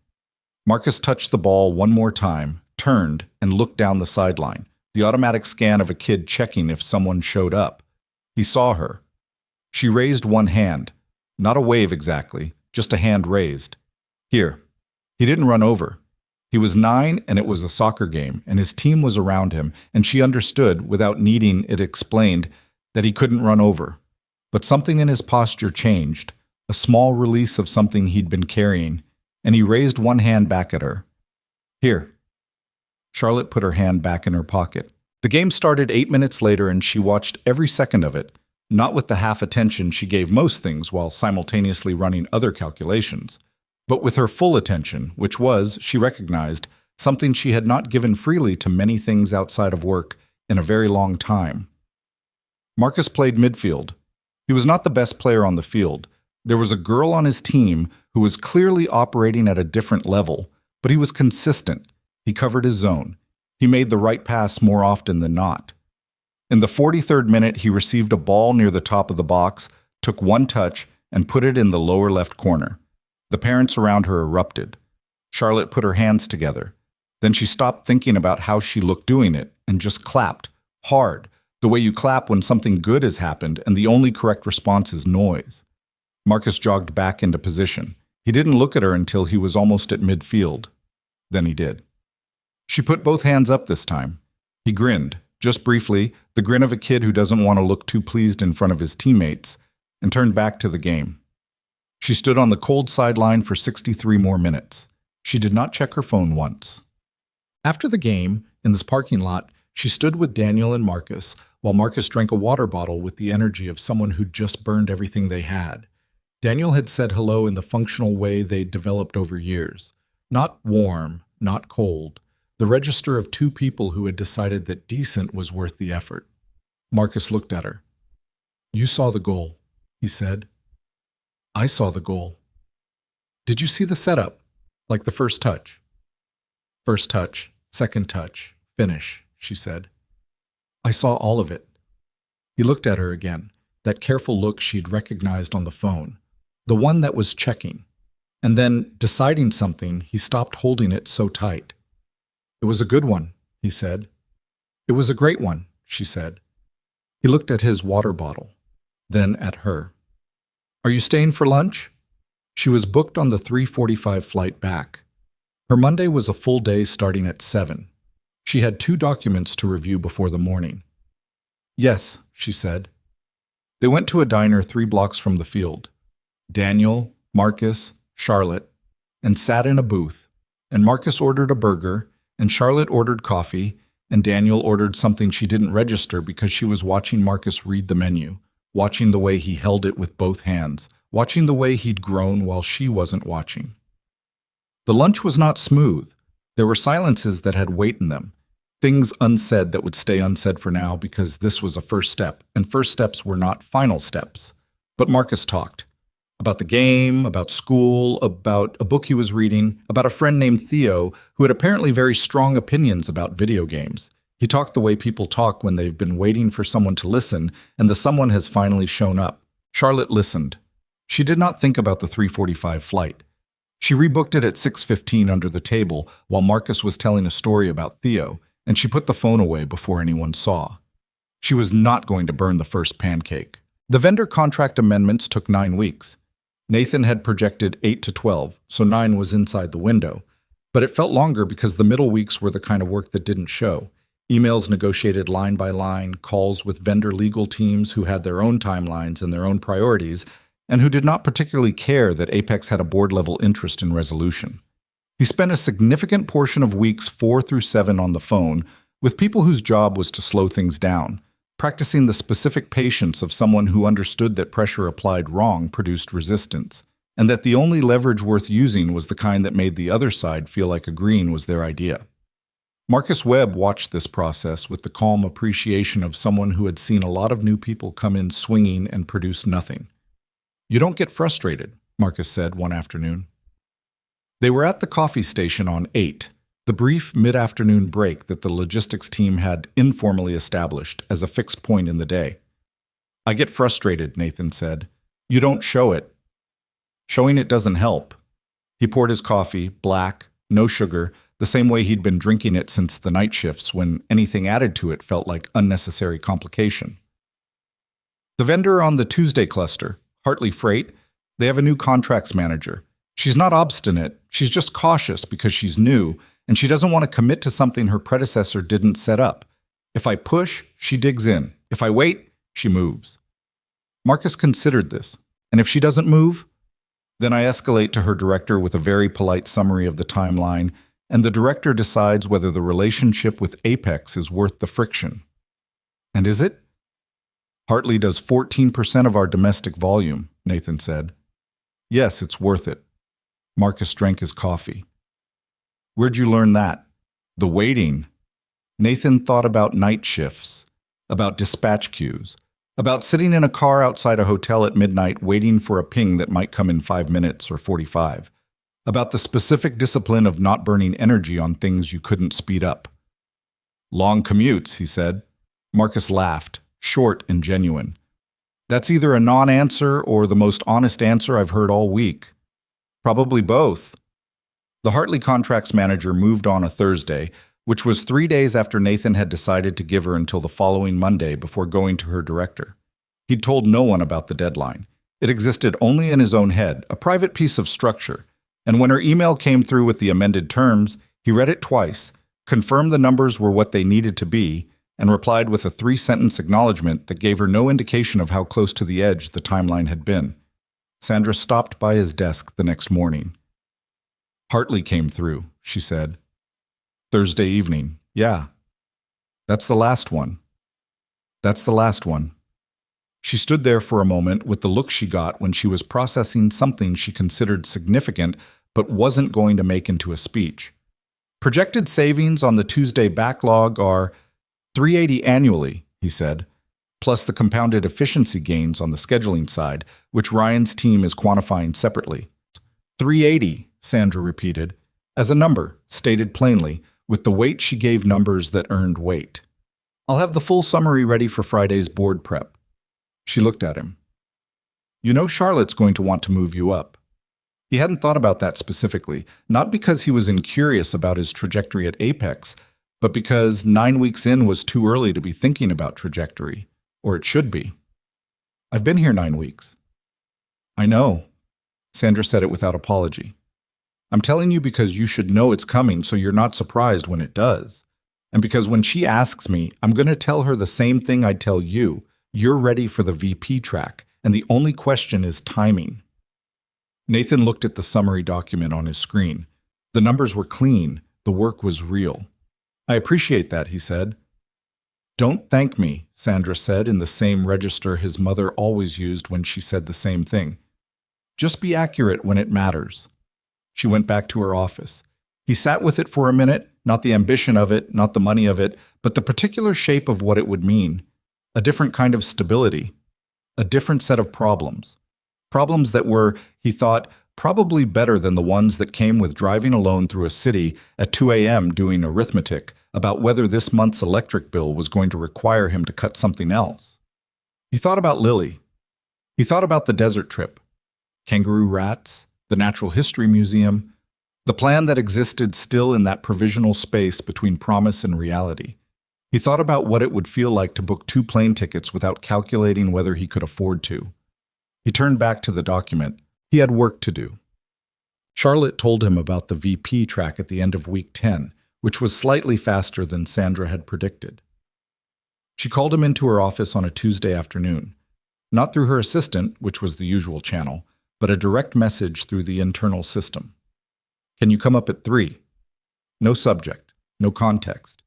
Marcus touched the ball one more time, turned, and looked down the sideline, the automatic scan of a kid checking if someone showed up. He saw her. She raised one hand. Not a wave exactly, just a hand raised. Here. He didn't run over. He was 9 and it was a soccer game, and his team was around him, and she understood, without needing it explained, that he couldn't run over. But something in his posture changed, a small release of something he'd been carrying, and he raised one hand back at her. Here. Charlotte put her hand back in her pocket. The game started 8 minutes later, and she watched every second of it, not with the half attention she gave most things while simultaneously running other calculations, but with her full attention, which was, she recognized, something she had not given freely to many things outside of work in a very long time. Marcus played midfield. He was not the best player on the field. There was a girl on his team who was clearly operating at a different level, but he was consistent. He covered his zone. He made the right pass more often than not. In the 43rd minute, he received a ball near the top of the box, took one touch, and put it in the lower left corner. The parents around her erupted. Charlotte put her hands together. Then she stopped thinking about how she looked doing it and just clapped, hard, the way you clap when something good has happened and the only correct response is noise. Marcus jogged back into position. He didn't look at her until he was almost at midfield. Then he did. She put both hands up this time. He grinned, just briefly, the grin of a kid who doesn't want to look too pleased in front of his teammates, and turned back to the game. She stood on the cold sideline for 63 more minutes. She did not check her phone once. After the game, in this parking lot, she stood with Daniel and Marcus while Marcus drank a water bottle with the energy of someone who'd just burned everything they had. Daniel had said hello in the functional way they'd developed over years. Not warm, not cold. The register of 2 people who had decided that decent was worth the effort. Marcus looked at her. "You saw the goal," he said. "I saw the goal." "Did you see the setup? Like the first touch?" "First touch, second touch, finish," she said. "I saw all of it." He looked at her again, that careful look she'd recognized on the phone, the one that was checking. And then, deciding something, he stopped holding it so tight. "It was a good one," he said. "It was a great one," she said. He looked at his water bottle, then at her. "Are you staying for lunch?" She was booked on the 3:45 flight back. Her Monday was a full day starting at 7. She had 2 documents to review before the morning. "Yes," she said. They went to a diner 3 blocks from the field. Daniel, Marcus, Charlotte, and sat in a booth, and Marcus ordered a burger, and Charlotte ordered coffee, and Daniel ordered something she didn't register because she was watching Marcus read the menu, watching the way he held it with both hands, watching the way he'd grown while she wasn't watching. The lunch was not smooth. There were silences that had weight in them, things unsaid that would stay unsaid for now because this was a first step, and first steps were not final steps. But Marcus talked. About the game, about school, about a book he was reading, about a friend named Theo who had apparently very strong opinions about video games. He talked the way people talk when they've been waiting for someone to listen and the someone has finally shown up. Charlotte listened. She did not think about the 3:45 flight. She rebooked it at 6:15 under the table while Marcus was telling a story about Theo, and she put the phone away before anyone saw. She was not going to burn the first pancake. The vendor contract amendments took 9 weeks. Nathan had projected 8 to 12, so 9 was inside the window. But it felt longer because the middle weeks were the kind of work that didn't show. Emails negotiated line by line, calls with vendor legal teams who had their own timelines and their own priorities, and who did not particularly care that Apex had a board-level interest in resolution. He spent a significant portion of weeks 4 through 7 on the phone with people whose job was to slow things down, practicing the specific patience of someone who understood that pressure applied wrong produced resistance, and that the only leverage worth using was the kind that made the other side feel like agreeing was their idea. Marcus Webb watched this process with the calm appreciation of someone who had seen a lot of new people come in swinging and produce nothing. "You don't get frustrated," Marcus said one afternoon. They were at the coffee station on 8, the brief mid-afternoon break that the logistics team had informally established as a fixed point in the day. "I get frustrated," Nathan said. "You don't show it. Showing it doesn't help." He poured his coffee, black, no sugar, the same way he'd been drinking it since the night shifts when anything added to it felt like unnecessary complication. The vendor on the Tuesday cluster, Hartley Freight, they have a new contracts manager. She's not obstinate, she's just cautious because she's new, and she doesn't want to commit to something her predecessor didn't set up. If I push, she digs in. If I wait, she moves. Marcus considered this, and if she doesn't move, then I escalate to her director with a very polite summary of the timeline, and the director decides whether the relationship with Apex is worth the friction. And is it? Hartley does 14% of our domestic volume, Nathan said. Yes, it's worth it. Marcus drank his coffee. Where'd you learn that? The waiting. Nathan thought about night shifts, about dispatch queues, about sitting in a car outside a hotel at midnight waiting for a ping that might come in 5 minutes or 45, about the specific discipline of not burning energy on things you couldn't speed up. Long commutes, he said. Marcus laughed, short and genuine. That's either a non-answer or the most honest answer I've heard all week. Probably both. The Hartley contracts manager moved on a Thursday, which was 3 days after Nathan had decided to give her until the following Monday before going to her director. He'd told no one about the deadline. It existed only in his own head, a private piece of structure. And when her email came through with the amended terms, he read it twice, confirmed the numbers were what they needed to be, and replied with a 3-sentence acknowledgement that gave her no indication of how close to the edge the timeline had been. Sandra stopped by his desk the next morning. Hartley came through, she said. Thursday evening. Yeah. That's the last one. That's the last one. She stood there for a moment with the look she got when she was processing something she considered significant but wasn't going to make into a speech. Projected savings on the Tuesday backlog are $380 annually, he said, plus the compounded efficiency gains on the scheduling side, which Ryan's team is quantifying separately. $380, Sandra repeated, as a number, stated plainly, with the weight she gave numbers that earned weight. I'll have the full summary ready for Friday's board prep. She looked at him. You know Charlotte's going to want to move you up. He hadn't thought about that specifically, not because he was incurious about his trajectory at Apex, but because 9 weeks in was too early to be thinking about trajectory, or it should be. I've been here 9 weeks. I know. Sandra said it without apology. I'm telling you because you should know it's coming so you're not surprised when it does. And because when she asks me, I'm going to tell her the same thing I'd tell you. You're ready for the VP track, and the only question is timing. Nathan looked at the summary document on his screen. The numbers were clean. The work was real. I appreciate that, he said. Don't thank me, Sandra said in the same register his mother always used when she said the same thing. Just be accurate when it matters. She went back to her office. He sat with it for a minute, not the ambition of it, not the money of it, but the particular shape of what it would mean. A different kind of stability. A different set of problems. Problems that were, he thought, probably better than the ones that came with driving alone through a city at 2 a.m. doing arithmetic about whether this month's electric bill was going to require him to cut something else. He thought about Lily. He thought about the desert trip. Kangaroo rats, the Natural History Museum, the plan that existed still in that provisional space between promise and reality. He thought about what it would feel like to book 2 plane tickets without calculating whether he could afford to. He turned back to the document. He had work to do. Charlotte told him about the VP track at the end of week 10, which was slightly faster than Sandra had predicted. She called him into her office on a Tuesday afternoon, not through her assistant, which was the usual channel, but a direct message through the internal system. Can you come up at 3? No subject, no context.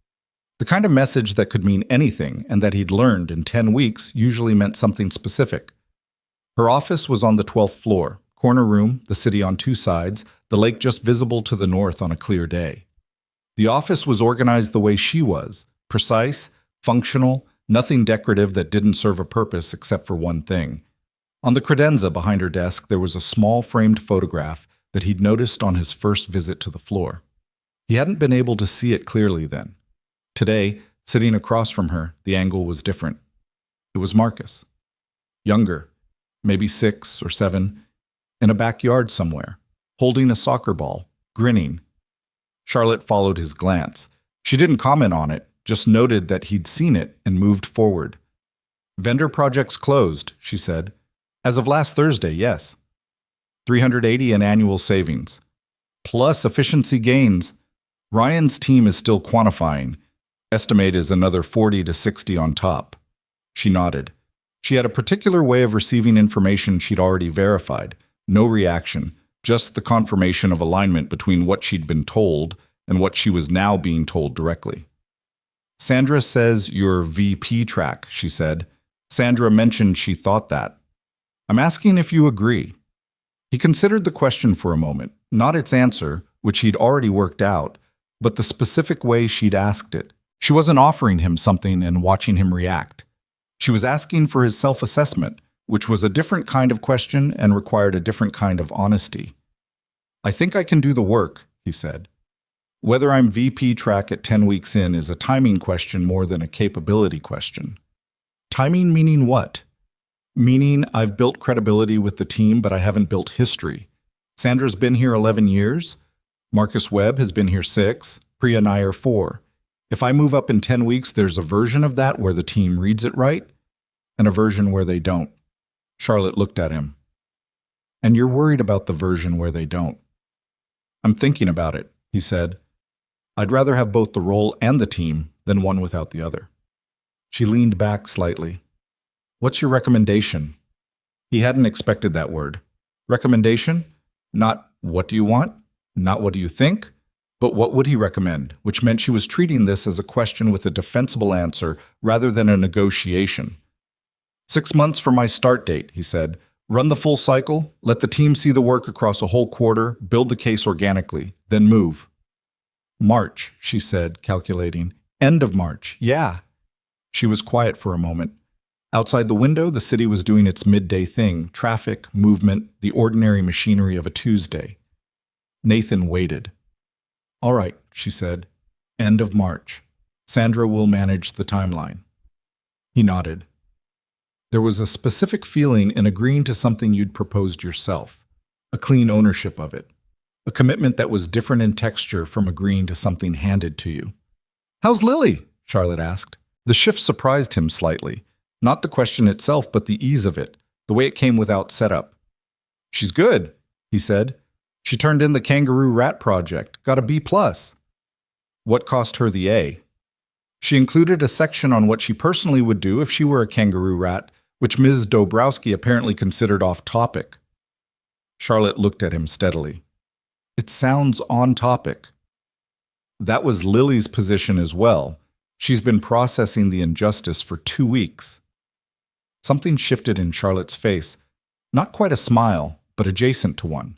The kind of message that could mean anything and that he'd learned in 10 weeks usually meant something specific. Her office was on the 12th floor, corner room, the city on 2 sides, the lake just visible to the north on a clear day. The office was organized the way she was, precise, functional, nothing decorative that didn't serve a purpose except for one thing. On the credenza behind her desk, there was a small framed photograph that he'd noticed on his first visit to the floor. He hadn't been able to see it clearly then. Today, sitting across from her, the angle was different. It was Marcus. Younger, maybe 6 or 7, in a backyard somewhere, holding a soccer ball, grinning. Charlotte followed his glance. She didn't comment on it, just noted that he'd seen it and moved forward. Vendor projects closed, she said. As of last Thursday, yes. 380 in annual savings. Plus efficiency gains. Ryan's team is still quantifying. Estimate is another 40 to 60 on top. She nodded. She had a particular way of receiving information she'd already verified. No reaction, just the confirmation of alignment between what she'd been told and what she was now being told directly. Sandra says you're VP track, she said. Sandra mentioned she thought that. I'm asking if you agree. He considered the question for a moment, not its answer, which he'd already worked out, but the specific way she'd asked it. She wasn't offering him something and watching him react. She was asking for his self-assessment, which was a different kind of question and required a different kind of honesty. I think I can do the work, he said. Whether I'm VP track at 10 weeks in is a timing question more than a capability question. Timing meaning what? Meaning I've built credibility with the team, but I haven't built history. Sandra's been here 11 years. Marcus Webb has been here 6. Priya and I are 4. If I move up in 10 weeks, there's a version of that where the team reads it right, and a version where they don't. Charlotte looked at him. And you're worried about the version where they don't. I'm thinking about it, he said. I'd rather have both the role and the team than one without the other. She leaned back slightly. What's your recommendation? He hadn't expected that word. Recommendation? Not what do you want? Not what do you think? But what would he recommend? Which meant she was treating this as a question with a defensible answer rather than a negotiation. 6 months from my start date, he said. Run the full cycle, let the team see the work across a whole quarter, build the case organically, then move. March, she said, calculating. End of March, yeah. She was quiet for a moment. Outside the window, the city was doing its midday thing, traffic, movement, the ordinary machinery of a Tuesday. Nathan waited. All right, she said. End of March. Sandra will manage the timeline. He nodded. There was a specific feeling in agreeing to something you'd proposed yourself, a clean ownership of it, a commitment that was different in texture from agreeing to something handed to you. How's Lily? Charlotte asked. The shift surprised him slightly. Not the question itself, but the ease of it, the way it came without setup. She's good, he said. She turned in the Kangaroo Rat project, got a B+. What cost her the A? She included a section on what she personally would do if she were a kangaroo rat, which Ms. Dobrowski apparently considered off topic. Charlotte looked at him steadily. It sounds on topic. That was Lily's position as well. She's been processing the injustice for 2 weeks. Something shifted in Charlotte's face. Not quite a smile, but adjacent to one.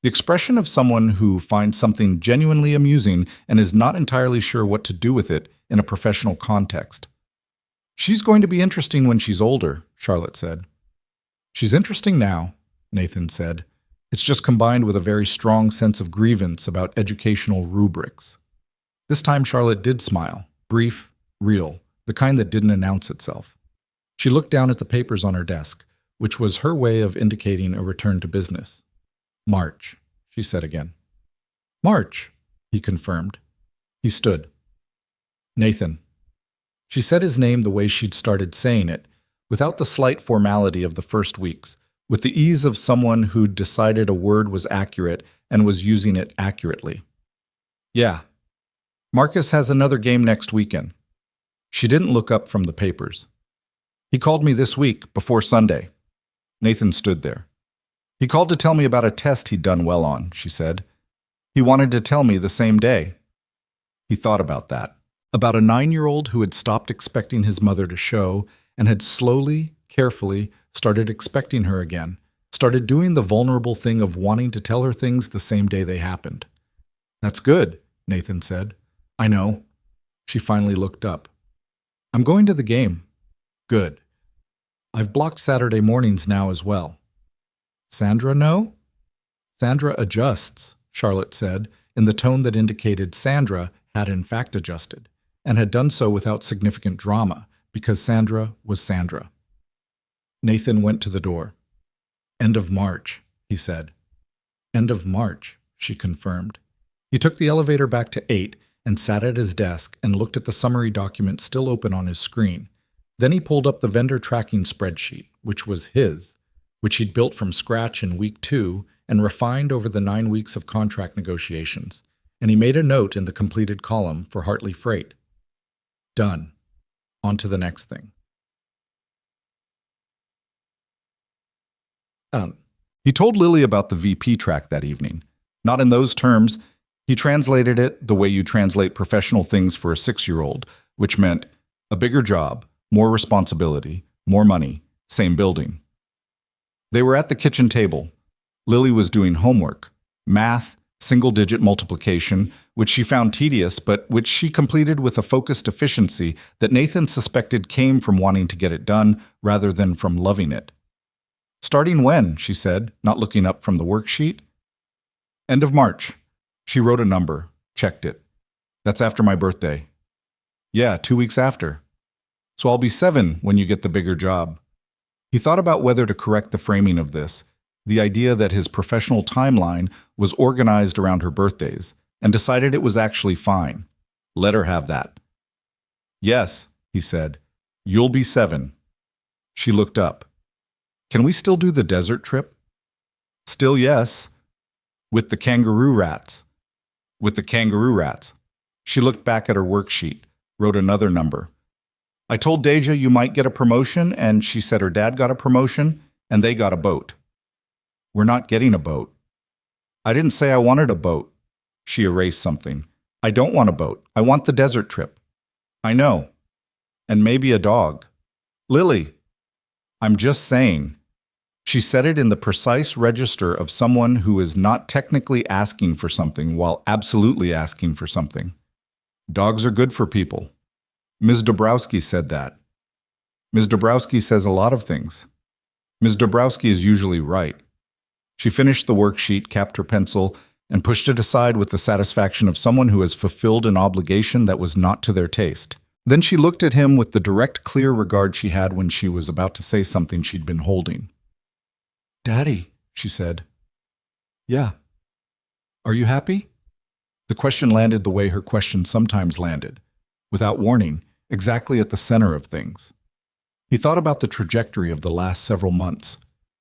The expression of someone who finds something genuinely amusing and is not entirely sure what to do with it in a professional context. She's going to be interesting when she's older, Charlotte said. She's interesting now, Nathan said. It's just combined with a very strong sense of grievance about educational rubrics. This time Charlotte did smile, brief, real, the kind that didn't announce itself. She looked down at the papers on her desk, which was her way of indicating a return to business. March, she said again. March, he confirmed. He stood. Nathan, She said his name the way she'd started saying it, without the slight formality of the first weeks, with the ease of someone who'd decided a word was accurate and was using it accurately. Yeah. Marcus has another game next weekend. She didn't look up from the papers. He called me this week, before Sunday. Nathan stood there. He called to tell me about a test he'd done well on, she said. He wanted to tell me the same day. He thought about that. About a 9-year-old who had stopped expecting his mother to show and had slowly, carefully started expecting her again, started doing the vulnerable thing of wanting to tell her things the same day they happened. That's good, Nathan said. I know. She finally looked up. I'm going to the game. Good. I've blocked Saturday mornings now as well. Sandra, no? Sandra adjusts, Charlotte said, in the tone that indicated Sandra had in fact adjusted, and had done so without significant drama, because Sandra was Sandra. Nathan went to the door. End of March, he said. End of March, she confirmed. He took the elevator back to 8 and sat at his desk and looked at the summary document still open on his screen. Then he pulled up the vendor tracking spreadsheet, which was his, which he'd built from scratch in week 2 and refined over the 9 weeks of contract negotiations, and he made a note in the completed column for Hartley Freight. Done. On to the next thing. He told Lily about the VP track that evening. Not in those terms. He translated it the way you translate professional things for a 6-year-old, which meant a bigger job, more responsibility, more money, same building. They were at the kitchen table. Lily was doing homework, math, single-digit multiplication, which she found tedious, but which she completed with a focused efficiency that Nathan suspected came from wanting to get it done rather than from loving it. Starting when, she said, not looking up from the worksheet. End of March. She wrote a number, checked it. That's after my birthday. Yeah, 2 weeks after. So I'll be 7 when you get the bigger job. He thought about whether to correct the framing of this, the idea that his professional timeline was organized around her birthdays, and decided it was actually fine. Let her have that. Yes, he said. You'll be 7. She looked up. Can we still do the desert trip? Still yes. With the kangaroo rats. With the kangaroo rats. She looked back at her worksheet, wrote another number. I told Deja you might get a promotion, and she said her dad got a promotion, and they got a boat. We're not getting a boat. I didn't say I wanted a boat. She erased something. I don't want a boat. I want the desert trip. I know. And maybe a dog. Lily. I'm just saying. She said it in the precise register of someone who is not technically asking for something while absolutely asking for something. Dogs are good for people. Ms. Dabrowski said that. Ms. Dabrowski says a lot of things. Ms. Dabrowski is usually right. She finished the worksheet, capped her pencil, and pushed it aside with the satisfaction of someone who has fulfilled an obligation that was not to their taste. Then she looked at him with the direct, clear regard she had when she was about to say something she'd been holding. Daddy, she said. Yeah. Are you happy? The question landed the way her question sometimes landed, without warning, exactly at the center of things. He thought about the trajectory of the last several months,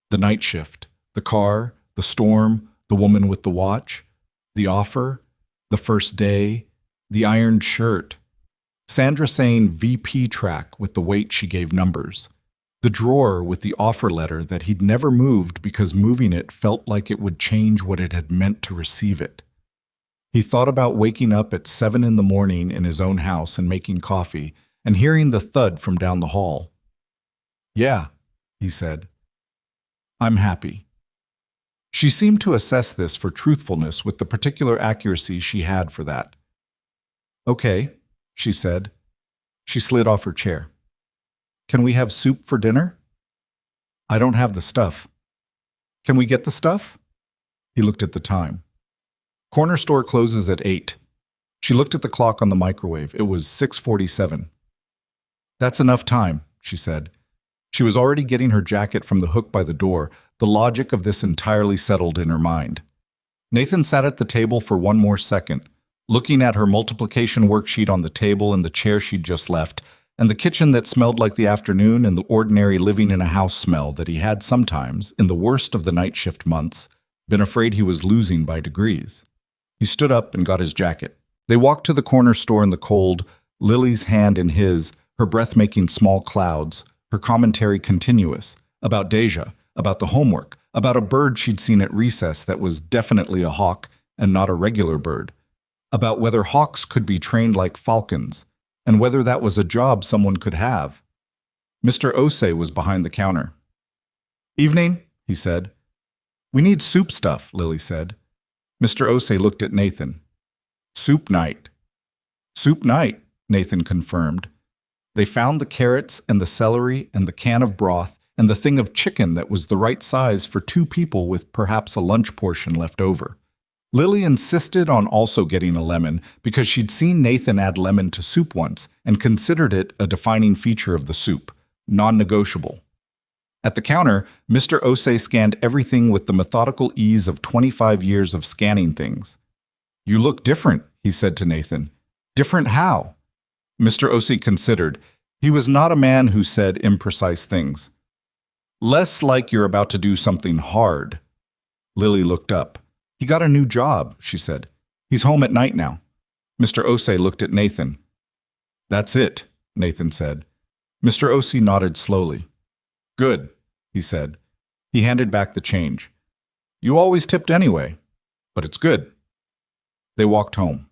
the night shift, the car, the storm, the woman with the watch, the offer, the first day, the ironed shirt, Sandra saying VP track with the weight she gave numbers, the drawer with the offer letter that he'd never moved because moving it felt like it would change what it had meant to receive it. He thought about waking up at 7 in the morning in his own house and making coffee and hearing the thud from down the hall. Yeah, he said. I'm happy. She seemed to assess this for truthfulness with the particular accuracy she had for that. Okay, she said. She slid off her chair. Can we have soup for dinner? I don't have the stuff. Can we get the stuff? He looked at the time. Corner store closes at 8. She looked at the clock on the microwave. It was 6:47. That's enough time, she said. She was already getting her jacket from the hook by the door, the logic of this entirely settled in her mind. Nathan sat at the table for one more second, looking at her multiplication worksheet on the table and the chair she'd just left, and the kitchen that smelled like the afternoon, and the ordinary living in a house smell that he had sometimes, in the worst of the night shift months, been afraid he was losing by degrees. He stood up and got his jacket. They walked to the corner store in the cold, Lily's hand in his, her breath making small clouds, her commentary continuous, about Deja, about the homework, about a bird she'd seen at recess that was definitely a hawk and not a regular bird, about whether hawks could be trained like falcons, and whether that was a job someone could have. Mr. Osei was behind the counter. "Evening," he said. "We need soup stuff," Lily said. Mr. Osei looked at Nathan. "Soup night." "Soup night," Nathan confirmed. They found the carrots and the celery and the can of broth and the thing of chicken that was the right size for 2 people with perhaps a lunch portion left over. Lily insisted on also getting a lemon because she'd seen Nathan add lemon to soup once and considered it a defining feature of the soup, non-negotiable. At the counter, Mr. Osei scanned everything with the methodical ease of 25 years of scanning things. "You look different," he said to Nathan. "Different how?" Mr. Osei considered. He was not a man who said imprecise things. "Less like you're about to do something hard." Lily looked up. "He got a new job," she said. "He's home at night now." Mr. Osei looked at Nathan. "That's it," Nathan said. Mr. Osei nodded slowly. "Good," he said. He handed back the change. "You always tipped anyway, but it's good." They walked home.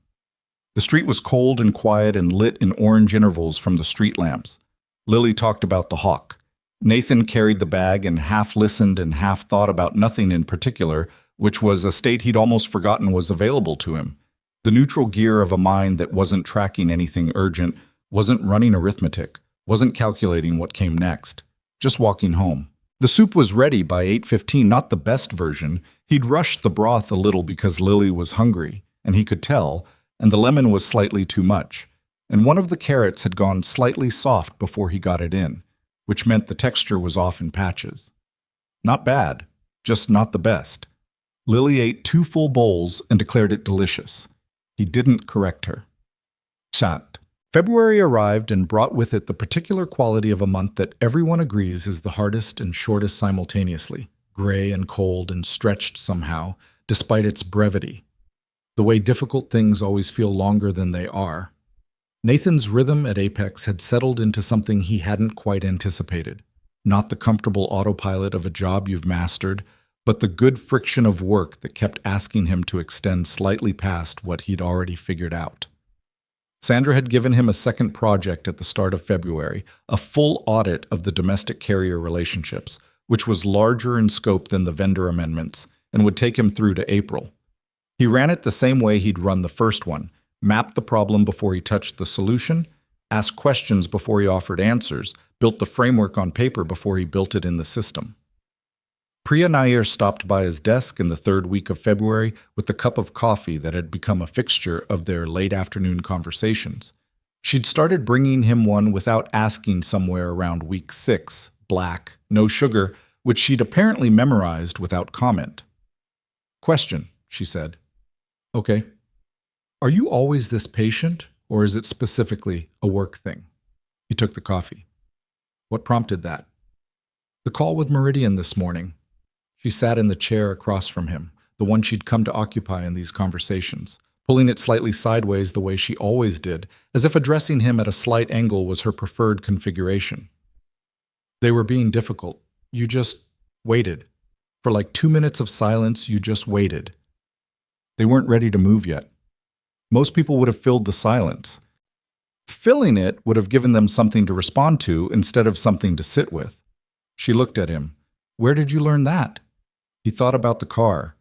The street was cold and quiet and lit in orange intervals from the street lamps. Lily talked about the hawk. Nathan carried the bag and half listened and half thought about nothing in particular, which was a state he'd almost forgotten was available to him. The neutral gear of a mind that wasn't tracking anything urgent, wasn't running arithmetic, wasn't calculating what came next, just walking home. The soup was ready by 8:15, not the best version. He'd rushed the broth a little because Lily was hungry, and he could tell, and the lemon was slightly too much, and one of the carrots had gone slightly soft before he got it in, which meant the texture was off in patches. Not bad, just not the best. Lily ate 2 full bowls and declared it delicious. He didn't correct her. Shant. February arrived and brought with it the particular quality of a month that everyone agrees is the hardest and shortest simultaneously, gray and cold and stretched somehow, despite its brevity. The way difficult things always feel longer than they are. Nathan's rhythm at Apex had settled into something he hadn't quite anticipated. Not the comfortable autopilot of a job you've mastered, but the good friction of work that kept asking him to extend slightly past what he'd already figured out. Sandra had given him a second project at the start of February, a full audit of the domestic carrier relationships, which was larger in scope than the vendor amendments, and would take him through to April. He ran it the same way he'd run the first one, mapped the problem before he touched the solution, asked questions before he offered answers, built the framework on paper before he built it in the system. Priya Nair stopped by his desk in the 3rd week of February with the cup of coffee that had become a fixture of their late afternoon conversations. She'd started bringing him one without asking somewhere around week 6, black, no sugar, which she'd apparently memorized without comment. "Question," she said. "Okay. Are you always this patient, or is it specifically a work thing?" He took the coffee. "What prompted that?" "The call with Meridian this morning." She sat in the chair across from him, the one she'd come to occupy in these conversations, pulling it slightly sideways the way she always did, as if addressing him at a slight angle was her preferred configuration. "They were being difficult. You just waited. For like 2 minutes of silence, you just waited. They weren't ready to move yet. Most people would have filled the silence. Filling it would have given them something to respond to instead of something to sit with." She looked at him. "Where did you learn that?" He thought about the car,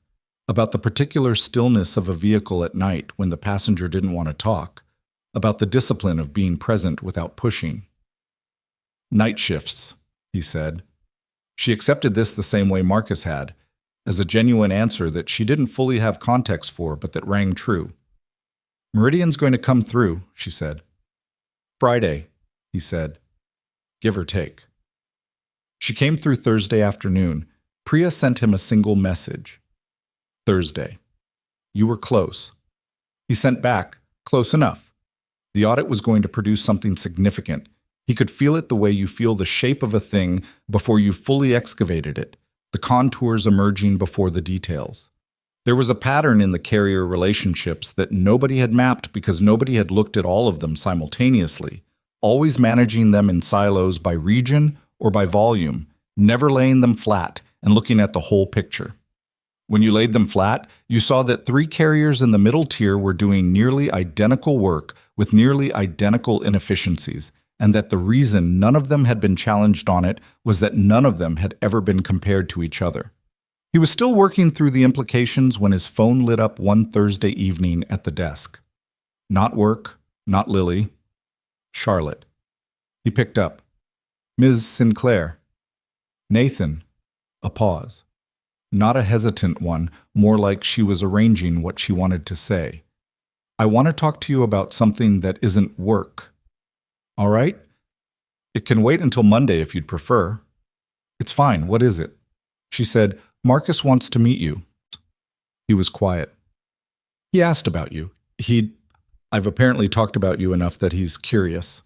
about the particular stillness of a vehicle at night when the passenger didn't want to talk, about the discipline of being present without pushing. "Night shifts," he said. She accepted this the same way Marcus had, as a genuine answer that she didn't fully have context for, but that rang true. "Meridian's going to come through," she said. "Friday," he said, give or take. She came through Thursday afternoon. Priya sent him a single message. "Thursday. You were close." He sent back, "Close enough." The audit was going to produce something significant. He could feel it the way you feel the shape of a thing before you fully excavated it, the contours emerging before the details. There was a pattern in the carrier relationships that nobody had mapped because nobody had looked at all of them simultaneously, always managing them in silos by region or by volume, never laying them flat and looking at the whole picture. When you laid them flat, you saw that 3 carriers in the middle tier were doing nearly identical work with nearly identical inefficiencies, and that the reason none of them had been challenged on it was that none of them had ever been compared to each other. He was still working through the implications when his phone lit up one Thursday evening at the desk. Not work, not Lily. Charlotte. He picked up. Ms. Sinclair. Nathan. A pause. Not a hesitant one, more like she was arranging what she wanted to say. I want to talk to you about something that isn't work. All right? It can wait until Monday if you'd prefer. It's fine. What is it? She said, Marcus wants to meet you. He was quiet. He asked about you. I've apparently talked about you enough that he's curious.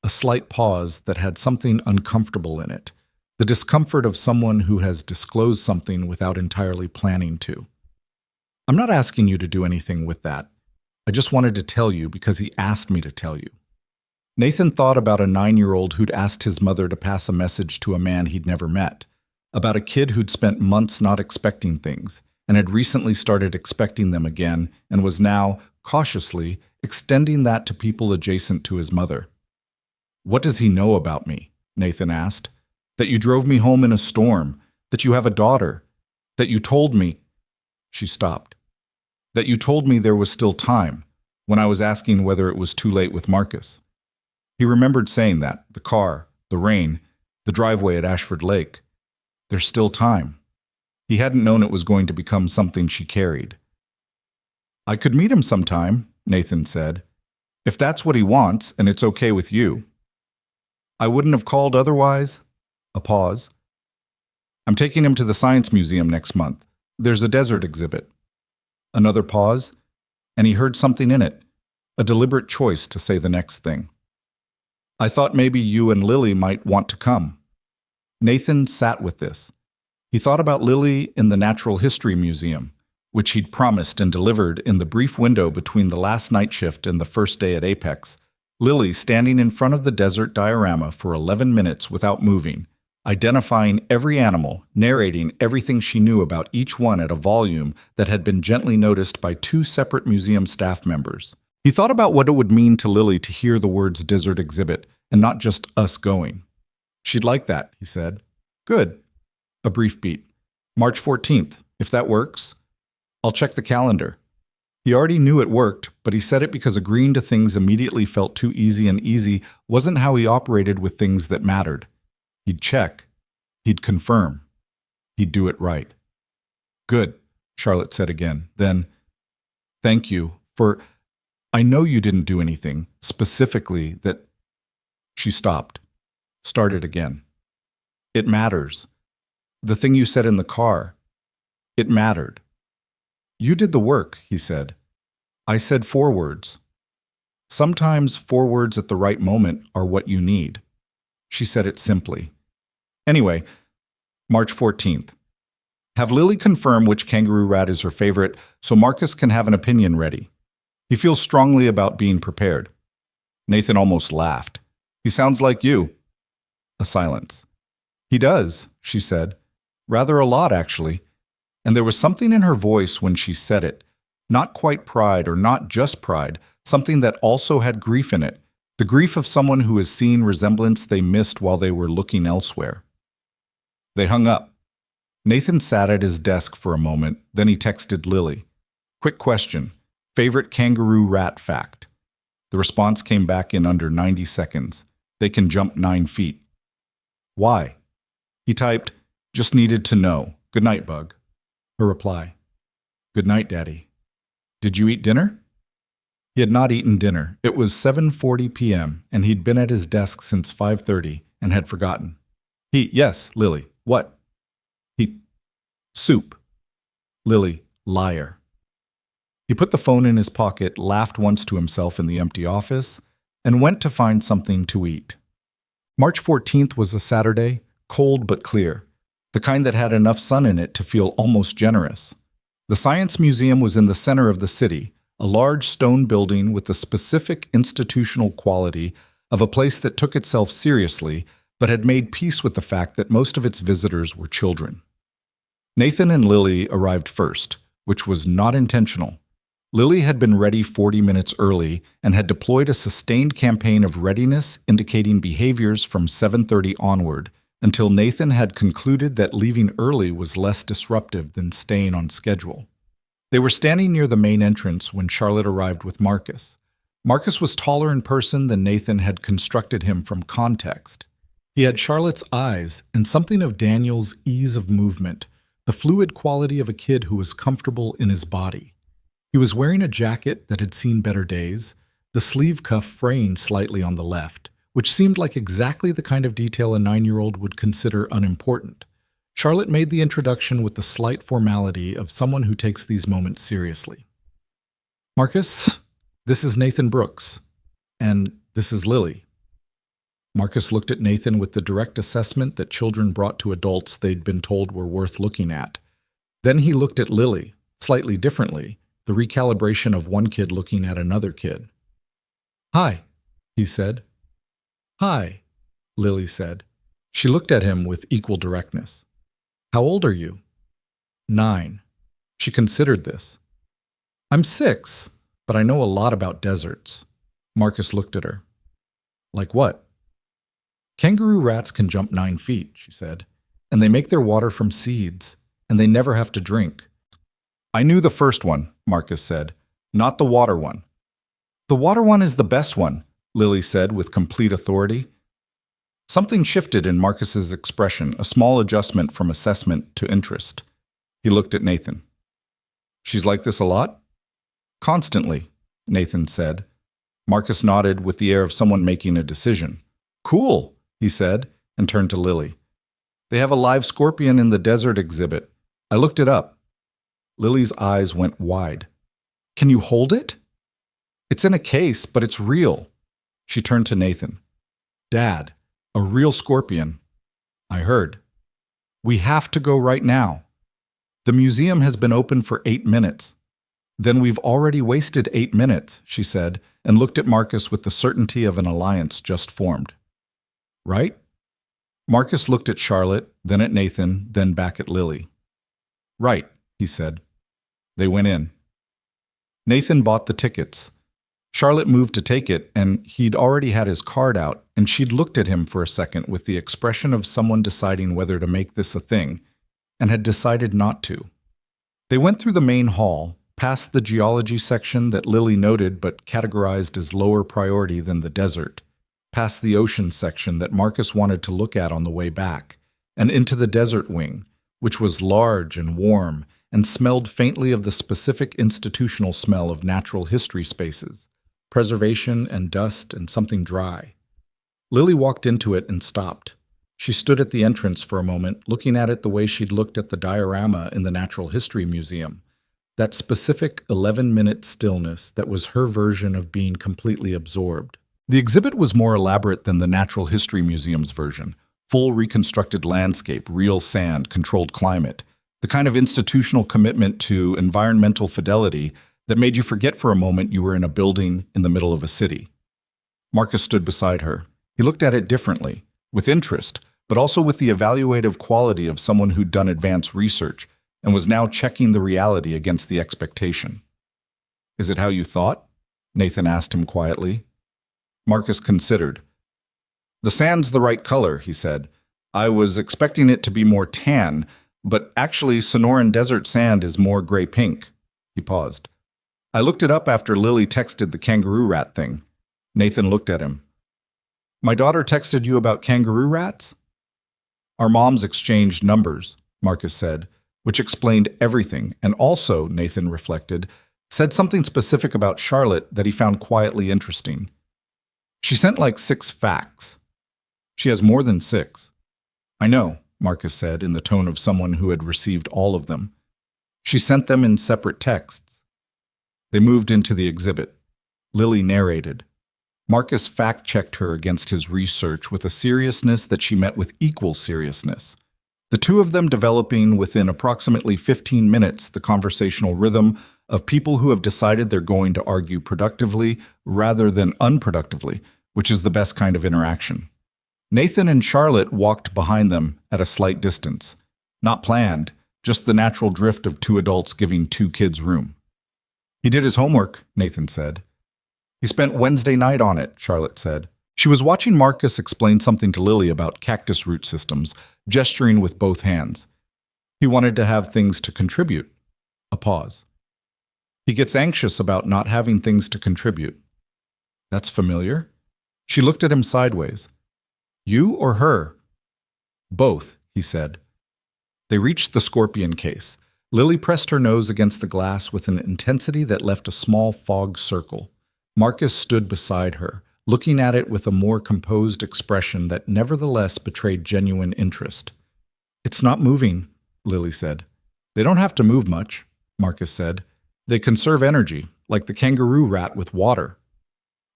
A slight pause that had something uncomfortable in it. The discomfort of someone who has disclosed something without entirely planning to. I'm not asking you to do anything with that. I just wanted to tell you because he asked me to tell you. Nathan thought about a 9-year-old who'd asked his mother to pass a message to a man he'd never met, about a kid who'd spent months not expecting things and had recently started expecting them again and was now, cautiously, extending that to people adjacent to his mother. What does he know about me? Nathan asked. That you drove me home in a storm, that you have a daughter, that you told me. She stopped. That you told me there was still time, when I was asking whether it was too late with Marcus. He remembered saying that, the car, the rain, the driveway at Ashford Lake. There's still time. He hadn't known it was going to become something she carried. I could meet him sometime, Nathan said, if that's what he wants and it's okay with you. I wouldn't have called otherwise. A pause. I'm taking him to the Science Museum next month. There's a desert exhibit. Another pause, and he heard something in it, a deliberate choice to say the next thing. I thought maybe you and Lily might want to come. Nathan sat with this. He thought about Lily in the Natural History Museum, which he'd promised and delivered in the brief window between the last night shift and the first day at Apex. Lily standing in front of the desert diorama for 11 minutes without moving, identifying every animal, narrating everything she knew about each one at a volume that had been gently noticed by 2 separate museum staff members. He thought about what it would mean to Lily to hear the words desert exhibit and not just us going. She'd like that, he said. Good. A brief beat. March 14th, if that works. I'll check the calendar. He already knew it worked, but he said it because agreeing to things immediately felt too easy, and easy wasn't how he operated with things that mattered. He'd check. He'd confirm. He'd do it right. Good, Charlotte said again. Then, thank you for... I know you didn't do anything, specifically that... She stopped. Started again. It matters. The thing you said in the car. It mattered. You did the work, he said. I said 4 words. Sometimes 4 words at the right moment are what you need. She said it simply. Anyway, March 14th. Have Lily confirm which kangaroo rat is her favorite so Marcus can have an opinion ready. He feels strongly about being prepared. Nathan almost laughed. He sounds like you. A silence. He does, she said. Rather a lot, actually. And there was something in her voice when she said it. Not quite pride or not just pride, something that also had grief in it. The grief of someone who has seen resemblance they missed while they were looking elsewhere. They hung up. Nathan sat at his desk for a moment, then he texted Lily. Quick question. Favorite kangaroo rat fact? The response came back in under 90 seconds. They can jump 9 feet. Why? He typed, just needed to know. Good night, Bug. Her reply. Good night, Daddy. Did you eat dinner? He had not eaten dinner. It was 7:40 p.m., and he'd been at his desk since 5:30 and had forgotten. Yes, Lily. What? Soup. Lily, liar. He put the phone in his pocket, laughed once to himself in the empty office, and went to find something to eat. March 14th was a Saturday, cold but clear, the kind that had enough sun in it to feel almost generous. The Science Museum was in the center of the city, a large stone building with the specific institutional quality of a place that took itself seriously but had made peace with the fact that most of its visitors were children. Nathan and Lily arrived first, which was not intentional. Lily had been ready 40 minutes early and had deployed a sustained campaign of readiness indicating behaviors from 7:30 onward until Nathan had concluded that leaving early was less disruptive than staying on schedule. They were standing near the main entrance when Charlotte arrived with Marcus. Marcus was taller in person than Nathan had constructed him from context. He had Charlotte's eyes and something of Daniel's ease of movement, the fluid quality of a kid who was comfortable in his body. He was wearing a jacket that had seen better days, the sleeve cuff fraying slightly on the left, which seemed like exactly the kind of detail a 9-year-old would consider unimportant. Charlotte made the introduction with the slight formality of someone who takes these moments seriously. "Marcus, this is Nathan Brooks, and this is Lily." Marcus looked at Nathan with the direct assessment that children brought to adults they'd been told were worth looking at. Then he looked at Lily, slightly differently, the recalibration of one kid looking at another kid. "Hi," he said. "Hi," Lily said. She looked at him with equal directness. "How old are you?" 9. She considered this. "I'm 6, but I know a lot about deserts." Marcus looked at her. "Like what?" "Kangaroo rats can jump 9 feet, she said, "and they make their water from seeds, and they never have to drink." "I knew the first one," Marcus said, "not the water one." "The water one is the best one," Lily said with complete authority. Something shifted in Marcus's expression, a small adjustment from assessment to interest. He looked at Nathan. "She's like this a lot?" "Constantly," Nathan said. Marcus nodded with the air of someone making a decision. "Cool," he said, and turned to Lily. "They have a live scorpion in the desert exhibit. I looked it up." Lily's eyes went wide. "Can you hold it?" "It's in a case, but it's real." She turned to Nathan. "Dad, a real scorpion." "I heard." "We have to go right now." "The museum has been open for 8 minutes." "Then we've already wasted 8 minutes," she said, and looked at Marcus with the certainty of an alliance just formed. "Right?" Marcus looked at Charlotte, then at Nathan, then back at Lily. "Right," he said. They went in. Nathan bought the tickets. Charlotte moved to take it, and he'd already had his card out, and she'd looked at him for a second with the expression of someone deciding whether to make this a thing, and had decided not to. They went through the main hall, past the geology section that Lily noted but categorized as lower priority than the desert, past the ocean section that Marcus wanted to look at on the way back, and into the desert wing, which was large and warm and smelled faintly of the specific institutional smell of natural history spaces, preservation and dust and something dry. Lily walked into it and stopped. She stood at the entrance for a moment, looking at it the way she'd looked at the diorama in the Natural History Museum, that specific 11-minute stillness that was her version of being completely absorbed. The exhibit was more elaborate than the Natural History Museum's version, full reconstructed landscape, real sand, controlled climate, the kind of institutional commitment to environmental fidelity that made you forget for a moment you were in a building in the middle of a city. Marcus stood beside her. He looked at it differently, with interest, but also with the evaluative quality of someone who'd done advanced research and was now checking the reality against the expectation. "Is it how you thought?" Nathan asked him quietly. Marcus considered. "The sand's the right color," he said. "I was expecting it to be more tan, but actually Sonoran desert sand is more gray-pink." He paused. "I looked it up after Lily texted the kangaroo rat thing." Nathan looked at him. "My daughter texted you about kangaroo rats?" "Our moms exchanged numbers," Marcus said, which explained everything, and also, Nathan reflected, said something specific about Charlotte that he found quietly interesting. "She sent like 6 facts. She has more than 6. "I know," Marcus said in the tone of someone who had received all of them. "She sent them in separate texts." They moved into the exhibit. Lily narrated. Marcus fact-checked her against his research with a seriousness that she met with equal seriousness. The two of them developing within approximately 15 minutes the conversational rhythm of people who have decided they're going to argue productively rather than unproductively, which is the best kind of interaction. Nathan and Charlotte walked behind them at a slight distance. Not planned, just the natural drift of two adults giving two kids room. "He did his homework," Nathan said. "He spent Wednesday night on it," Charlotte said. She was watching Marcus explain something to Lily about cactus root systems, gesturing with both hands. He wanted to have things to contribute. A pause. "He gets anxious about not having things to contribute." "That's familiar." She looked at him sideways. "You or her?" "Both," he said. They reached the scorpion case. Lily pressed her nose against the glass with an intensity that left a small fog circle. Marcus stood beside her, looking at it with a more composed expression that nevertheless betrayed genuine interest. "It's not moving," Lily said. "They don't have to move much," Marcus said. "They conserve energy, like the kangaroo rat with water."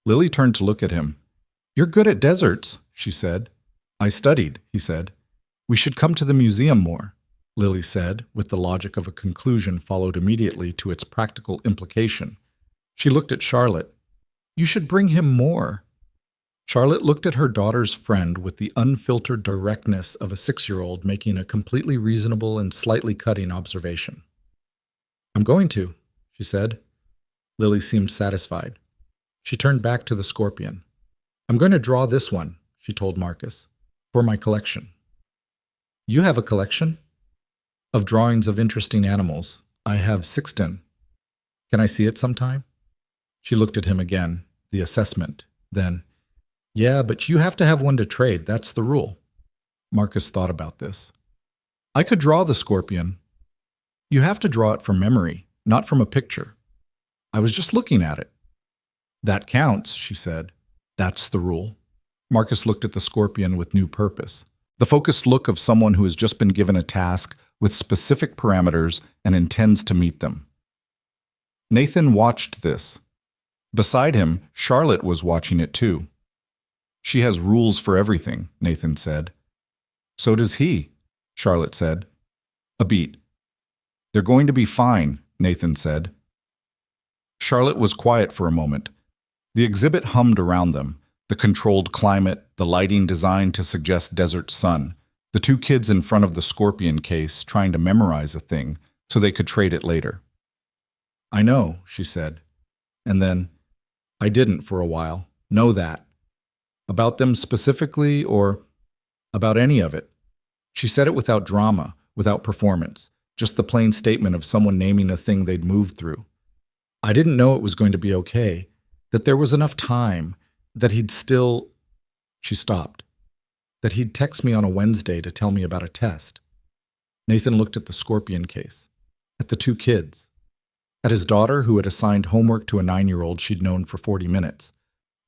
Lily turned to look at him. "You're good at deserts," she said. "I studied," he said. "We should come to the museum more," Lily said, with the logic of a conclusion followed immediately to its practical implication. She looked at Charlotte. "You should bring him more." Charlotte looked at her daughter's friend with the unfiltered directness of a 6-year-old making a completely reasonable and slightly cutting observation. "I'm going to," she said. Lily seemed satisfied. She turned back to the scorpion. "I'm going to draw this one," she told Marcus, "for my collection." "You have a collection?" "Of drawings of interesting animals. I have 16. Can I see it sometime?" She looked at him again, the assessment. Then, "Yeah, but you have to have one to trade. That's the rule." Marcus thought about this. "I could draw the scorpion." "You have to draw it from memory, not from a picture." "I was just looking at it." "That counts," she said. "That's the rule." Marcus looked at the scorpion with new purpose. The focused look of someone who has just been given a task with specific parameters and intends to meet them. Nathan watched this. Beside him, Charlotte was watching it too. "She has rules for everything," Nathan said. "So does he," Charlotte said. A beat. "They're going to be fine," Nathan said. Charlotte was quiet for a moment. The exhibit hummed around them, the controlled climate, the lighting designed to suggest desert sun, the two kids in front of the scorpion case trying to memorize a thing so they could trade it later. "I know," she said. And then, "I didn't for a while. Know that. About them specifically or about any of it." She said it without drama, without performance, just the plain statement of someone naming a thing they'd moved through. "I didn't know it was going to be okay, that there was enough time, that he'd still—" She stopped. "That he'd text me on a Wednesday to tell me about a test." Nathan looked at the scorpion case, at the two kids, at his daughter who had assigned homework to a 9-year-old she'd known for 40 minutes.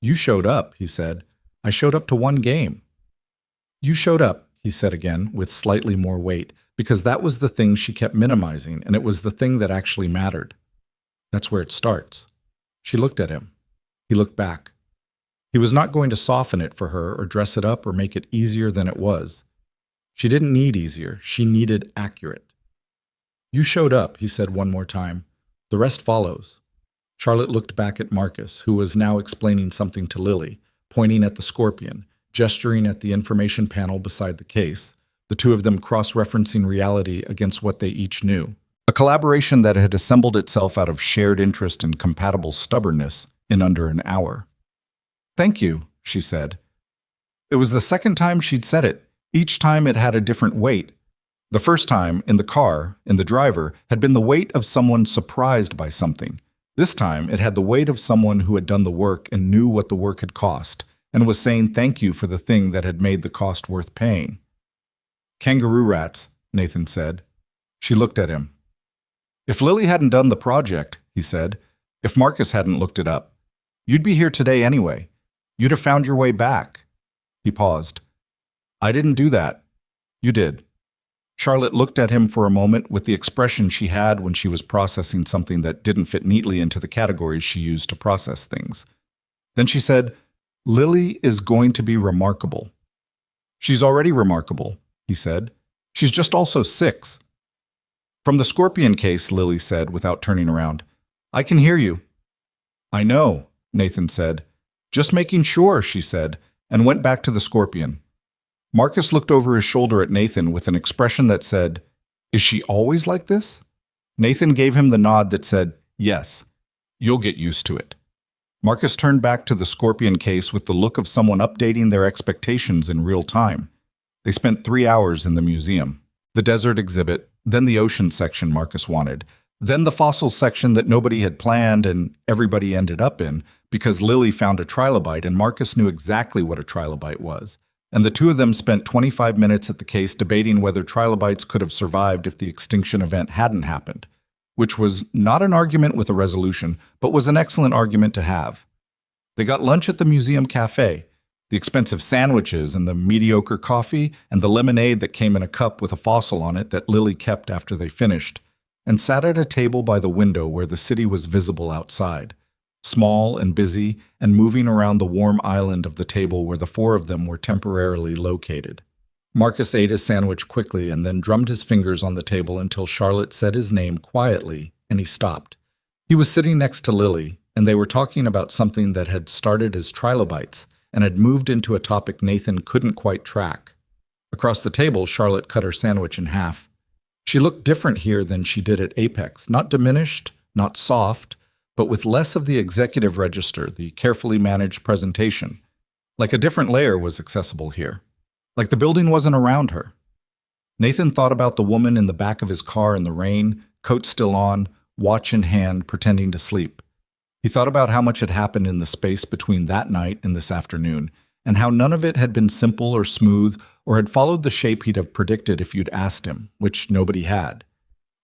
"You showed up," he said. "I showed up to one game." "You showed up," he said again, with slightly more weight, because that was the thing she kept minimizing, and it was the thing that actually mattered. That's where it starts. She looked at him. He looked back. He was not going to soften it for her or dress it up or make it easier than it was. She didn't need easier. She needed accurate. "You showed up," he said one more time. "The rest follows." Charlotte looked back at Marcus, who was now explaining something to Lily, pointing at the scorpion, gesturing at the information panel beside the case, the two of them cross-referencing reality against what they each knew. A collaboration that had assembled itself out of shared interest and compatible stubbornness in under an hour. "Thank you," she said. It was the second time she'd said it. Each time it had a different weight. The first time, in the car, in the driver, had been the weight of someone surprised by something. This time, it had the weight of someone who had done the work and knew what the work had cost, and was saying thank you for the thing that had made the cost worth paying. "Kangaroo rats," Nathan said. She looked at him. "If Lily hadn't done the project," he said, "if Marcus hadn't looked it up, you'd be here today anyway. You'd have found your way back." He paused. "I didn't do that. You did." Charlotte looked at him for a moment with the expression she had when she was processing something that didn't fit neatly into the categories she used to process things. Then she said, Lily is going to be remarkable. She's already remarkable, he said. She's just also 6. From the scorpion case, Lily said without turning around. I can hear you. I know, Nathan said. Just making sure, she said, and went back to the scorpion. Marcus looked over his shoulder at Nathan with an expression that said, Is she always like this? Nathan gave him the nod that said, Yes, you'll get used to it. Marcus turned back to the scorpion case with the look of someone updating their expectations in real time. They spent 3 hours in the museum. The desert exhibit, then the ocean section Marcus wanted, then the fossil section that nobody had planned and everybody ended up in because Lily found a trilobite and Marcus knew exactly what a trilobite was. And the two of them spent 25 minutes at the case debating whether trilobites could have survived if the extinction event hadn't happened, which was not an argument with a resolution, but was an excellent argument to have. They got lunch at the museum cafe. The expensive sandwiches and the mediocre coffee and the lemonade that came in a cup with a fossil on it that Lily kept after they finished, and sat at a table by the window where the city was visible outside, small and busy and moving around the warm island of the table where the 4 of them were temporarily located. Marcus ate his sandwich quickly and then drummed his fingers on the table until Charlotte said his name quietly, and he stopped. He was sitting next to Lily, and they were talking about something that had started as trilobites and had moved into a topic Nathan couldn't quite track. Across the table, Charlotte cut her sandwich in half. She looked different here than she did at Apex, not diminished, not soft, but with less of the executive register, the carefully managed presentation. Like a different layer was accessible here. Like the building wasn't around her. Nathan thought about the woman in the back of his car in the rain, coat still on, watch in hand, pretending to sleep. He thought about how much had happened in the space between that night and this afternoon, and how none of it had been simple or smooth or had followed the shape he'd have predicted if you'd asked him, which nobody had.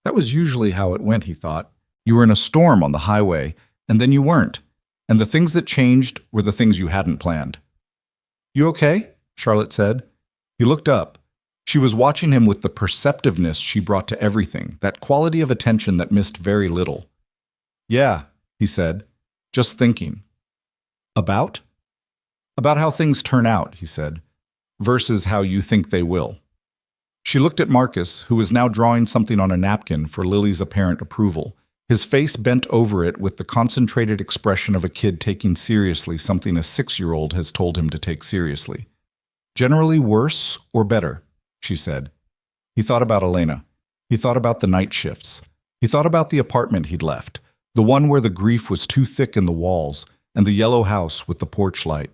That was usually how it went, he thought. You were in a storm on the highway, and then you weren't, and the things that changed were the things you hadn't planned. You okay? Charlotte said. He looked up. She was watching him with the perceptiveness she brought to everything, that quality of attention that missed very little. Yeah, he said, just thinking. About? About how things turn out, he said, versus how you think they will. She looked at Marcus, who was now drawing something on a napkin for Lily's apparent approval, his face bent over it with the concentrated expression of a kid taking seriously something a 6-year-old has told him to take seriously. Generally worse or better, she said. He thought about Elena. He thought about the night shifts. He thought about the apartment he'd left, the one where the grief was too thick in the walls, and the yellow house with the porch light.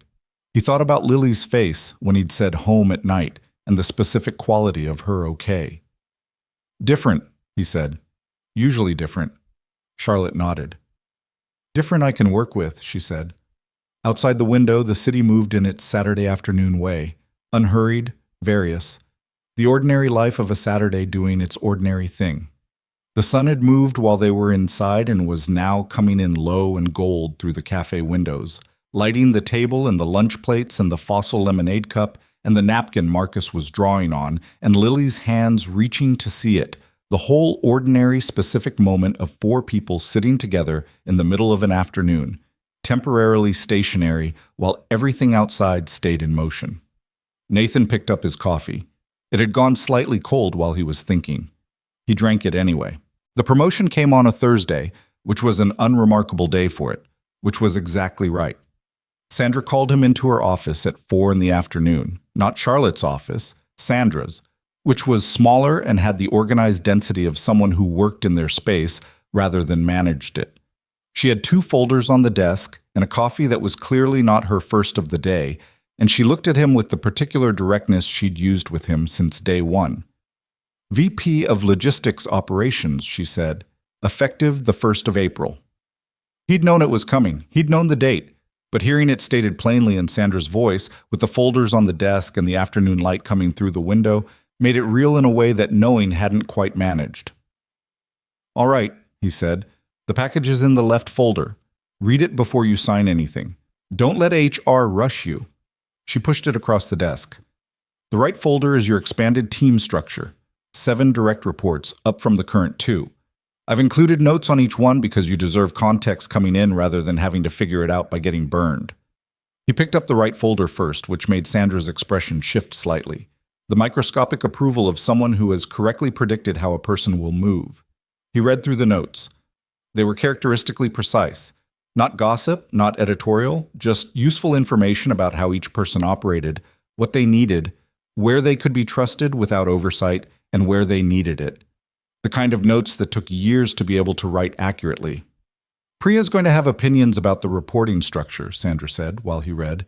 He thought about Lily's face when he'd said home at night and the specific quality of her okay. Different, he said. Usually different. Charlotte nodded. Different I can work with, she said. Outside the window, the city moved in its Saturday afternoon way, unhurried, various, the ordinary life of a Saturday doing its ordinary thing. The sun had moved while they were inside and was now coming in low and gold through the cafe windows, lighting the table and the lunch plates and the fossil lemonade cup and the napkin Marcus was drawing on, and Lily's hands reaching to see it, the whole ordinary specific moment of 4 people sitting together in the middle of an afternoon, temporarily stationary while everything outside stayed in motion. Nathan picked up his coffee. It had gone slightly cold while he was thinking. He drank it anyway. The promotion came on a Thursday, which was an unremarkable day for it, which was exactly right. Sandra called him into her office at 4 in the afternoon, not Charlotte's office, Sandra's, which was smaller and had the organized density of someone who worked in their space rather than managed it. She had 2 folders on the desk and a coffee that was clearly not her first of the day, and she looked at him with the particular directness she'd used with him since day 1. VP of Logistics Operations, she said, effective the 1st of April. He'd known it was coming. He'd known the date. But hearing it stated plainly in Sandra's voice, with the folders on the desk and the afternoon light coming through the window, made it real in a way that knowing hadn't quite managed. All right, he said. The package is in the left folder. Read it before you sign anything. Don't let HR rush you. She pushed it across the desk. The right folder is your expanded team structure. 7 direct reports, up from the current 2. I've included notes on each one because you deserve context coming in rather than having to figure it out by getting burned. He picked up the right folder first, which made Sandra's expression shift slightly. The microscopic approval of someone who has correctly predicted how a person will move. He read through the notes. They were characteristically precise. Not gossip, not editorial, just useful information about how each person operated, what they needed, where they could be trusted without oversight, and where they needed it. The kind of notes that took years to be able to write accurately. Priya's going to have opinions about the reporting structure, Sandra said while he read.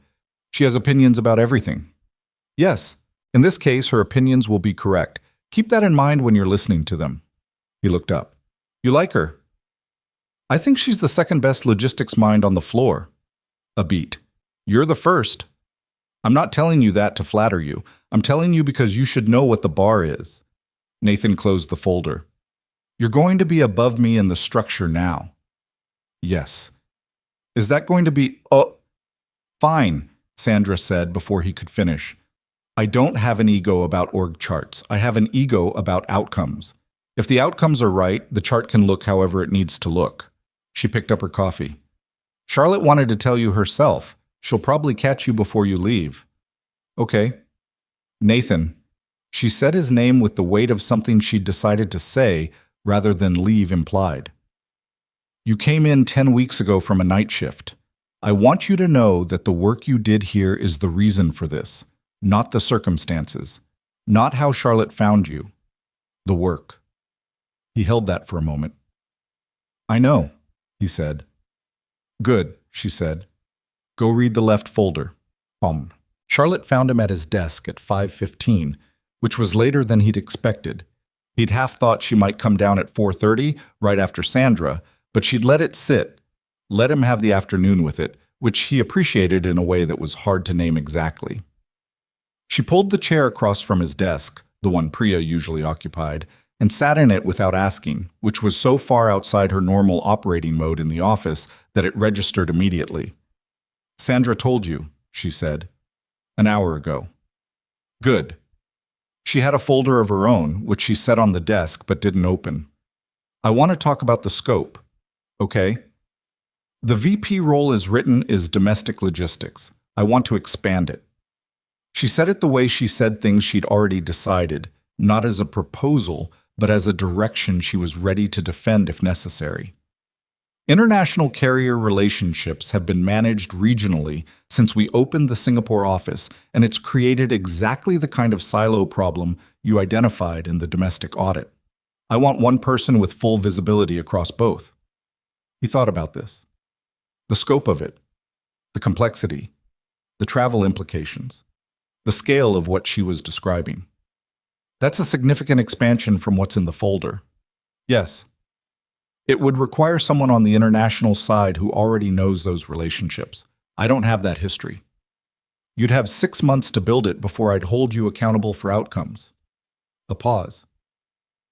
She has opinions about everything. Yes, in this case, her opinions will be correct. Keep that in mind when you're listening to them. He looked up. You like her? I think she's the second best logistics mind on the floor. A beat. You're the first. I'm not telling you that to flatter you. I'm telling you because you should know what the bar is. Nathan closed the folder. You're going to be above me in the structure now. Yes. Is that going to be... Oh, fine, Sandra said before he could finish. I don't have an ego about org charts. I have an ego about outcomes. If the outcomes are right, the chart can look however it needs to look. She picked up her coffee. Charlotte wanted to tell you herself. She'll probably catch you before you leave. Okay. Nathan. She said his name with the weight of something she'd decided to say rather than leave implied. You came in 10 weeks ago from a night shift. I want you to know that the work you did here is the reason for this, not the circumstances, not how Charlotte found you. The work. He held that for a moment. I know, he said. Good, she said. Go read the left folder. Charlotte found him at his desk at 5:15, which was later than he'd expected. He'd half thought she might come down at 4:30, right after Sandra, but she'd let it sit, let him have the afternoon with it, which he appreciated in a way that was hard to name exactly. She pulled the chair across from his desk, the one Priya usually occupied, and sat in it without asking, which was so far outside her normal operating mode in the office that it registered immediately. Sandra told you, she said, an hour ago. Good. She had a folder of her own, which she set on the desk but didn't open. I want to talk about the scope. Okay? The VP role as written is domestic logistics. I want to expand it. She said it the way she said things she'd already decided, not as a proposal, but as a direction she was ready to defend if necessary. International carrier relationships have been managed regionally since we opened the Singapore office, and it's created exactly the kind of silo problem you identified in the domestic audit. I want one person with full visibility across both. He thought about this. The scope of it, the complexity, the travel implications, the scale of what she was describing. That's a significant expansion from what's in the folder. Yes. It would require someone on the international side who already knows those relationships. I don't have that history. You'd have 6 months to build it before I'd hold you accountable for outcomes. A pause.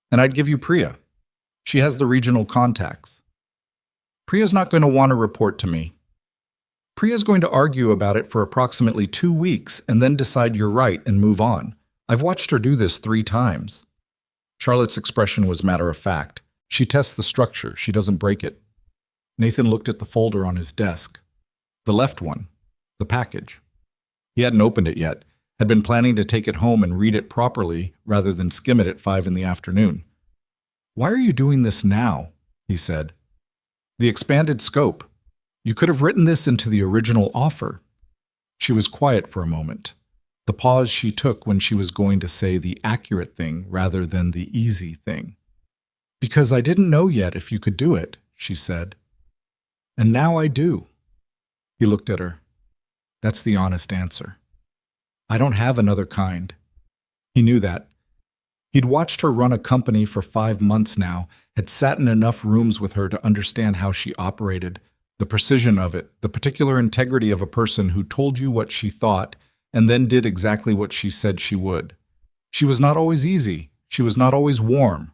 And I'd give you Priya. She has the regional contacts. Priya's not going to want to report to me. Priya's going to argue about it for approximately 2 weeks and then decide you're right and move on. I've watched her do this 3 times. Charlotte's expression was matter of fact. She tests the structure, she doesn't break it. Nathan looked at the folder on his desk. The left one, the package. He hadn't opened it yet, had been planning to take it home and read it properly rather than skim it at 5 in the afternoon. Why are you doing this now? He said. The expanded scope. You could have written this into the original offer. She was quiet for a moment. The pause she took when she was going to say the accurate thing rather than the easy thing. Because I didn't know yet if you could do it, she said. And now I do. He looked at her. That's the honest answer. I don't have another kind. He knew that. He'd watched her run a company for 5 months now, had sat in enough rooms with her to understand how she operated, the precision of it, the particular integrity of a person who told you what she thought and then did exactly what she said she would. She was not always easy. She was not always warm.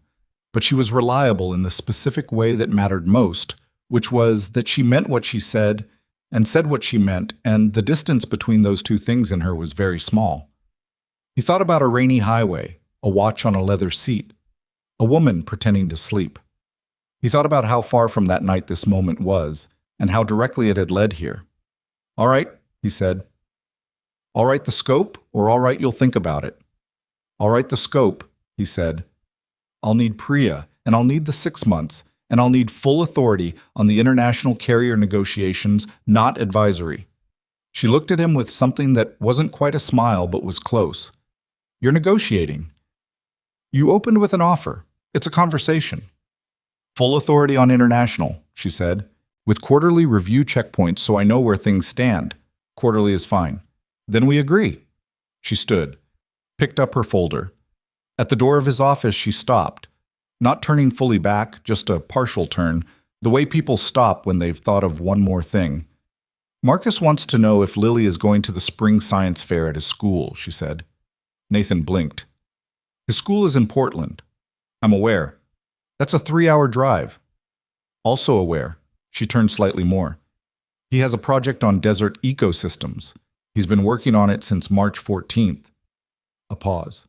But she was reliable in the specific way that mattered most, which was that she meant what she said and said what she meant, and the distance between those two things in her was very small. He thought about a rainy highway, a watch on a leather seat, a woman pretending to sleep. He thought about how far from that night this moment was, and how directly it had led here. All right, he said. I'll write the scope, or all right, you'll think about it. I'll write the scope, he said. I'll need Priya, and I'll need the 6 months, and I'll need full authority on the international carrier negotiations, not advisory. She looked at him with something that wasn't quite a smile but was close. You're negotiating. You opened with an offer. It's a conversation. Full authority on international, she said, with quarterly review checkpoints so I know where things stand. Quarterly is fine. Then we agree. She stood, picked up her folder. At the door of his office, she stopped, not turning fully back, just a partial turn, the way people stop when they've thought of one more thing. Marcus wants to know if Lily is going to the spring science fair at his school, she said. Nathan blinked. His school is in Portland. I'm aware. That's a 3-hour drive. Also aware. She turned slightly more. He has a project on desert ecosystems. He's been working on it since March 14th. A pause.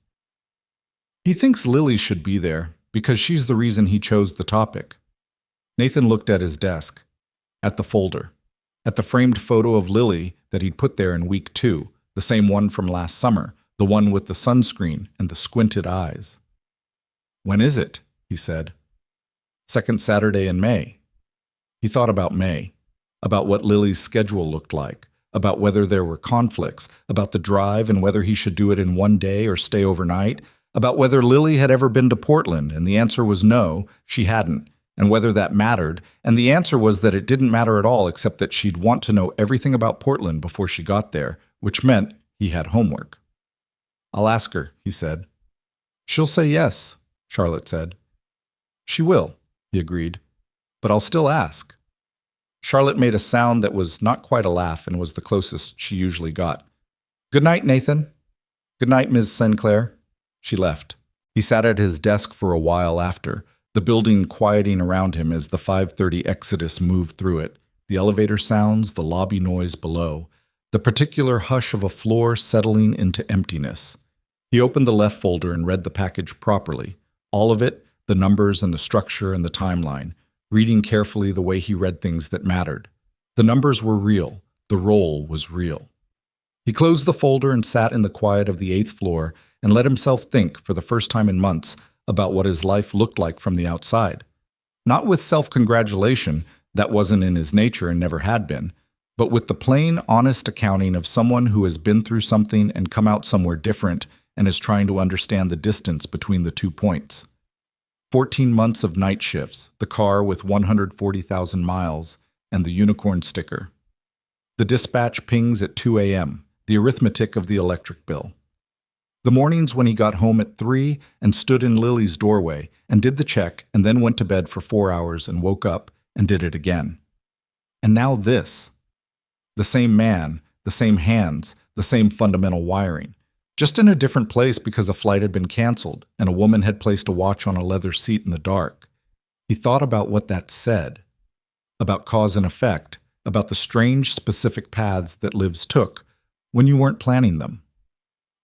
He thinks Lily should be there because she's the reason he chose the topic. Nathan looked at his desk, at the folder, at the framed photo of Lily that he'd put there in week 2, the same one from last summer, the one with the sunscreen and the squinted eyes. When is it? He said. Second Saturday in May. He thought about May, about what Lily's schedule looked like, about whether there were conflicts, about the drive and whether he should do it in one day or stay overnight, about whether Lily had ever been to Portland, and the answer was no, she hadn't, and whether that mattered, and the answer was that it didn't matter at all except that she'd want to know everything about Portland before she got there, which meant he had homework. I'll ask her, he said. She'll say yes, Charlotte said. She will, he agreed, but I'll still ask. Charlotte made a sound that was not quite a laugh and was the closest she usually got. Good night, Nathan. Good night, Ms. Sinclair. She left. He sat at his desk for a while after, the building quieting around him as the 5:30 exodus moved through it, the elevator sounds, the lobby noise below, the particular hush of a floor settling into emptiness. He opened the left folder and read the package properly, all of it, the numbers and the structure and the timeline, reading carefully the way he read things that mattered. The numbers were real. The role was real. He closed the folder and sat in the quiet of the 8th floor and let himself think, for the first time in months, about what his life looked like from the outside. Not with self-congratulation, that wasn't in his nature and never had been, but with the plain, honest accounting of someone who has been through something and come out somewhere different and is trying to understand the distance between the 2 points. 14 months of night shifts, the car with 140,000 miles, and the unicorn sticker. The dispatch pings at 2 a.m., the arithmetic of the electric bill. The mornings when he got home at 3 and stood in Lily's doorway and did the check and then went to bed for 4 hours and woke up and did it again. And now this. The same man, the same hands, the same fundamental wiring. Just in a different place because a flight had been canceled and a woman had placed a watch on a leather seat in the dark. He thought about what that said, about cause and effect, about the strange specific paths that lives took when you weren't planning them.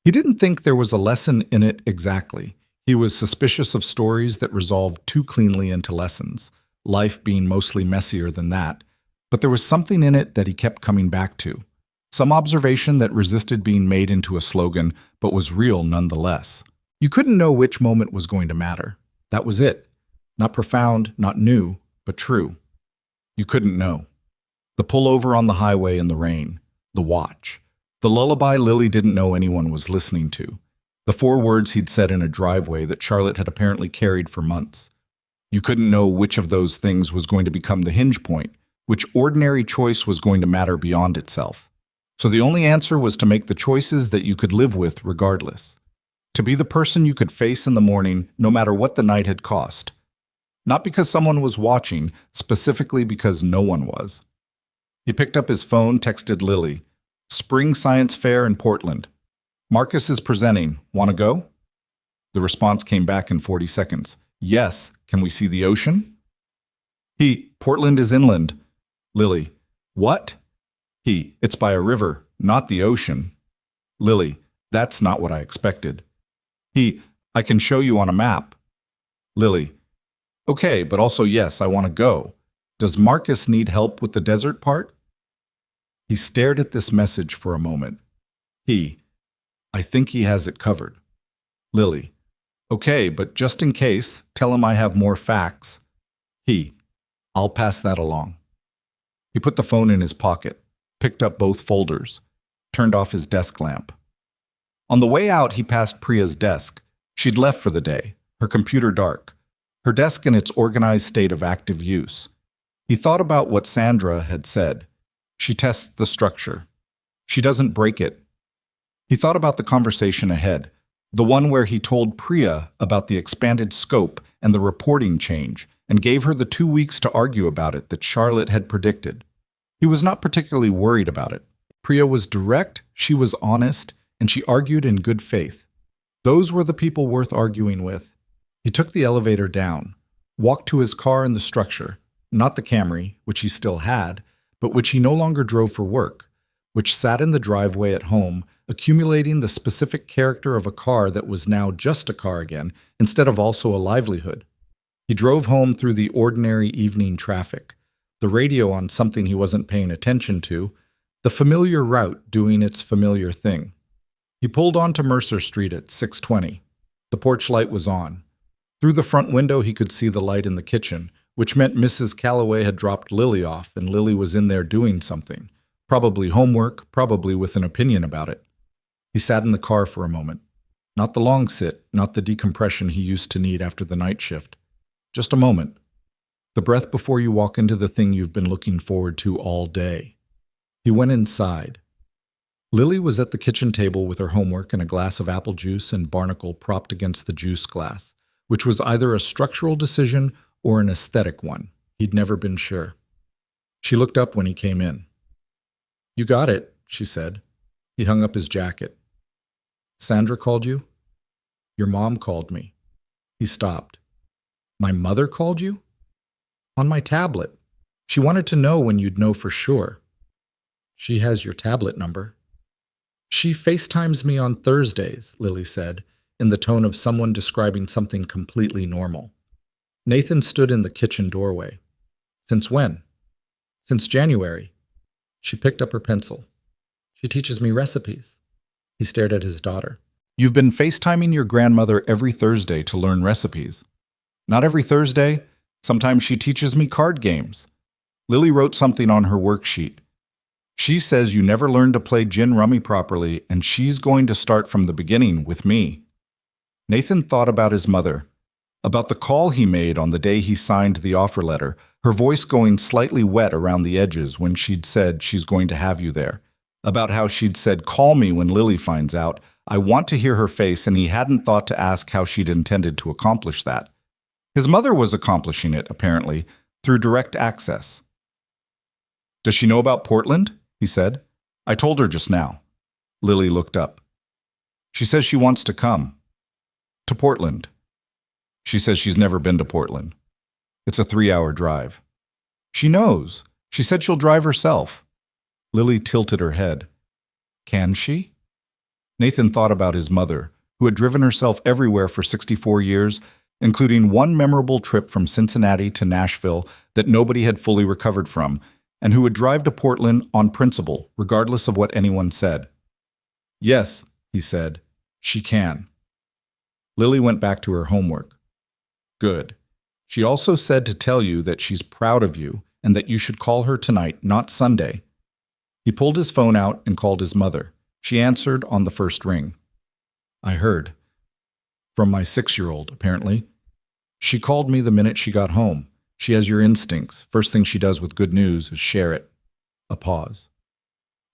He didn't think there was a lesson in it exactly. He was suspicious of stories that resolved too cleanly into lessons, life being mostly messier than that, but there was something in it that he kept coming back to. Some observation that resisted being made into a slogan, but was real nonetheless. You couldn't know which moment was going to matter. That was it. Not profound, not new, but true. You couldn't know. The pullover on the highway in the rain. The watch. The lullaby Lily didn't know anyone was listening to. The 4 words he'd said in a driveway that Charlotte had apparently carried for months. You couldn't know which of those things was going to become the hinge point, which ordinary choice was going to matter beyond itself. So the only answer was to make the choices that you could live with regardless. To be the person you could face in the morning, no matter what the night had cost. Not because someone was watching, specifically because no one was. He picked up his phone, texted Lily. Spring Science Fair in Portland. Marcus is presenting. Want to go? The response came back in 40 seconds. Yes. Can we see the ocean? Portland is inland. Lily. What? It's by a river, not the ocean. Lily. That's not what I expected. I can show you on a map. Lily. Okay, but also yes, I want to go. Does Marcus need help with the desert part? He stared at this message for a moment. I think he has it covered. Lily, okay, but just in case, tell him I have more facts. I'll pass that along. He put the phone in his pocket, picked up both folders, turned off his desk lamp. On the way out, he passed Priya's desk. She'd left for the day, her computer dark, her desk in its organized state of active use. He thought about what Sandra had said. She tests the structure. She doesn't break it. He thought about the conversation ahead, the one where he told Priya about the expanded scope and the reporting change, and gave her the 2 weeks to argue about it that Charlotte had predicted. He was not particularly worried about it. Priya was direct, she was honest, and she argued in good faith. Those were the people worth arguing with. He took the elevator down, walked to his car in the structure, not the Camry, which he still had, but which he no longer drove for work, which sat in the driveway at home, accumulating the specific character of a car that was now just a car again, instead of also a livelihood. He drove home through the ordinary evening traffic, the radio on something he wasn't paying attention to, the familiar route doing its familiar thing. He pulled onto Mercer Street at 6:20. The porch light was on. Through the front window he could see the light in the kitchen, which meant Mrs. Calloway had dropped Lily off and Lily was in there doing something, probably homework, probably with an opinion about it. He sat in the car for a moment. Not the long sit, not the decompression he used to need after the night shift. Just a moment. The breath before you walk into the thing you've been looking forward to all day. He went inside. Lily was at the kitchen table with her homework and a glass of apple juice and barnacle propped against the juice glass, which was either a structural decision or an aesthetic one. He'd never been sure. She looked up when he came in. "You got it," she said. He hung up his jacket. "Sandra called you?" "Your mom called me." He stopped. "My mother called you?" "On my tablet. She wanted to know when you'd know for sure." "She has your tablet number." "She FaceTimes me on Thursdays," Lily said, in the tone of someone describing something completely normal. Nathan stood in the kitchen doorway. "Since when?" "Since January." She picked up her pencil. "She teaches me recipes." He stared at his daughter. "You've been FaceTiming your grandmother every Thursday to learn recipes." "Not every Thursday. Sometimes she teaches me card games." Lily wrote something on her worksheet. "She says you never learned to play gin rummy properly, and she's going to start from the beginning with me." Nathan thought about his mother, about the call he made on the day he signed the offer letter, her voice going slightly wet around the edges when she'd said she's going to have you there, about how she'd said, "Call me when Lily finds out. I want to hear her face," and he hadn't thought to ask how she'd intended to accomplish that. His mother was accomplishing it, apparently, through direct access. "Does she know about Portland?" he said. "I told her just now." Lily looked up. "She says she wants to come." "To Portland." "She says she's never been to Portland. It's a 3-hour drive." "She knows. She said she'll drive herself." Lily tilted her head. "Can she?" Nathan thought about his mother, who had driven herself everywhere for 64 years, including one memorable trip from Cincinnati to Nashville that nobody had fully recovered from, and who would drive to Portland on principle, regardless of what anyone said. "Yes," he said, "she can." Lily went back to her homework. "Good. She also said to tell you that she's proud of you and that you should call her tonight, not Sunday." He pulled his phone out and called his mother. She answered on the first ring. "I heard. From my 6-year-old, apparently. She called me the minute she got home. She has your instincts. First thing she does with good news is share it." A pause.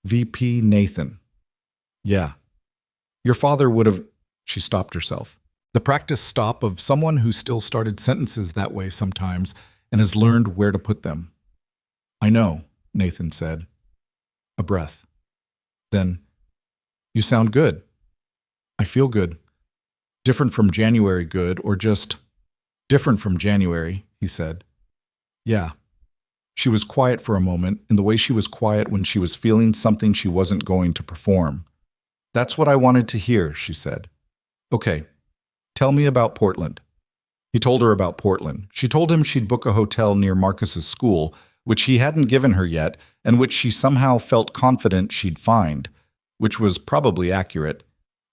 "VP Nathan." "Yeah. Your father would have—" She stopped herself. The practice stop of someone who still started sentences that way sometimes and has learned where to put them. "I know," Nathan said. A breath. Then, "You sound good." "I feel good. Different from January good, or just different from January," he said. "Yeah." She was quiet for a moment, in the way she was quiet when she was feeling something she wasn't going to perform. "That's what I wanted to hear," she said. "Okay, tell me about Portland." He told her about Portland. She told him she'd book a hotel near Marcus's school, which he hadn't given her yet, and which she somehow felt confident she'd find, which was probably accurate.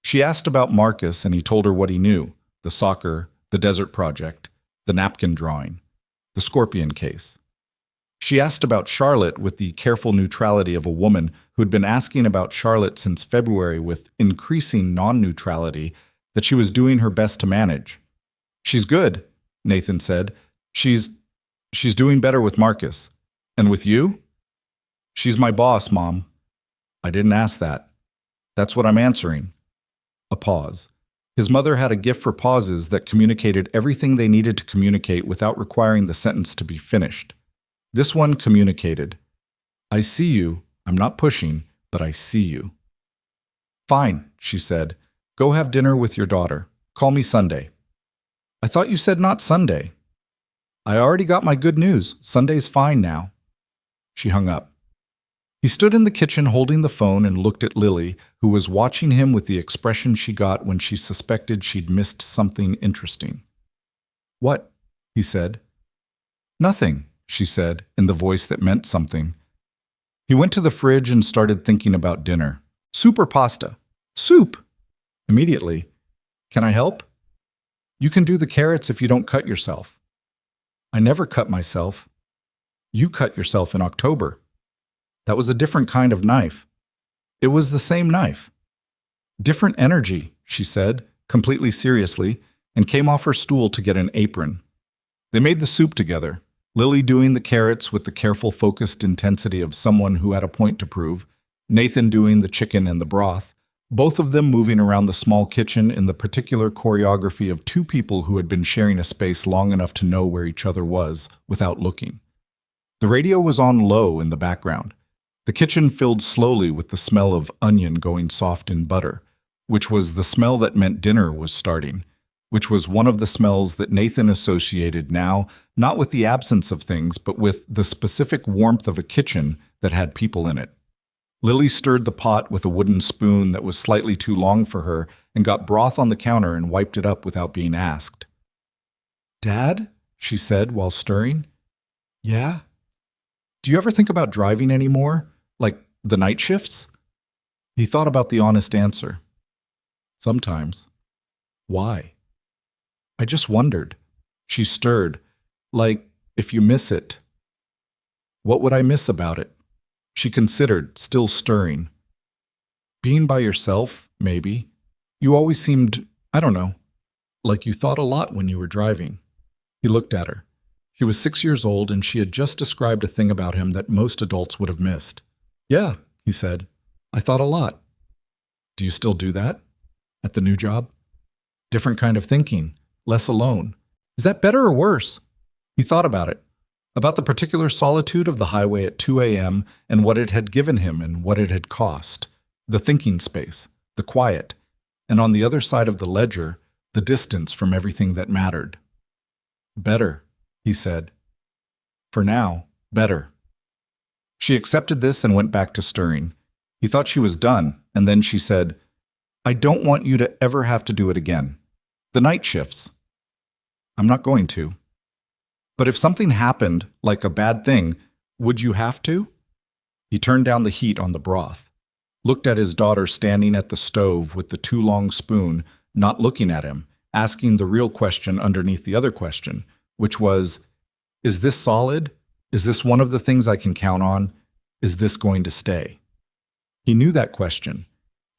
She asked about Marcus, and he told her what he knew: the soccer, the desert project, the napkin drawing, the scorpion case. She asked about Charlotte with the careful neutrality of a woman who'd been asking about Charlotte since February with increasing non-neutrality that she was doing her best to manage. "She's good," Nathan said. She's doing better with Marcus. And with you?" "She's my boss, Mom." "I didn't ask that." "That's what I'm answering." A pause. His mother had a gift for pauses that communicated everything they needed to communicate without requiring the sentence to be finished. This one communicated, "I see you. I'm not pushing, but I see you." "Fine," she said. "Go have dinner with your daughter. Call me Sunday." "I thought you said not Sunday." "I already got my good news. Sunday's fine now." She hung up. He stood in the kitchen holding the phone and looked at Lily, who was watching him with the expression she got when she suspected she'd missed something interesting. "What?" he said. "Nothing," she said, in the voice that meant something. He went to the fridge and started thinking about dinner. "Soup or pasta?" "Soup!" Immediately. "Can I help?" "You can do the carrots if you don't cut yourself." "I never cut myself." "You cut yourself in October." "That was a different kind of knife." "It was the same knife." "Different energy," she said, completely seriously, and came off her stool to get an apron. They made the soup together, Lily doing the carrots with the careful, focused intensity of someone who had a point to prove, Nathan doing the chicken and the broth, both of them moving around the small kitchen in the particular choreography of two people who had been sharing a space long enough to know where each other was without looking. The radio was on low in the background. The kitchen filled slowly with the smell of onion going soft in butter, which was the smell that meant dinner was starting, which was one of the smells that Nathan associated now, not with the absence of things, but with the specific warmth of a kitchen that had people in it. Lily stirred the pot with a wooden spoon that was slightly too long for her and got broth on the counter and wiped it up without being asked. "Dad?" she said while stirring. "Yeah?" "Do you ever think about driving anymore? Like the night shifts?" He thought about the honest answer. "Sometimes." "Why?" "I just wondered." She stirred. "Like, if you miss it." "What would I miss about it?" She considered, still stirring. "Being by yourself, maybe. You always seemed, I don't know, like you thought a lot when you were driving." He looked at her. She was 6 years old, and she had just described a thing about him that most adults would have missed. "Yeah," he said. "I thought a lot." "Do you still do that? At the new job?" "Different kind of thinking. Less alone." "Is that better or worse?" He thought about it. About the particular solitude of the highway at 2 a.m. and what it had given him and what it had cost. The thinking space, the quiet, and on the other side of the ledger, the distance from everything that mattered. "Better," he said. "For now, better." She accepted this and went back to stirring. He thought she was done, and then she said, "I don't want you to ever have to do it again. The night shifts." "I'm not going to." "But if something happened, like a bad thing, would you have to?" He turned down the heat on the broth, looked at his daughter standing at the stove with the too long spoon, not looking at him, asking the real question underneath the other question, which was, is this solid? Is this one of the things I can count on? Is this going to stay? He knew that question.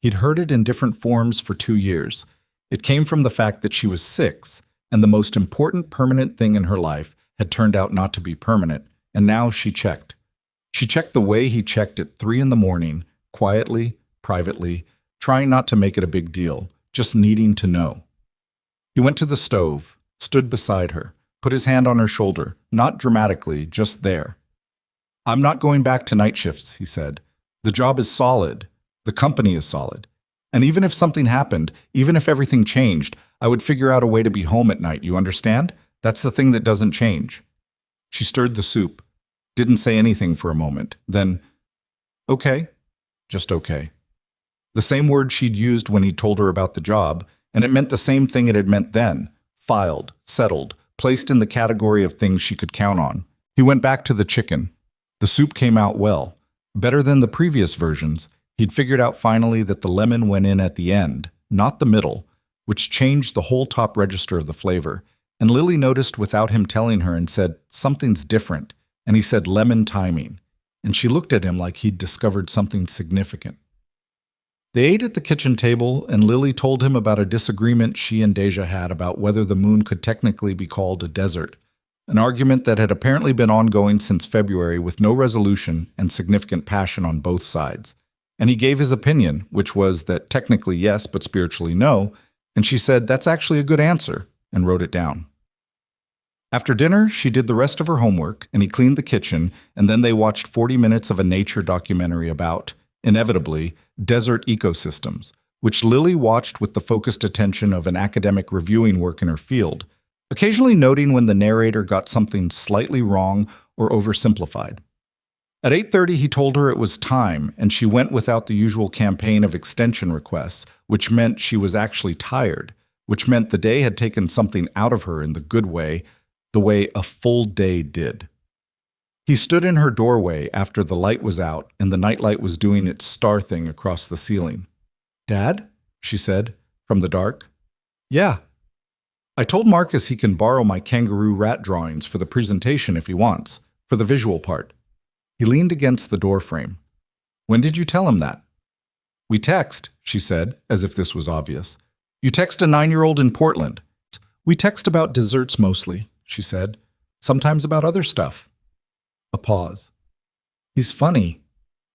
He'd heard it in different forms for 2 years. It came from the fact that she was 6, and the most important permanent thing in her life had turned out not to be permanent, and now she checked. She checked the way he checked at 3 in the morning, quietly, privately, trying not to make it a big deal, just needing to know. He went to the stove, stood beside her, put his hand on her shoulder, not dramatically, just there. "I'm not going back to night shifts," he said. "The job is solid. The company is solid. And even if something happened, even if everything changed, I would figure out a way to be home at night, you understand? That's the thing that doesn't change." She stirred the soup, didn't say anything for a moment, then, "Okay, just okay." The same word she'd used when he told her about the job, and it meant the same thing it had meant then, filed, settled, placed in the category of things she could count on. He went back to the chicken, The soup came out well, better than the previous versions. He'd figured out finally that the lemon went in at the end, not the middle, which changed the whole top register of the flavor. And Lily noticed without him telling her and said, "Something's different." And he said, "Lemon timing." And she looked at him like he'd discovered something significant. They ate at the kitchen table, and Lily told him about a disagreement she and Deja had about whether the moon could technically be called a desert, an argument that had apparently been ongoing since February with no resolution and significant passion on both sides. And he gave his opinion, which was that technically yes, but spiritually no, and she said, "That's actually a good answer," and wrote it down. After dinner, she did the rest of her homework, and he cleaned the kitchen, and then they watched 40 minutes of a nature documentary about, inevitably, desert ecosystems, which Lily watched with the focused attention of an academic reviewing work in her field, occasionally noting when the narrator got something slightly wrong or oversimplified. At 8:30, he told her it was time, and she went without the usual campaign of extension requests, which meant she was actually tired, which meant the day had taken something out of her in the good way, the way a full day did. He stood in her doorway after the light was out and the nightlight was doing its star thing across the ceiling. "Dad?" she said, from the dark. "Yeah. I told Marcus he can borrow my kangaroo rat drawings for the presentation if he wants, for the visual part." He leaned against the doorframe. "When did you tell him that?" "We text," she said, as if this was obvious. "You text a 9-year-old in Portland." "We text about desserts mostly," she said. "Sometimes about other stuff." A pause. "He's funny.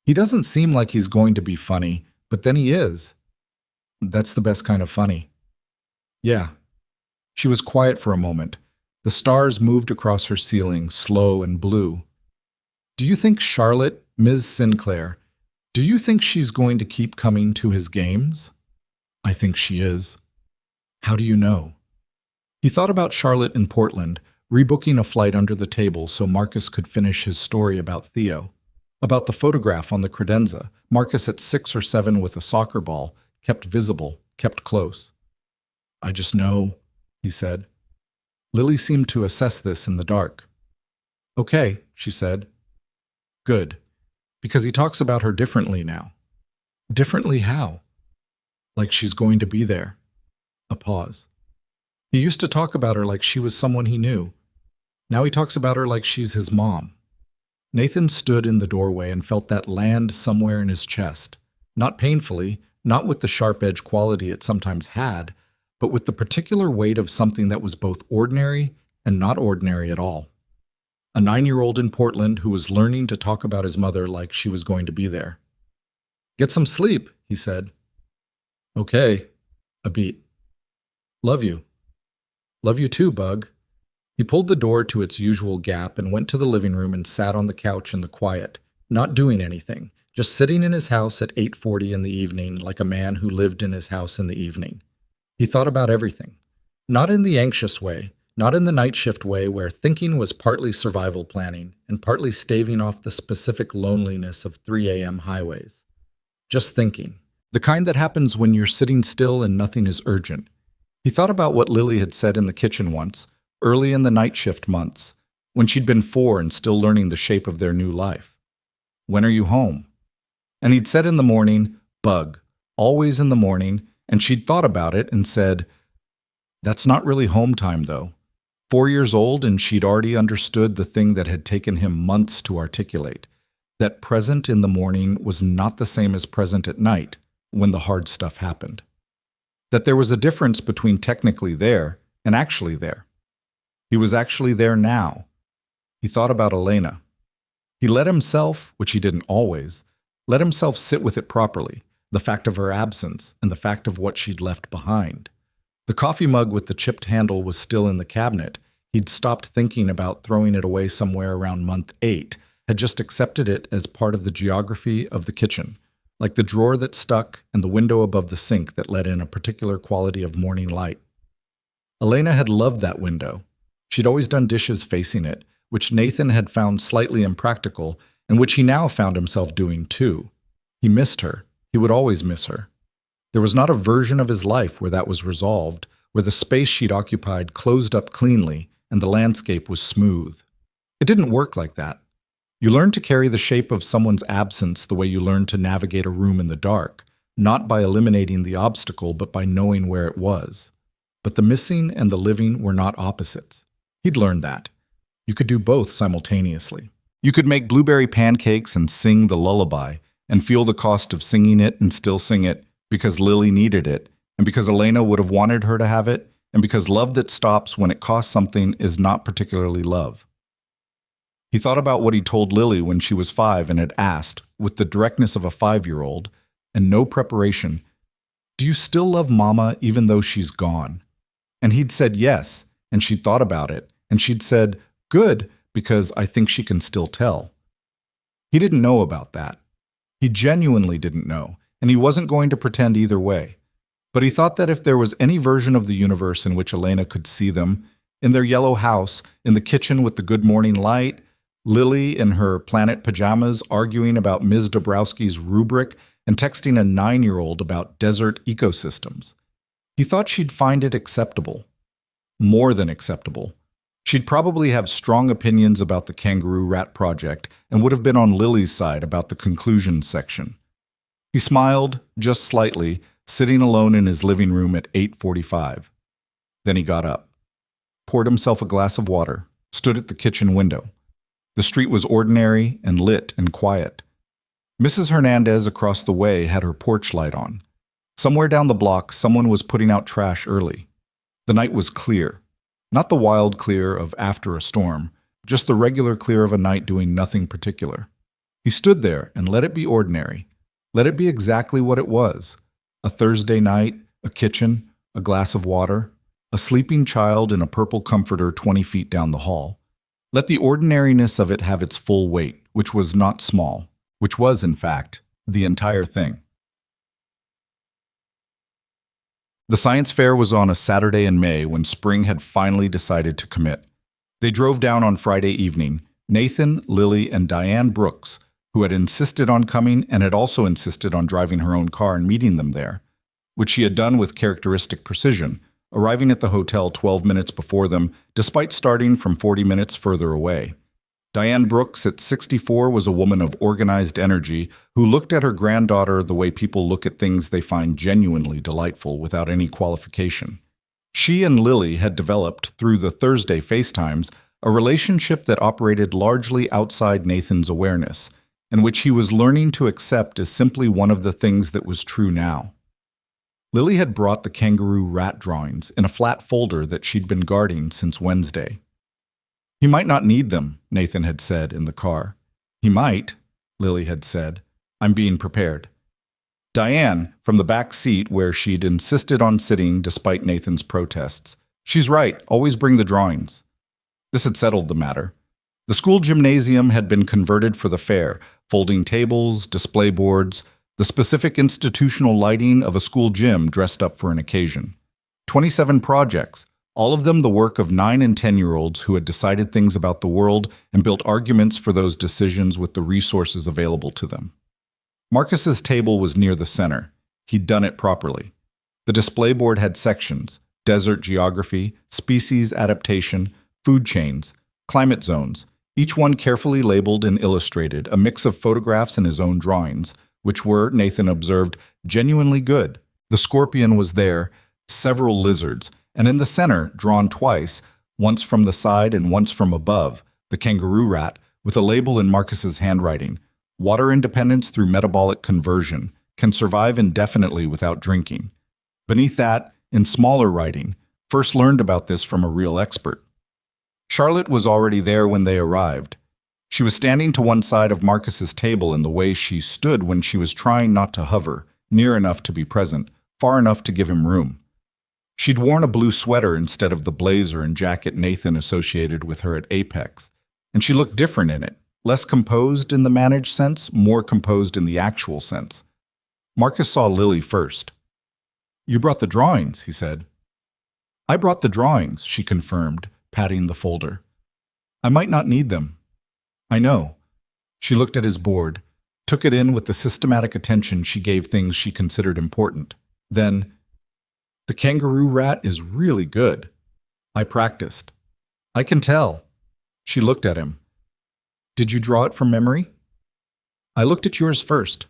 He doesn't seem like he's going to be funny, but then he is." "That's the best kind of funny." "Yeah." She was quiet for a moment. The stars moved across her ceiling, slow and blue. "Do you think Charlotte, Ms. Sinclair, do you think she's going to keep coming to his games?" "I think she is." "How do you know?" He thought about Charlotte in Portland, rebooking a flight under the table so Marcus could finish his story about Theo. About the photograph on the credenza, Marcus at 6 or 7 with a soccer ball, kept visible, kept close. "I just know," he said. Lily seemed to assess this in the dark. "Okay," she said. "Good. Because he talks about her differently now." "Differently how?" "Like she's going to be there." A pause. "He used to talk about her like she was someone he knew. Now he talks about her like she's his mom." Nathan stood in the doorway and felt that land somewhere in his chest. Not painfully, not with the sharp-edge quality it sometimes had, but with the particular weight of something that was both ordinary and not ordinary at all. A 9-year-old in Portland who was learning to talk about his mother like she was going to be there. "Get some sleep," he said. "Okay." A beat. "Love you." "Love you too, Bug." He pulled the door to its usual gap and went to the living room and sat on the couch in the quiet, not doing anything, just sitting in his house at 8:40 in the evening like a man who lived in his house in the evening. He thought about everything. Not in the anxious way, not in the night shift way where thinking was partly survival planning and partly staving off the specific loneliness of 3 a.m. highways. Just thinking. The kind that happens when you're sitting still and nothing is urgent. He thought about what Lily had said in the kitchen once, early in the night shift months, when she'd been 4 and still learning the shape of their new life. "When are you home?" And he'd said in the morning, "Bug," always in the morning, and she'd thought about it and said, "That's not really home time, though." 4 years old, and she'd already understood the thing that had taken him months to articulate, that present in the morning was not the same as present at night, when the hard stuff happened. That there was a difference between technically there and actually there. He was actually there now. He thought about Elena. He let himself, which he didn't always, let himself sit with it properly, the fact of her absence and the fact of what she'd left behind. The coffee mug with the chipped handle was still in the cabinet. He'd stopped thinking about throwing it away somewhere around month 8, had just accepted it as part of the geography of the kitchen, like the drawer that stuck and the window above the sink that let in a particular quality of morning light. Elena had loved that window. She'd always done dishes facing it, which Nathan had found slightly impractical and which he now found himself doing too. He missed her. He would always miss her. There was not a version of his life where that was resolved, where the space she'd occupied closed up cleanly and the landscape was smooth. It didn't work like that. You learn to carry the shape of someone's absence the way you learn to navigate a room in the dark, not by eliminating the obstacle, but by knowing where it was. But the missing and the living were not opposites. He'd learned that. You could do both simultaneously. You could make blueberry pancakes and sing the lullaby, and feel the cost of singing it and still sing it because Lily needed it, and because Elena would have wanted her to have it, and because love that stops when it costs something is not particularly love. He thought about what he told Lily when she was 5 and had asked, with the directness of a 5-year-old, and no preparation, "Do you still love Mama even though she's gone?" And he'd said yes, and she'd thought about it, and she'd said, "Good, because I think she can still tell." He didn't know about that. He genuinely didn't know, and he wasn't going to pretend either way. But he thought that if there was any version of the universe in which Elena could see them, in their yellow house, in the kitchen with the good morning light, Lily in her planet pajamas arguing about Ms. Dabrowski's rubric and texting a 9-year-old about desert ecosystems. He thought she'd find it acceptable. More than acceptable. She'd probably have strong opinions about the Kangaroo Rat Project and would have been on Lily's side about the conclusion section. He smiled, just slightly, sitting alone in his living room at 8:45. Then he got up, poured himself a glass of water, stood at the kitchen window. The street was ordinary and lit and quiet. Mrs. Hernandez across the way had her porch light on. Somewhere down the block, someone was putting out trash early. The night was clear. Not the wild clear of after a storm, just the regular clear of a night doing nothing particular. He stood there and let it be ordinary. Let it be exactly what it was. A Thursday night, a kitchen, a glass of water, a sleeping child in a purple comforter 20 feet down the hall. Let the ordinariness of it have its full weight, which was not small, which was, in fact, the entire thing. The science fair was on a Saturday in May when spring had finally decided to commit. They drove down on Friday evening, Nathan, Lily, and Diane Brooks, who had insisted on coming and had also insisted on driving her own car and meeting them there, which she had done with characteristic precision, arriving at the hotel 12 minutes before them, despite starting from 40 minutes further away. Diane Brooks, at 64, was a woman of organized energy who looked at her granddaughter the way people look at things they find genuinely delightful without any qualification. She and Lily had developed, through the Thursday FaceTimes, a relationship that operated largely outside Nathan's awareness, and which he was learning to accept as simply one of the things that was true now. Lily had brought the kangaroo rat drawings in a flat folder that she'd been guarding since Wednesday. "He might not need them," Nathan had said in the car. "He might," Lily had said. "I'm being prepared." Diane, from the back seat where she'd insisted on sitting despite Nathan's protests. "She's right, always bring the drawings." This had settled the matter. The school gymnasium had been converted for the fair, folding tables, display boards, the specific institutional lighting of a school gym dressed up for an occasion. 27 projects, all of them the work of 9 and 10-year-olds who had decided things about the world and built arguments for those decisions with the resources available to them. Marcus's table was near the center. He'd done it properly. The display board had sections: desert geography, species adaptation, food chains, climate zones, each one carefully labeled and illustrated, a mix of photographs and his own drawings, which were, Nathan observed, genuinely good. The scorpion was there, several lizards, and in the center, drawn twice, once from the side and once from above, the kangaroo rat, with a label in Marcus's handwriting: "Water independence through metabolic conversion, can survive indefinitely without drinking." Beneath that, in smaller writing, "First learned about this from a real expert." Charlotte was already there when they arrived. She was standing to one side of Marcus's table in the way she stood when she was trying not to hover, near enough to be present, far enough to give him room. She'd worn a blue sweater instead of the blazer and jacket Nathan associated with her at Apex, and she looked different in it, less composed in the managed sense, more composed in the actual sense. Marcus saw Lily first. "You brought the drawings," he said. "I brought the drawings," she confirmed, patting the folder. "I might not need them." "I know." She looked at his board, took it in with the systematic attention she gave things she considered important. Then, "The kangaroo rat is really good. I practiced. I can tell." She looked at him. Did you draw it from memory? I looked at yours first.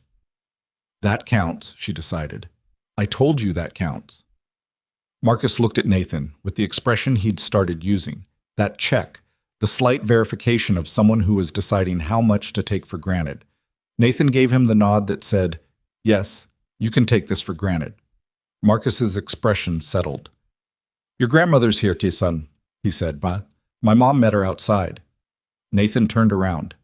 That counts, she decided. I told you that counts. Marcus looked at Nathan with the expression he'd started using, that check, the slight verification of someone who was deciding how much to take for granted. Nathan gave him the nod that said, yes, you can take this for granted. Marcus's expression settled. Your grandmother's here, son, he said. My mom met her outside. Nathan turned around.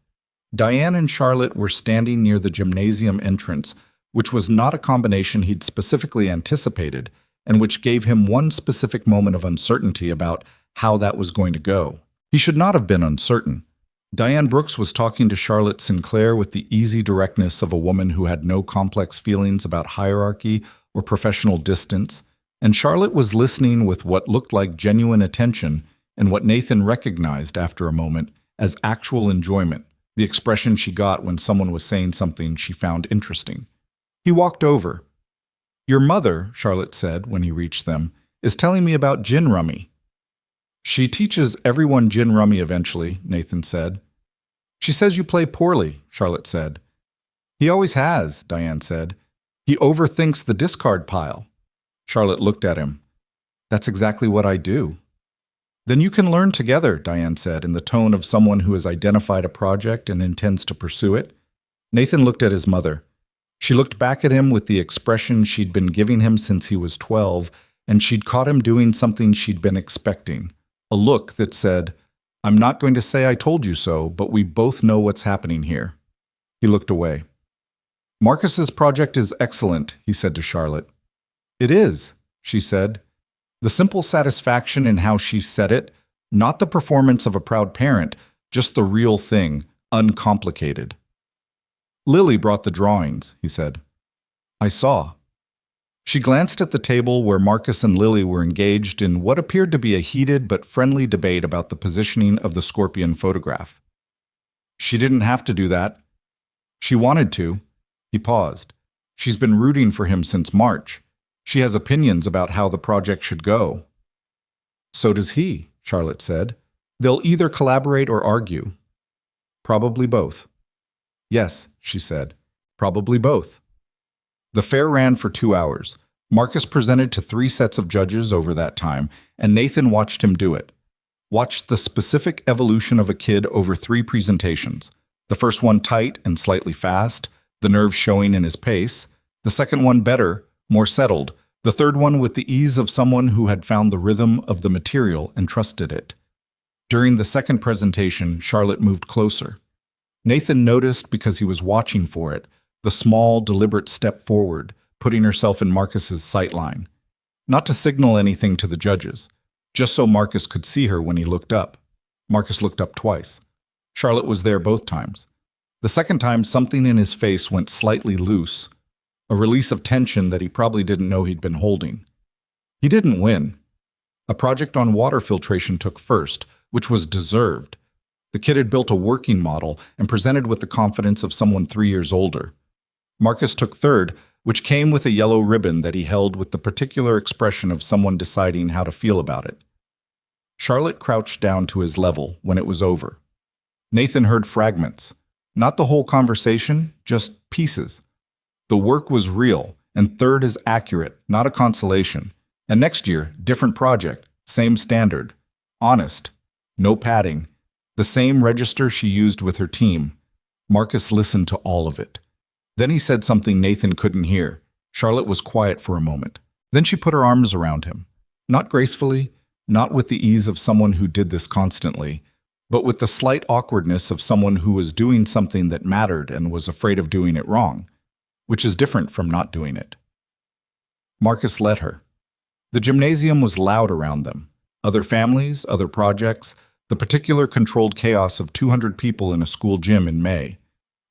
Diane and Charlotte were standing near the gymnasium entrance, which was not a combination he'd specifically anticipated, and which gave him one specific moment of uncertainty about how that was going to go. He should not have been uncertain. Diane Brooks was talking to Charlotte Sinclair with the easy directness of a woman who had no complex feelings about hierarchy or professional distance, and Charlotte was listening with what looked like genuine attention and what Nathan recognized after a moment as actual enjoyment, the expression she got when someone was saying something she found interesting. He walked over. Your mother, Charlotte said when he reached them, is telling me about gin rummy. She teaches everyone gin rummy eventually, Nathan said. She says you play poorly, Charlotte said. He always has, Diane said. He overthinks the discard pile. Charlotte looked at him. That's exactly what I do. Then you can learn together, Diane said, in the tone of someone who has identified a project and intends to pursue it. Nathan looked at his mother. She looked back at him with the expression she'd been giving him since he was 12, and she'd caught him doing something she'd been expecting. A look that said, I'm not going to say I told you so, but we both know what's happening here. He looked away. Marcus's project is excellent, he said to Charlotte. It is, she said. The simple satisfaction in how she said it, not the performance of a proud parent, just the real thing, uncomplicated. Lily brought the drawings, he said. I saw. She glanced at the table where Marcus and Lily were engaged in what appeared to be a heated but friendly debate about the positioning of the scorpion photograph. She didn't have to do that. She wanted to. He paused. She's been rooting for him since March. She has opinions about how the project should go. So does he, Charlotte said. They'll either collaborate or argue. Probably both. Yes, she said. Probably both. The fair ran for 2 hours. Marcus presented to 3 sets of judges over that time, and Nathan watched him do it. Watched the specific evolution of a kid over 3 presentations. The first one tight and slightly fast, the nerves showing in his pace. The second one better, more settled. The third one with the ease of someone who had found the rhythm of the material and trusted it. During the second presentation, Charlotte moved closer. Nathan noticed, because he was watching for it, the small, deliberate step forward, putting herself in Marcus's sightline. Not to signal anything to the judges, just so Marcus could see her when he looked up. Marcus looked up twice. Charlotte was there both times. The second time, something in his face went slightly loose, a release of tension that he probably didn't know he'd been holding. He didn't win. A project on water filtration took first, which was deserved. The kid had built a working model and presented with the confidence of someone 3 years older. Marcus took third, which came with a yellow ribbon that he held with the particular expression of someone deciding how to feel about it. Charlotte crouched down to his level when it was over. Nathan heard fragments. Not the whole conversation, just pieces. The work was real, and third is accurate, not a consolation. And next year, different project, same standard. Honest. No padding. The same register she used with her team. Marcus listened to all of it. Then he said something Nathan couldn't hear. Charlotte was quiet for a moment. Then she put her arms around him. Not gracefully, not with the ease of someone who did this constantly, but with the slight awkwardness of someone who was doing something that mattered and was afraid of doing it wrong, which is different from not doing it. Marcus let her. The gymnasium was loud around them. Other families, other projects, the particular controlled chaos of 200 people in a school gym in May.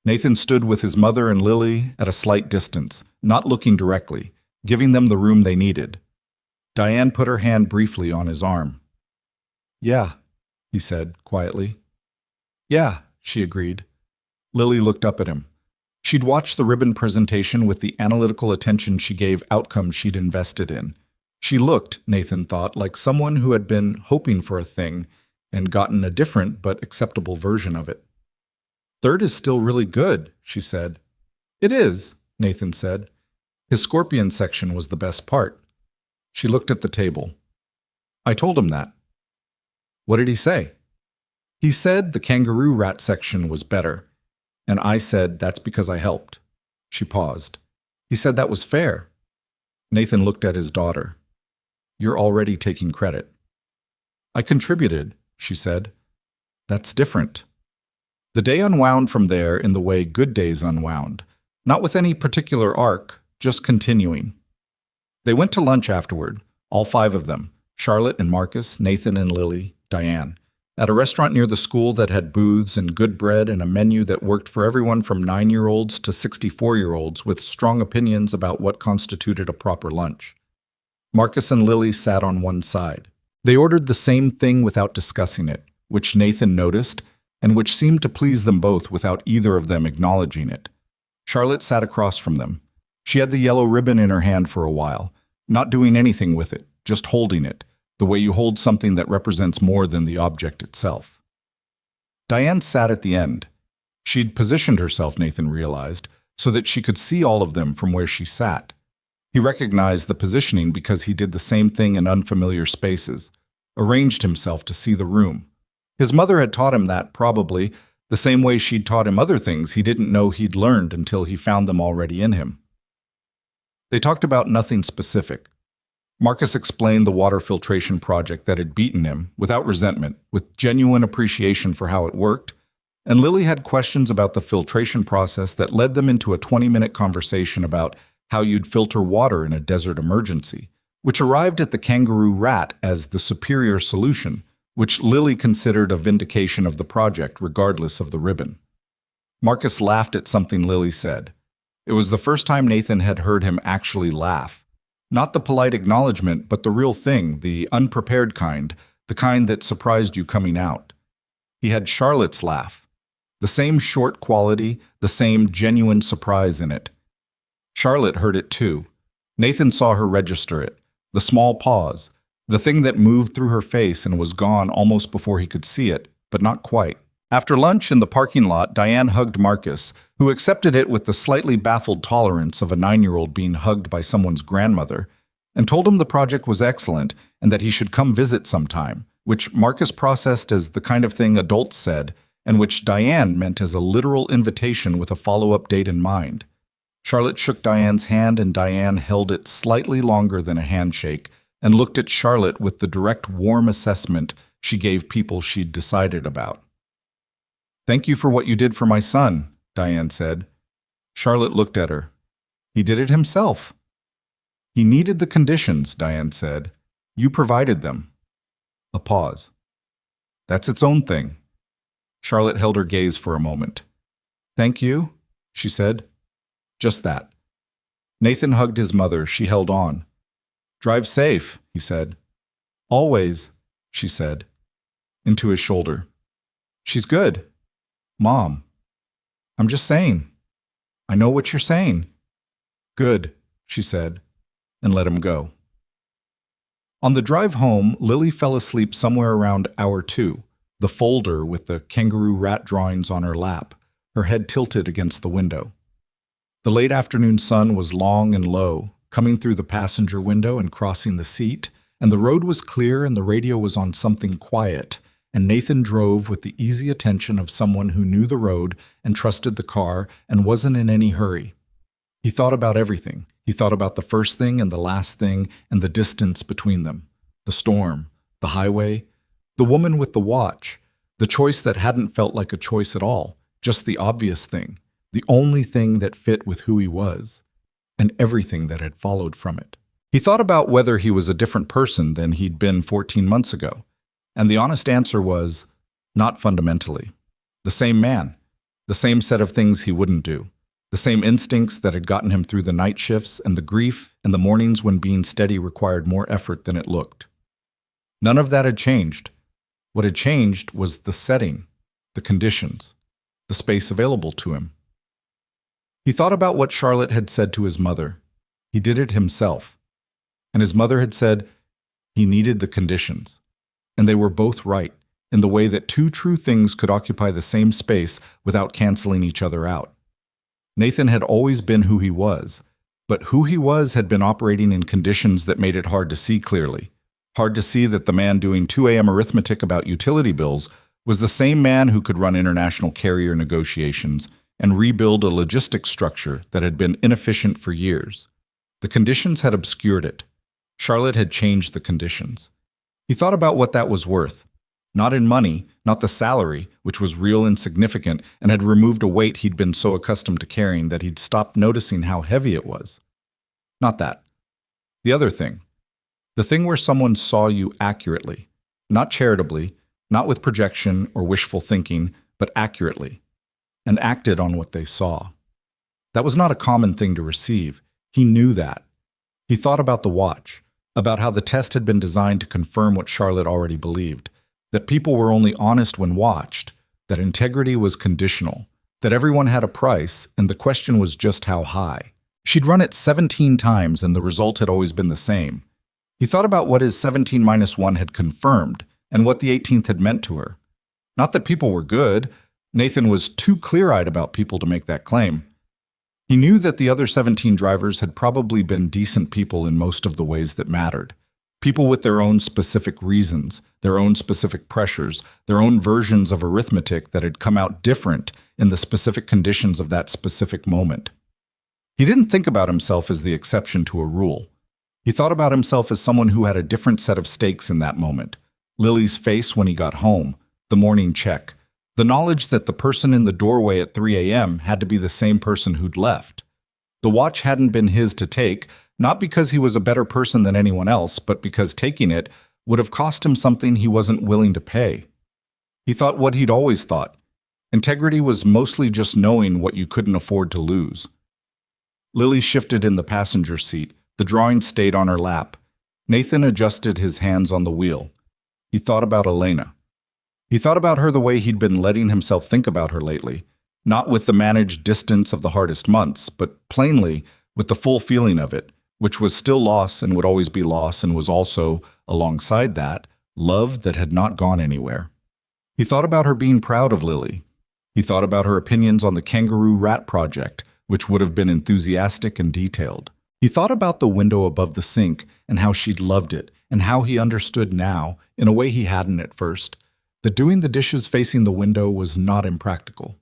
Nathan stood with his mother and Lily at a slight distance, not looking directly, giving them the room they needed. Diane put her hand briefly on his arm. Yeah, he said quietly. Yeah, she agreed. Lily looked up at him. She'd watched the ribbon presentation with the analytical attention she gave outcomes she'd invested in. She looked, Nathan thought, like someone who had been hoping for a thing and gotten a different but acceptable version of it. Third is still really good, she said. It is, Nathan said. His scorpion section was the best part. She looked at the table. I told him that. What did he say? He said the kangaroo rat section was better, and I said that's because I helped. She paused. He said that was fair. Nathan looked at his daughter. You're already taking credit. I contributed, she said. That's different. The day unwound from there in the way good days unwound, not with any particular arc, just continuing. They went to lunch afterward, all five of them, Charlotte and Marcus, Nathan and Lily, Diane, at a restaurant near the school that had booths and good bread and a menu that worked for everyone from 9-year-olds to 64-year-olds with strong opinions about what constituted a proper lunch. Marcus and Lily sat on one side. They ordered the same thing without discussing it, which Nathan noticed, and which seemed to please them both without either of them acknowledging it. Charlotte sat across from them. She had the yellow ribbon in her hand for a while, not doing anything with it, just holding it, the way you hold something that represents more than the object itself. Diane sat at the end. She'd positioned herself, Nathan realized, so that she could see all of them from where she sat. He recognized the positioning because he did the same thing in unfamiliar spaces, arranged himself to see the room. His mother had taught him that, probably, the same way she'd taught him other things he didn't know he'd learned until he found them already in him. They talked about nothing specific. Marcus explained the water filtration project that had beaten him, without resentment, with genuine appreciation for how it worked, and Lily had questions about the filtration process that led them into a 20-minute conversation about how you'd filter water in a desert emergency, which arrived at the kangaroo rat as the superior solution, which Lily considered a vindication of the project regardless of the ribbon. Marcus laughed at something Lily said. It was the first time Nathan had heard him actually laugh. Not the polite acknowledgement, but the real thing, the unprepared kind, the kind that surprised you coming out. He had Charlotte's laugh. The same short quality, the same genuine surprise in it. Charlotte heard it too. Nathan saw her register it, the small pause, the thing that moved through her face and was gone almost before he could see it, but not quite. After lunch in the parking lot, Diane hugged Marcus, who accepted it with the slightly baffled tolerance of a 9-year-old being hugged by someone's grandmother, and told him the project was excellent and that he should come visit sometime, which Marcus processed as the kind of thing adults said, and which Diane meant as a literal invitation with a follow-up date in mind. Charlotte shook Diane's hand, and Diane held it slightly longer than a handshake, and looked at Charlotte with the direct, warm assessment she gave people she'd decided about. Thank you for what you did for my son, Diane said. Charlotte looked at her. He did it himself. He needed the conditions, Diane said. You provided them. A pause. That's its own thing. Charlotte held her gaze for a moment. Thank you, she said. Just that. Nathan hugged his mother. She held on. Drive safe, he said. Always, she said, into his shoulder. She's good. Mom. I'm just saying. I know what you're saying. Good, she said, and let him go. On the drive home, Lily fell asleep somewhere around hour 2, the folder with the kangaroo rat drawings on her lap, her head tilted against the window. The late afternoon sun was long and low, coming through the passenger window and crossing the seat, and the road was clear and the radio was on something quiet, and Nathan drove with the easy attention of someone who knew the road and trusted the car and wasn't in any hurry. He thought about everything. He thought about the first thing and the last thing and the distance between them, the storm, the highway, the woman with the watch, the choice that hadn't felt like a choice at all, just the obvious thing, the only thing that fit with who he was, and everything that had followed from it. He thought about whether he was a different person than he'd been 14 months ago, and the honest answer was, not fundamentally. The same man, the same set of things he wouldn't do, the same instincts that had gotten him through the night shifts and the grief and the mornings when being steady required more effort than it looked. None of that had changed. What had changed was the setting, the conditions, the space available to him. He thought about what Charlotte had said to his mother. He did it himself. And his mother had said he needed the conditions. And they were both right. in the way that two true things could occupy the same space without canceling each other out. Nathan had always been who he was, but who he was had been operating in conditions that made it hard to see clearly. Hard to see that the man doing 2 a.m. arithmetic about utility bills was the same man who could run international carrier negotiations and rebuild a logistics structure that had been inefficient for years. The conditions had obscured it. Charlotte had changed the conditions. He thought about what that was worth. Not in money, not the salary, which was real and significant and had removed a weight he'd been so accustomed to carrying that he'd stopped noticing how heavy it was. Not that. The other thing. The thing where someone saw you accurately, not charitably, not with projection or wishful thinking, but accurately, and acted on what they saw. That was not a common thing to receive. He knew that. He thought about the watch, about how the test had been designed to confirm what Charlotte already believed, that people were only honest when watched, that integrity was conditional, that everyone had a price, and the question was just how high. She'd run it 17 times, and the result had always been the same. He thought about what his 17 minus 1 had confirmed, and what the 18th had meant to her. Not that people were good. Nathan was too clear-eyed about people to make that claim. He knew that the other 17 drivers had probably been decent people in most of the ways that mattered. People with their own specific reasons, their own specific pressures, their own versions of arithmetic that had come out different in the specific conditions of that specific moment. He didn't think about himself as the exception to a rule. He thought about himself as someone who had a different set of stakes in that moment. Lily's face when he got home, the morning check, the knowledge that the person in the doorway at 3 a.m. had to be the same person who'd left. The watch hadn't been his to take, not because he was a better person than anyone else, but because taking it would have cost him something he wasn't willing to pay. He thought what he'd always thought. Integrity was mostly just knowing what you couldn't afford to lose. Lily shifted in the passenger seat. The drawing stayed on her lap. Nathan adjusted his hands on the wheel. He thought about Elena. He thought about her the way he'd been letting himself think about her lately, not with the managed distance of the hardest months, but plainly with the full feeling of it, which was still loss and would always be loss and was also, alongside that, love that had not gone anywhere. He thought about her being proud of Lily. He thought about her opinions on the kangaroo rat project, which would have been enthusiastic and detailed. He thought about the window above the sink and how she'd loved it, and how he understood now, in a way he hadn't at first, that doing the dishes facing the window was not impractical.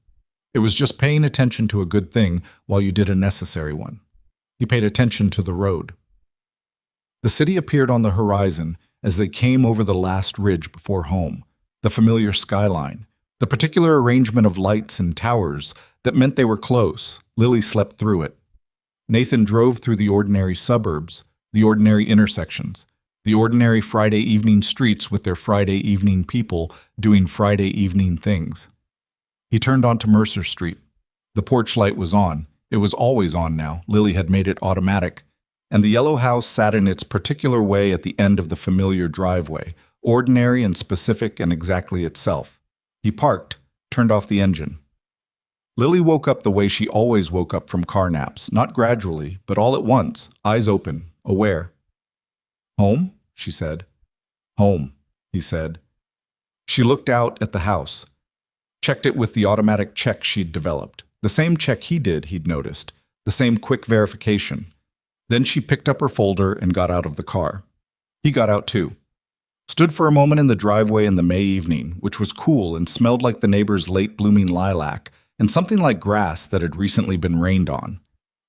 It was just paying attention to a good thing while you did a necessary one. He paid attention to the road. The city appeared on the horizon as they came over the last ridge before home, the familiar skyline, the particular arrangement of lights and towers that meant they were close. Lily slept through it. Nathan drove through the ordinary suburbs, the ordinary intersections, the ordinary Friday evening streets with their Friday evening people doing Friday evening things. He turned onto Mercer Street. The porch light was on. It was always on now. Lily had made it automatic. And the yellow house sat in its particular way at the end of the familiar driveway, ordinary and specific and exactly itself. He parked, turned off the engine. Lily woke up the way she always woke up from car naps, not gradually, but all at once, eyes open, aware. "Home?" she said. "Home," he said. She looked out at the house, checked it with the automatic check she'd developed. The same check he did, he'd noticed, the same quick verification. Then she picked up her folder and got out of the car. He got out too. Stood for a moment in the driveway in the May evening, which was cool and smelled like the neighbor's late-blooming lilac, and something like grass that had recently been rained on.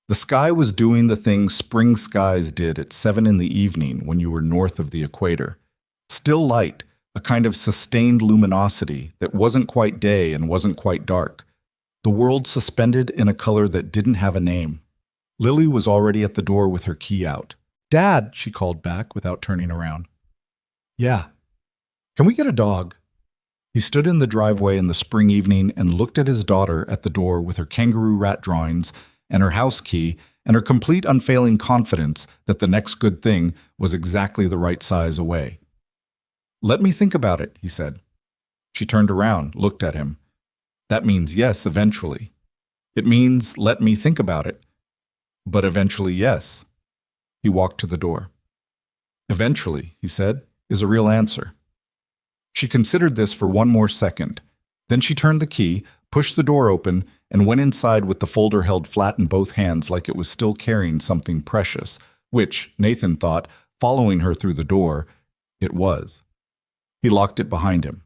The sky was doing the thing spring skies did at 7 in the evening when you were north of the equator. Still light, a kind of sustained luminosity that wasn't quite day and wasn't quite dark. The world suspended in a color that didn't have a name. Lily was already at the door with her key out. "Dad," she called back without turning around. "Yeah." "Can we get a dog?" He stood in the driveway in the spring evening and looked at his daughter at the door with her kangaroo rat drawings and her house key and her complete unfailing confidence that the next good thing was exactly the right size away. "Let me think about it," he said. She turned around, looked at him. "That means yes, eventually." "It means let me think about it." "But eventually, yes." He walked to the door. "Eventually," he said, "is a real answer." She considered this for one more second. Then she turned the key, pushed the door open, and went inside with the folder held flat in both hands like it was still carrying something precious, which, Nathan thought, following her through the door, it was. He locked it behind him.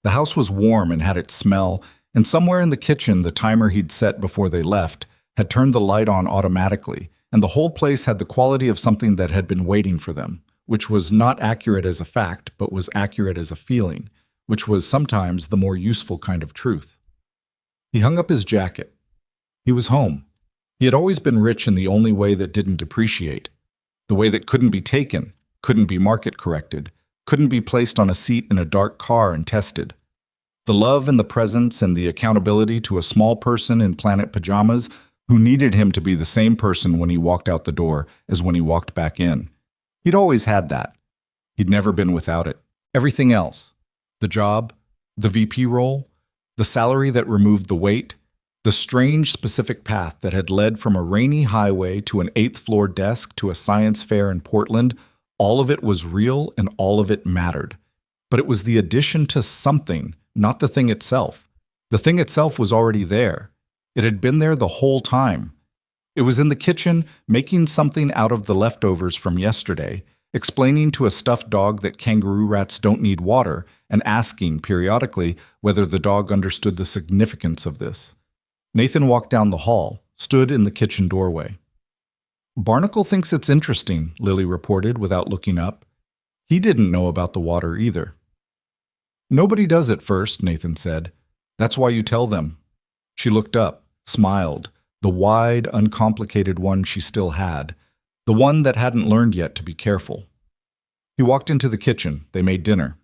The house was warm and had its smell, and somewhere in the kitchen the timer he'd set before they left had turned the light on automatically, and the whole place had the quality of something that had been waiting for them, which was not accurate as a fact, but was accurate as a feeling, which was sometimes the more useful kind of truth. He hung up his jacket. He was home. He had always been rich in the only way that didn't depreciate, the way that couldn't be taken, couldn't be market corrected, couldn't be placed on a seat in a dark car and tested. The love and the presence and the accountability to a small person in planet pajamas who needed him to be the same person when he walked out the door as when he walked back in. He'd always had that. He'd never been without it. Everything else, the job, the VP role, the salary that removed the weight, the strange specific path that had led from a rainy highway to an 8th-floor desk to a science fair in Portland, all of it was real and all of it mattered. But it was the addition to something, not the thing itself. The thing itself was already there. It had been there the whole time. It was in the kitchen, making something out of the leftovers from yesterday, explaining to a stuffed dog that kangaroo rats don't need water, and asking, periodically, whether the dog understood the significance of this. Nathan walked down the hall, stood in the kitchen doorway. "Barnacle thinks it's interesting," Lily reported without looking up. He didn't know about the water either. "Nobody does at first," Nathan said. "That's why you tell them." She looked up, smiled, the wide, uncomplicated one she still had, the one that hadn't learned yet to be careful. He walked into the kitchen. They made dinner.